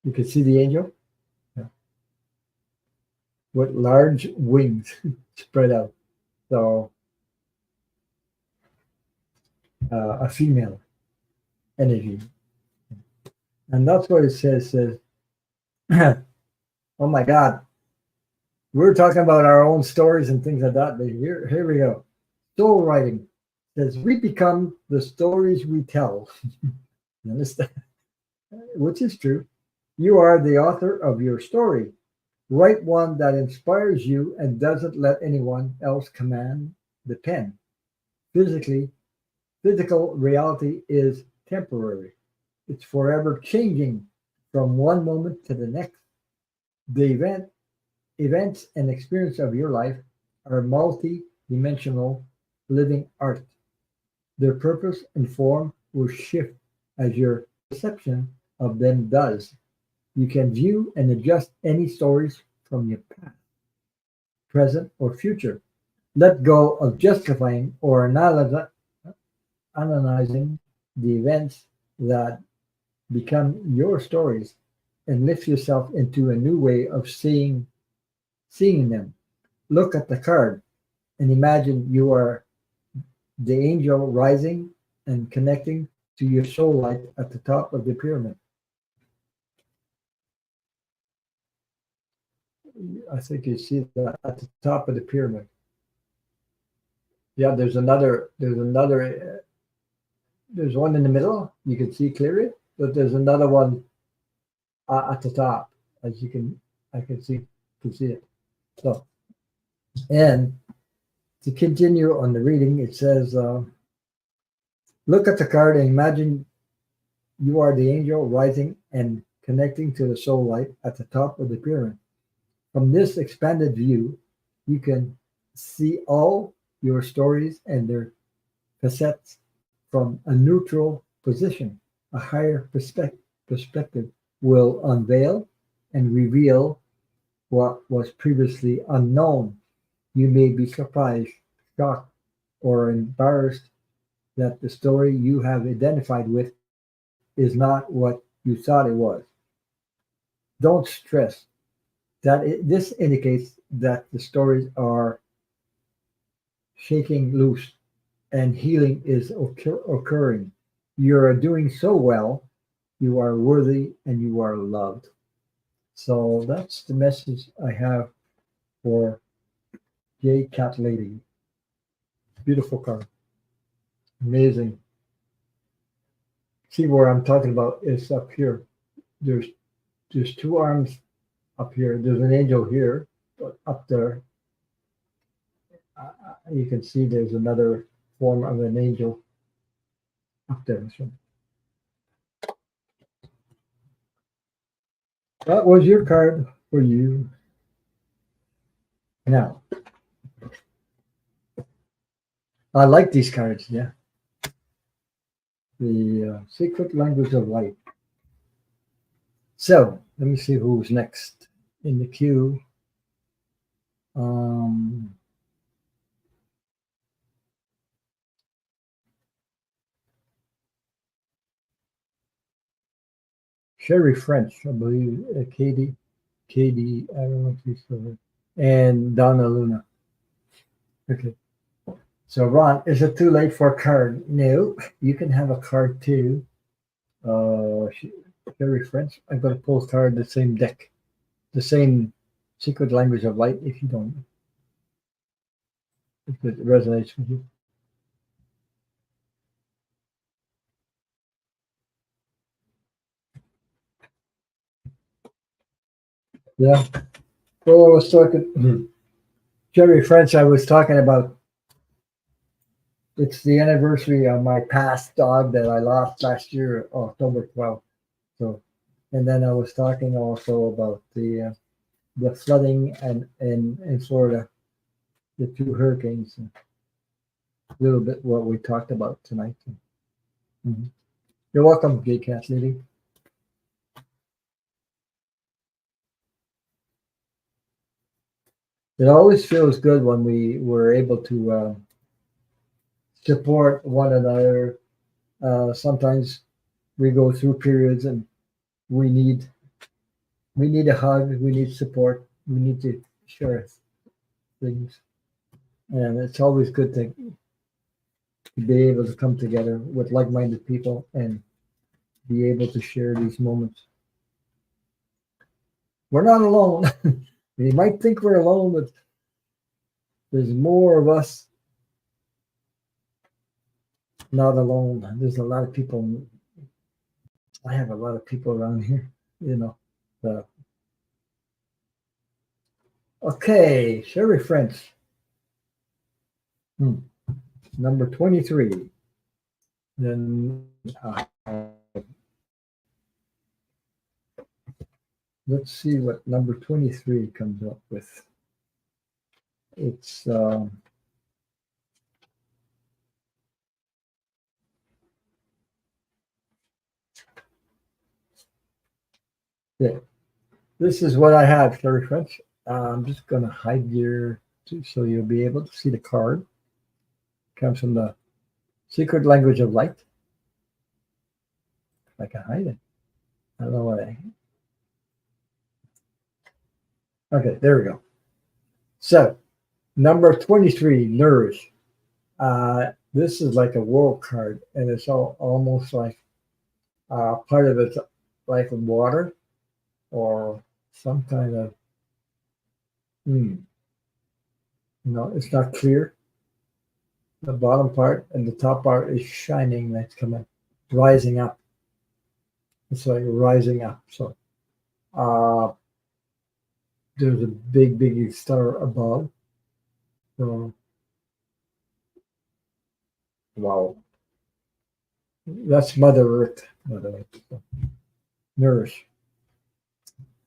S1: You can see the angel, yeah, with large wings spread out. So a female energy, and that's what it says. Says, oh my God, we're talking about our own stories and things like that. But here we go. Soul writing says we become the stories we tell. You understand? Which is true. You are the author of your story. Write one that inspires you and doesn't let anyone else command the pen. Physical reality is temporary. It's forever changing from one moment to the next. The events and experience of your life are multi-dimensional living art. Their purpose and form will shift as your perception of them does. You can view and adjust any stories from your past, present, or future. Let go of justifying or analyzing the events that become your stories and lift yourself into a new way of seeing them. Look at the card and imagine you are the angel rising and connecting to your soul light at the top of the pyramid. I think you see that at the top of the pyramid. Yeah, there's one in the middle. You can see clearly, but there's another one at the top, as I can see it. So, and to continue on the reading, it says, look at the card and imagine you are the angel rising and connecting to the soul light at the top of the pyramid. From this expanded view, you can see all your stories and their facets from a neutral position. A higher perspective will unveil and reveal what was previously unknown. You may be surprised, shocked, or embarrassed that the story you have identified with is not what you thought it was. Don't stress that this indicates that the stories are shaking loose and healing is occurring. You are doing so well. You are worthy and you are loved. So that's the message I have for J Cat Lady. Beautiful card. Amazing. See where I'm talking about is up here. There's two arms up here. There's an angel here, but up there you can see there's another form of an angel up there. So that was your card for you. Now, I like these cards, yeah. The secret language of light. So let me see who's next in the queue. Sherry French, I believe. Katie, I don't know if she's still there. And Donna Luna. Okay. So Ron, is it too late for a card? No, you can have a card too. Sherry French. I'm going to pull a card the same deck, the same secret language of light. If you don't, if it resonates with you. Yeah. Well, I was talking Jerry French. I was talking about. It's the anniversary of my past dog that I lost last year, October 12th. So, and then I was talking also about the flooding and in Florida, the two hurricanes, and a little bit what we talked about tonight. Mhm. You're welcome, Gay Cat Lady. It always feels good when we were able to support one another. Sometimes we go through periods and we need a hug, we need support, we need to share things, and it's always good to be able to come together with like-minded people and be able to share these moments. We're not alone. You might think we're alone, but there's more of us not alone. There's a lot of people. I have a lot of people around here, you know. Okay, Sherry French. Number 23. Then let's see what number 23 comes up with. It's yeah. This is what I have, Sherry French. I'm just going to hide your so you'll be able to see the card. It comes from the secret language of light. I can hide it. I don't know what Okay, there we go. So, number 23, nourish. This is like a world card, and it's almost like part of it's like water or some kind of, it's not clear. The bottom part and the top part is shining, that's coming, rising up. It's like rising up. So, there's a big star above. So, wow. That's Mother Earth. So, nourish.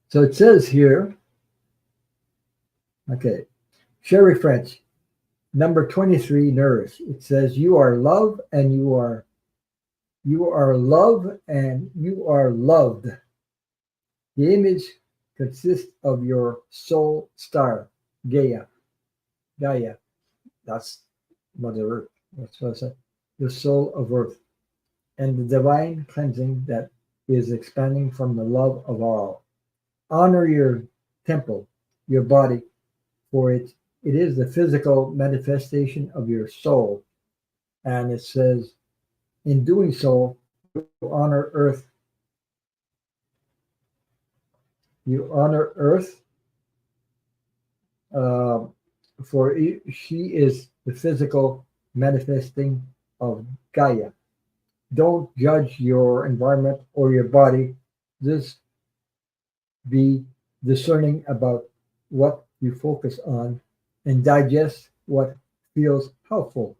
S1: So it says here, okay, Sherry French, number 23, nourish. It says you are love and you are love and you are loved. The image consists of your soul star, Gaia. Gaia. That's Mother Earth. That's what I said. The soul of Earth. And the divine cleansing that is expanding from the love of all. Honor your temple, your body, for it is the physical manifestation of your soul. And it says, in doing so, you honor Earth. You honor Earth, uh, for she is the physical manifesting of Gaia. Don't judge your environment or your body. Just be discerning about what you focus on and digest what feels helpful.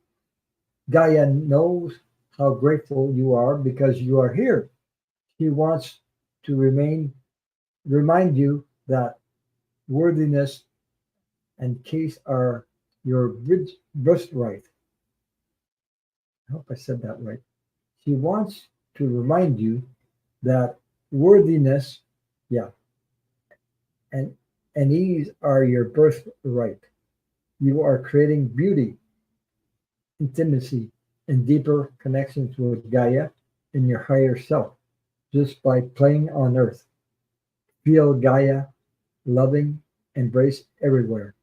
S1: Gaia knows how grateful you are because you are here. She wants to remind you that worthiness and case are your birthright. I hope I said that right. She wants to remind you that worthiness, yeah, and ease are your birthright. You are creating beauty, intimacy, and deeper connections with Gaia and your higher self just by playing on Earth. Feel Gaia loving embrace everywhere.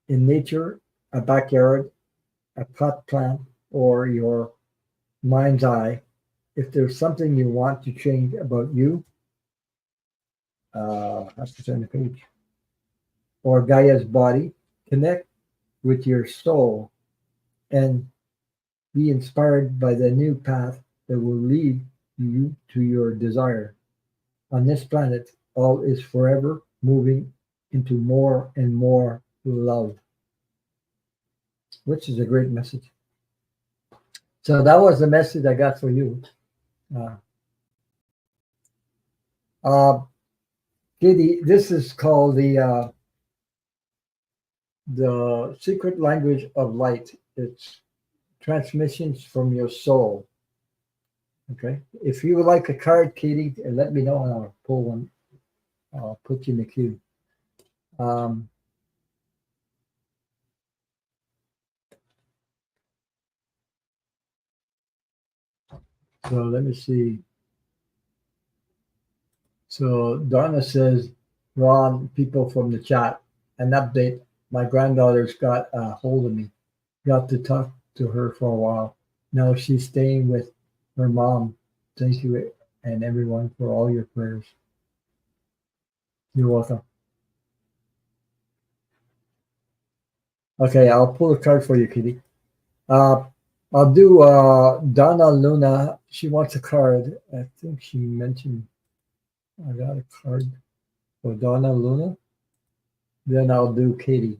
S1: In nature, a backyard, a pot plant, or your mind's eye. If there's something you want to change about you, have to turn the page, or Gaia's body, connect with your soul and be inspired by the new path that will lead you to your desire. On this planet, all is forever moving into more and more love, which is a great message. So that was the message I got for you. Uh, uh, Katie, this is called the secret language of light. It's transmissions from your soul. Okay. If you would like a card, Katie, let me know and I'll pull one. I'll put you in the queue. Um, so let me see. So Donna says, Ron, people from the chat, an update. My granddaughter's got a hold of me. Got to talk to her for a while. Now she's staying with her mom. Thank you and everyone for all your prayers. You're welcome. Okay, I'll pull a card for you, Kitty. I'll do Donna Luna. She wants a card. I think she mentioned I got a card for Donna Luna. Then I'll do Katie.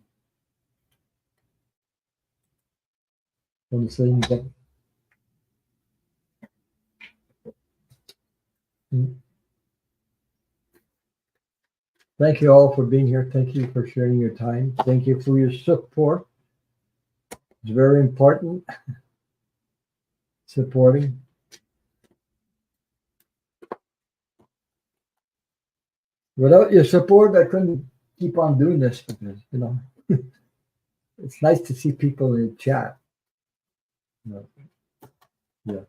S1: From the same deck. Thank you all for being here. Thank you for sharing your time. Thank you for your support. It's very important. Supporting. Without your support, I couldn't keep on doing this because, it's nice to see people in the chat. Yeah.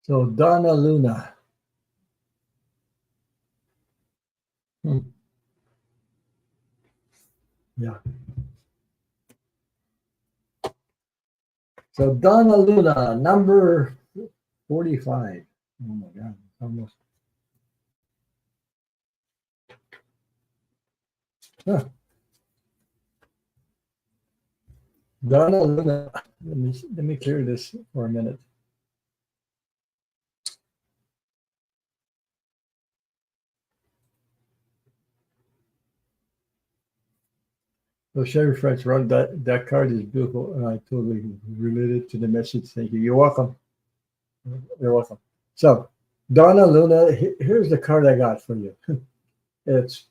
S1: So Donna Luna. Yeah. So Donna Luna, number 45. Oh my God, almost. Huh. Donna Luna. Let me clear this for a minute. So Sherry French wrote that card is beautiful, and I totally related to the message. Thank you. You're welcome. You're welcome. So, Donna Luna, here's the card I got for you. It's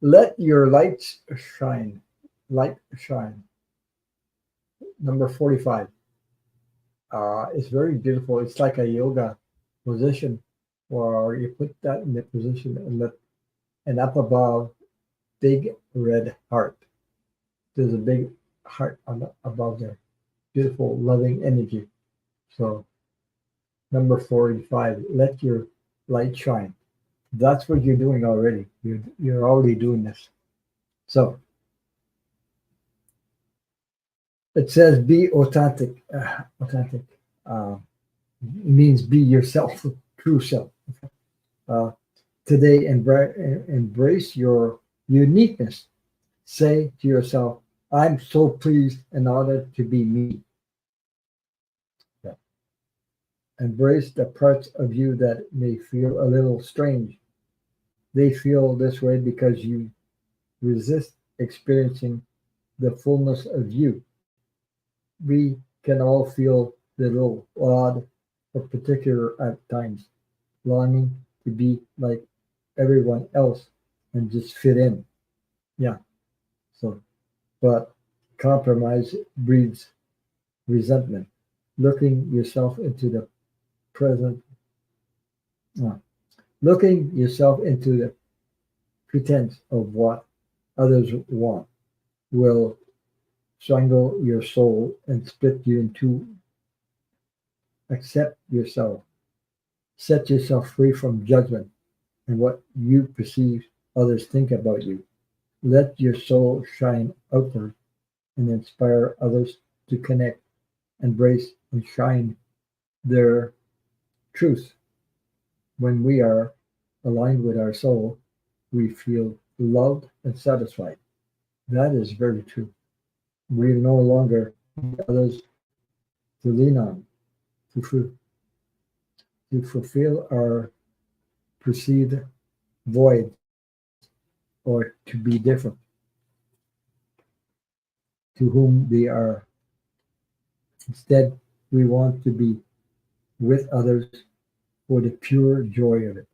S1: let your light shine. Light shine. Number 45. It's very beautiful. It's like a yoga position where you put that in the position and up above, big red heart. There's a big heart above there. Beautiful, loving energy. So, number 45, let your light shine. That's what you're doing already. You're already doing this. So, it says be authentic. Authentic means be yourself, true self. Uh, Today, embrace your uniqueness. Say to yourself, I'm so pleased and honored to be me. Yeah. Embrace the parts of you that may feel a little strange. They feel this way because you resist experiencing the fullness of you. We can all feel a little odd or particular at times, longing to be like everyone else and just fit in. Yeah. So, but compromise breeds resentment. Looking yourself into the present, uh, looking yourself into the pretense of what others want will strangle your soul and split you in two. Accept yourself. Set yourself free from judgment and what you perceive others think about you. Let your soul shine outward and inspire others to connect, embrace, and shine their truth. When we are aligned with our soul, we feel loved and satisfied. That is very true. We no longer need others to lean on, to, to fulfill our perceived void or to be different to whom they are. Instead, we want to be with others for the pure joy of it.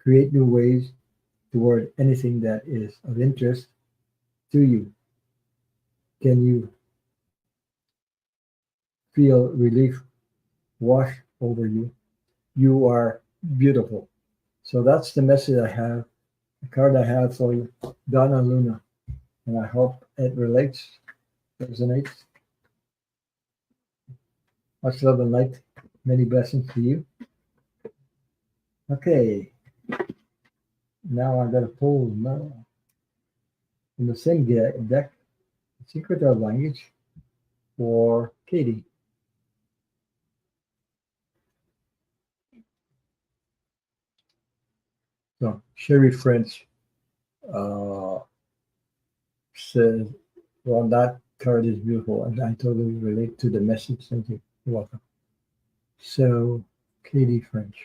S1: Create new ways toward anything that is of interest to you. Can you feel relief wash over you? You are beautiful. So that's the message I have, the card I have for you, Donna Luna. And I hope it relates, resonates. Much love and light. Many blessings to you. Okay, now I'm going to pull from the same deck, Secret of Language for Katie. So Sherry French says, well, that card is beautiful, and I totally relate to the message. Thank you. You're welcome. So, Katie French.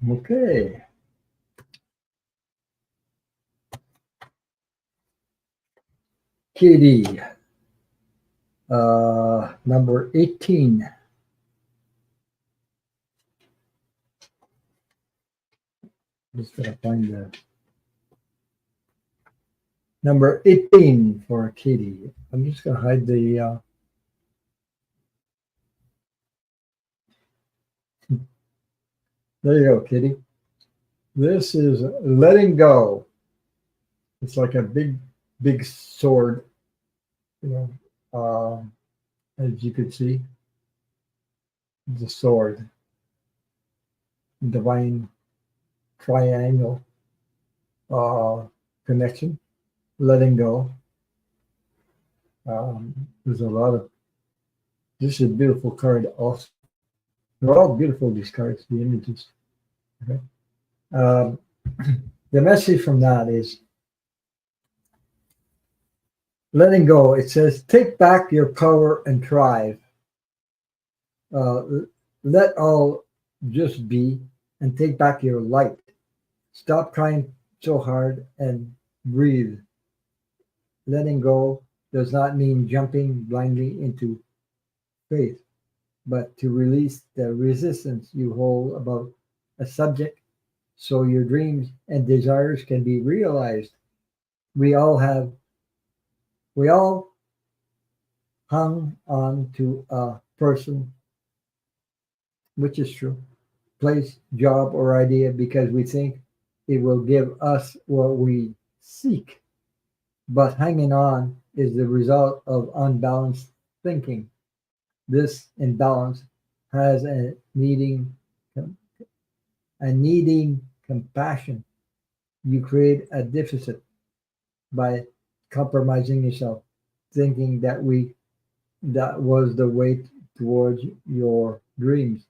S1: Okay. Katie, number 18. Just gotta find the number 18 for Katie. I'm just gonna hide the. There you go, Katie. This is letting go. It's like a big sword, you know, as you could see. the sword, divine triangle connection, letting go. There's a lot of, this is a beautiful card also. They're all beautiful, these cards, the images. Okay. Um, the message from that is letting go. It says, take back your power and thrive. Uh, let all just be and take back your light. Stop trying so hard and breathe. Letting go does not mean jumping blindly into faith, but to release the resistance you hold about a subject so your dreams and desires can be realized. We all have, we all hung on to a person, which is true, place, job, or idea because we think it will give us what we seek. But hanging on is the result of unbalanced thinking. This imbalance has a needing compassion. You create a deficit by compromising yourself, thinking that was the way towards your dreams.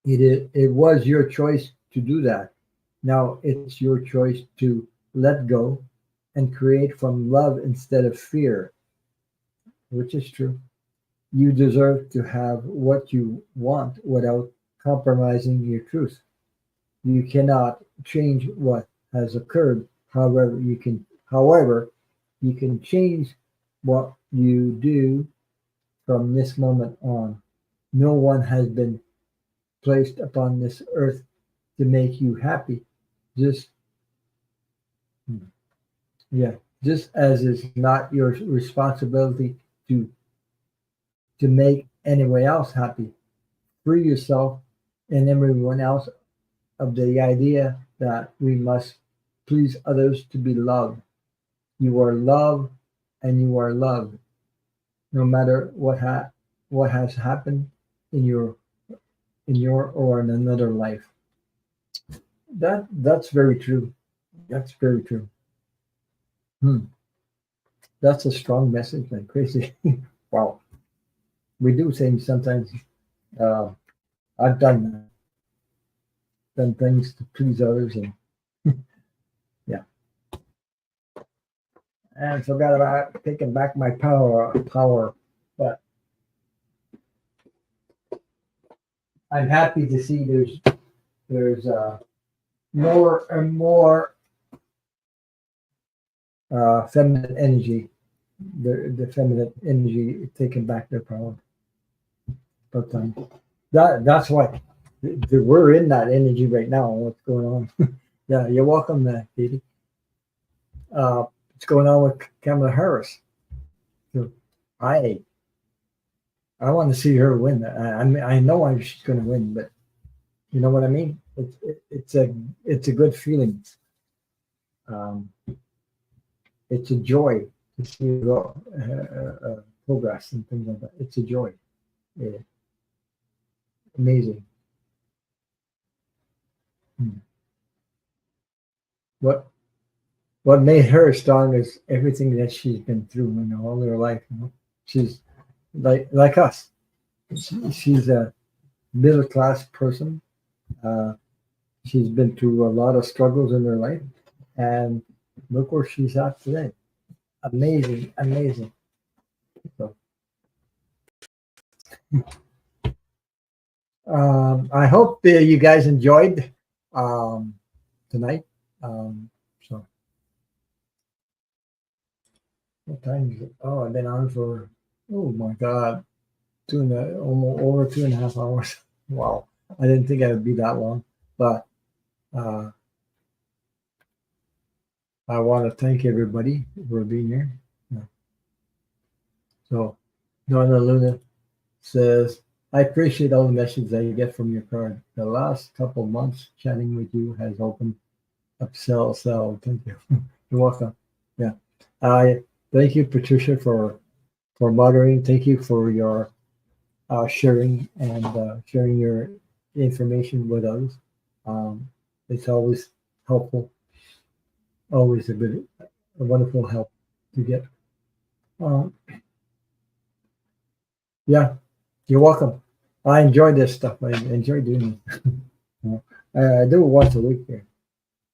S1: It was your choice to do that. Now it's your choice to let go and create from love instead of fear, which is true. You deserve to have what you want without compromising your truth. You cannot change what has occurred. However, you can change what you do from this moment on. No one has been placed upon this earth to make you happy. Just yeah, just as it's not your responsibility to make anyone else happy. Free yourself and everyone else of the idea that we must please others to be loved. You are loved and you are loved, no matter what has happened in your or in another life. That's very true. That's very true. Hmm. That's a strong message, like crazy. Wow. We do things sometimes. Uh, I've done things to please others, and yeah, and forgot about taking back my power. But I'm happy to see there's more and more feminine energy. The feminine energy taking back their power. But that's why we're in that energy right now. What's going on? Yeah, you're welcome, Katie. What's going on with Kamala Harris? So I I want to see her win. I know she's going to win, but you know what I mean. It's a good feeling. Um, it's a joy to see her go, progress and things like that. It's a joy. Yeah, amazing. Hmm. What what made her strong is everything that she's been through in all her life. She's like us. She's a middle class person. Uh, she's been through a lot of struggles in her life, and look where she's at today. Amazing, amazing. So, I hope you guys enjoyed um, tonight. So, what time is it? Oh, I've been on for, oh my God, almost over 2.5 hours. Wow. I didn't think it would be that long, but uh, I want to thank everybody for being here. Yeah. So, Donna Luna says, I appreciate all the messages I get from your card. The last couple months chatting with you has opened up cell. Thank you. You're welcome. Yeah. I thank you, Patricia, for moderating. Thank you for your sharing and sharing your information with others. It's always helpful, always a wonderful help to get. Um, yeah, you're welcome. I enjoy this stuff. I enjoy doing it. I do it once a week here.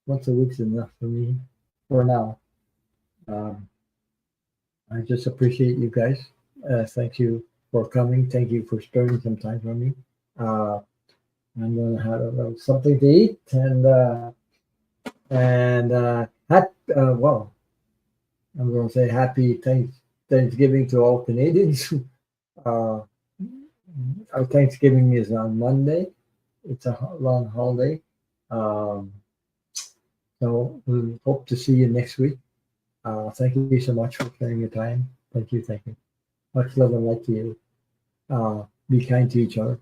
S1: Once a week's enough for me for now. Um, I just appreciate you guys. Thank you for coming. Thank you for sparing some time for me. Uh, I'm gonna have something to eat well, I'm gonna say happy Thanksgiving to all Canadians. uh, our Thanksgiving is on Monday. It's a long holiday. Um, so we hope to see you next week. Thank you so much for sharing your time. Thank you. Thank you. Much love and light to you. Be kind to each other.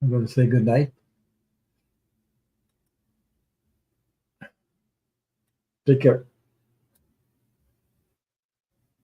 S1: I'm going to say good night. Take care.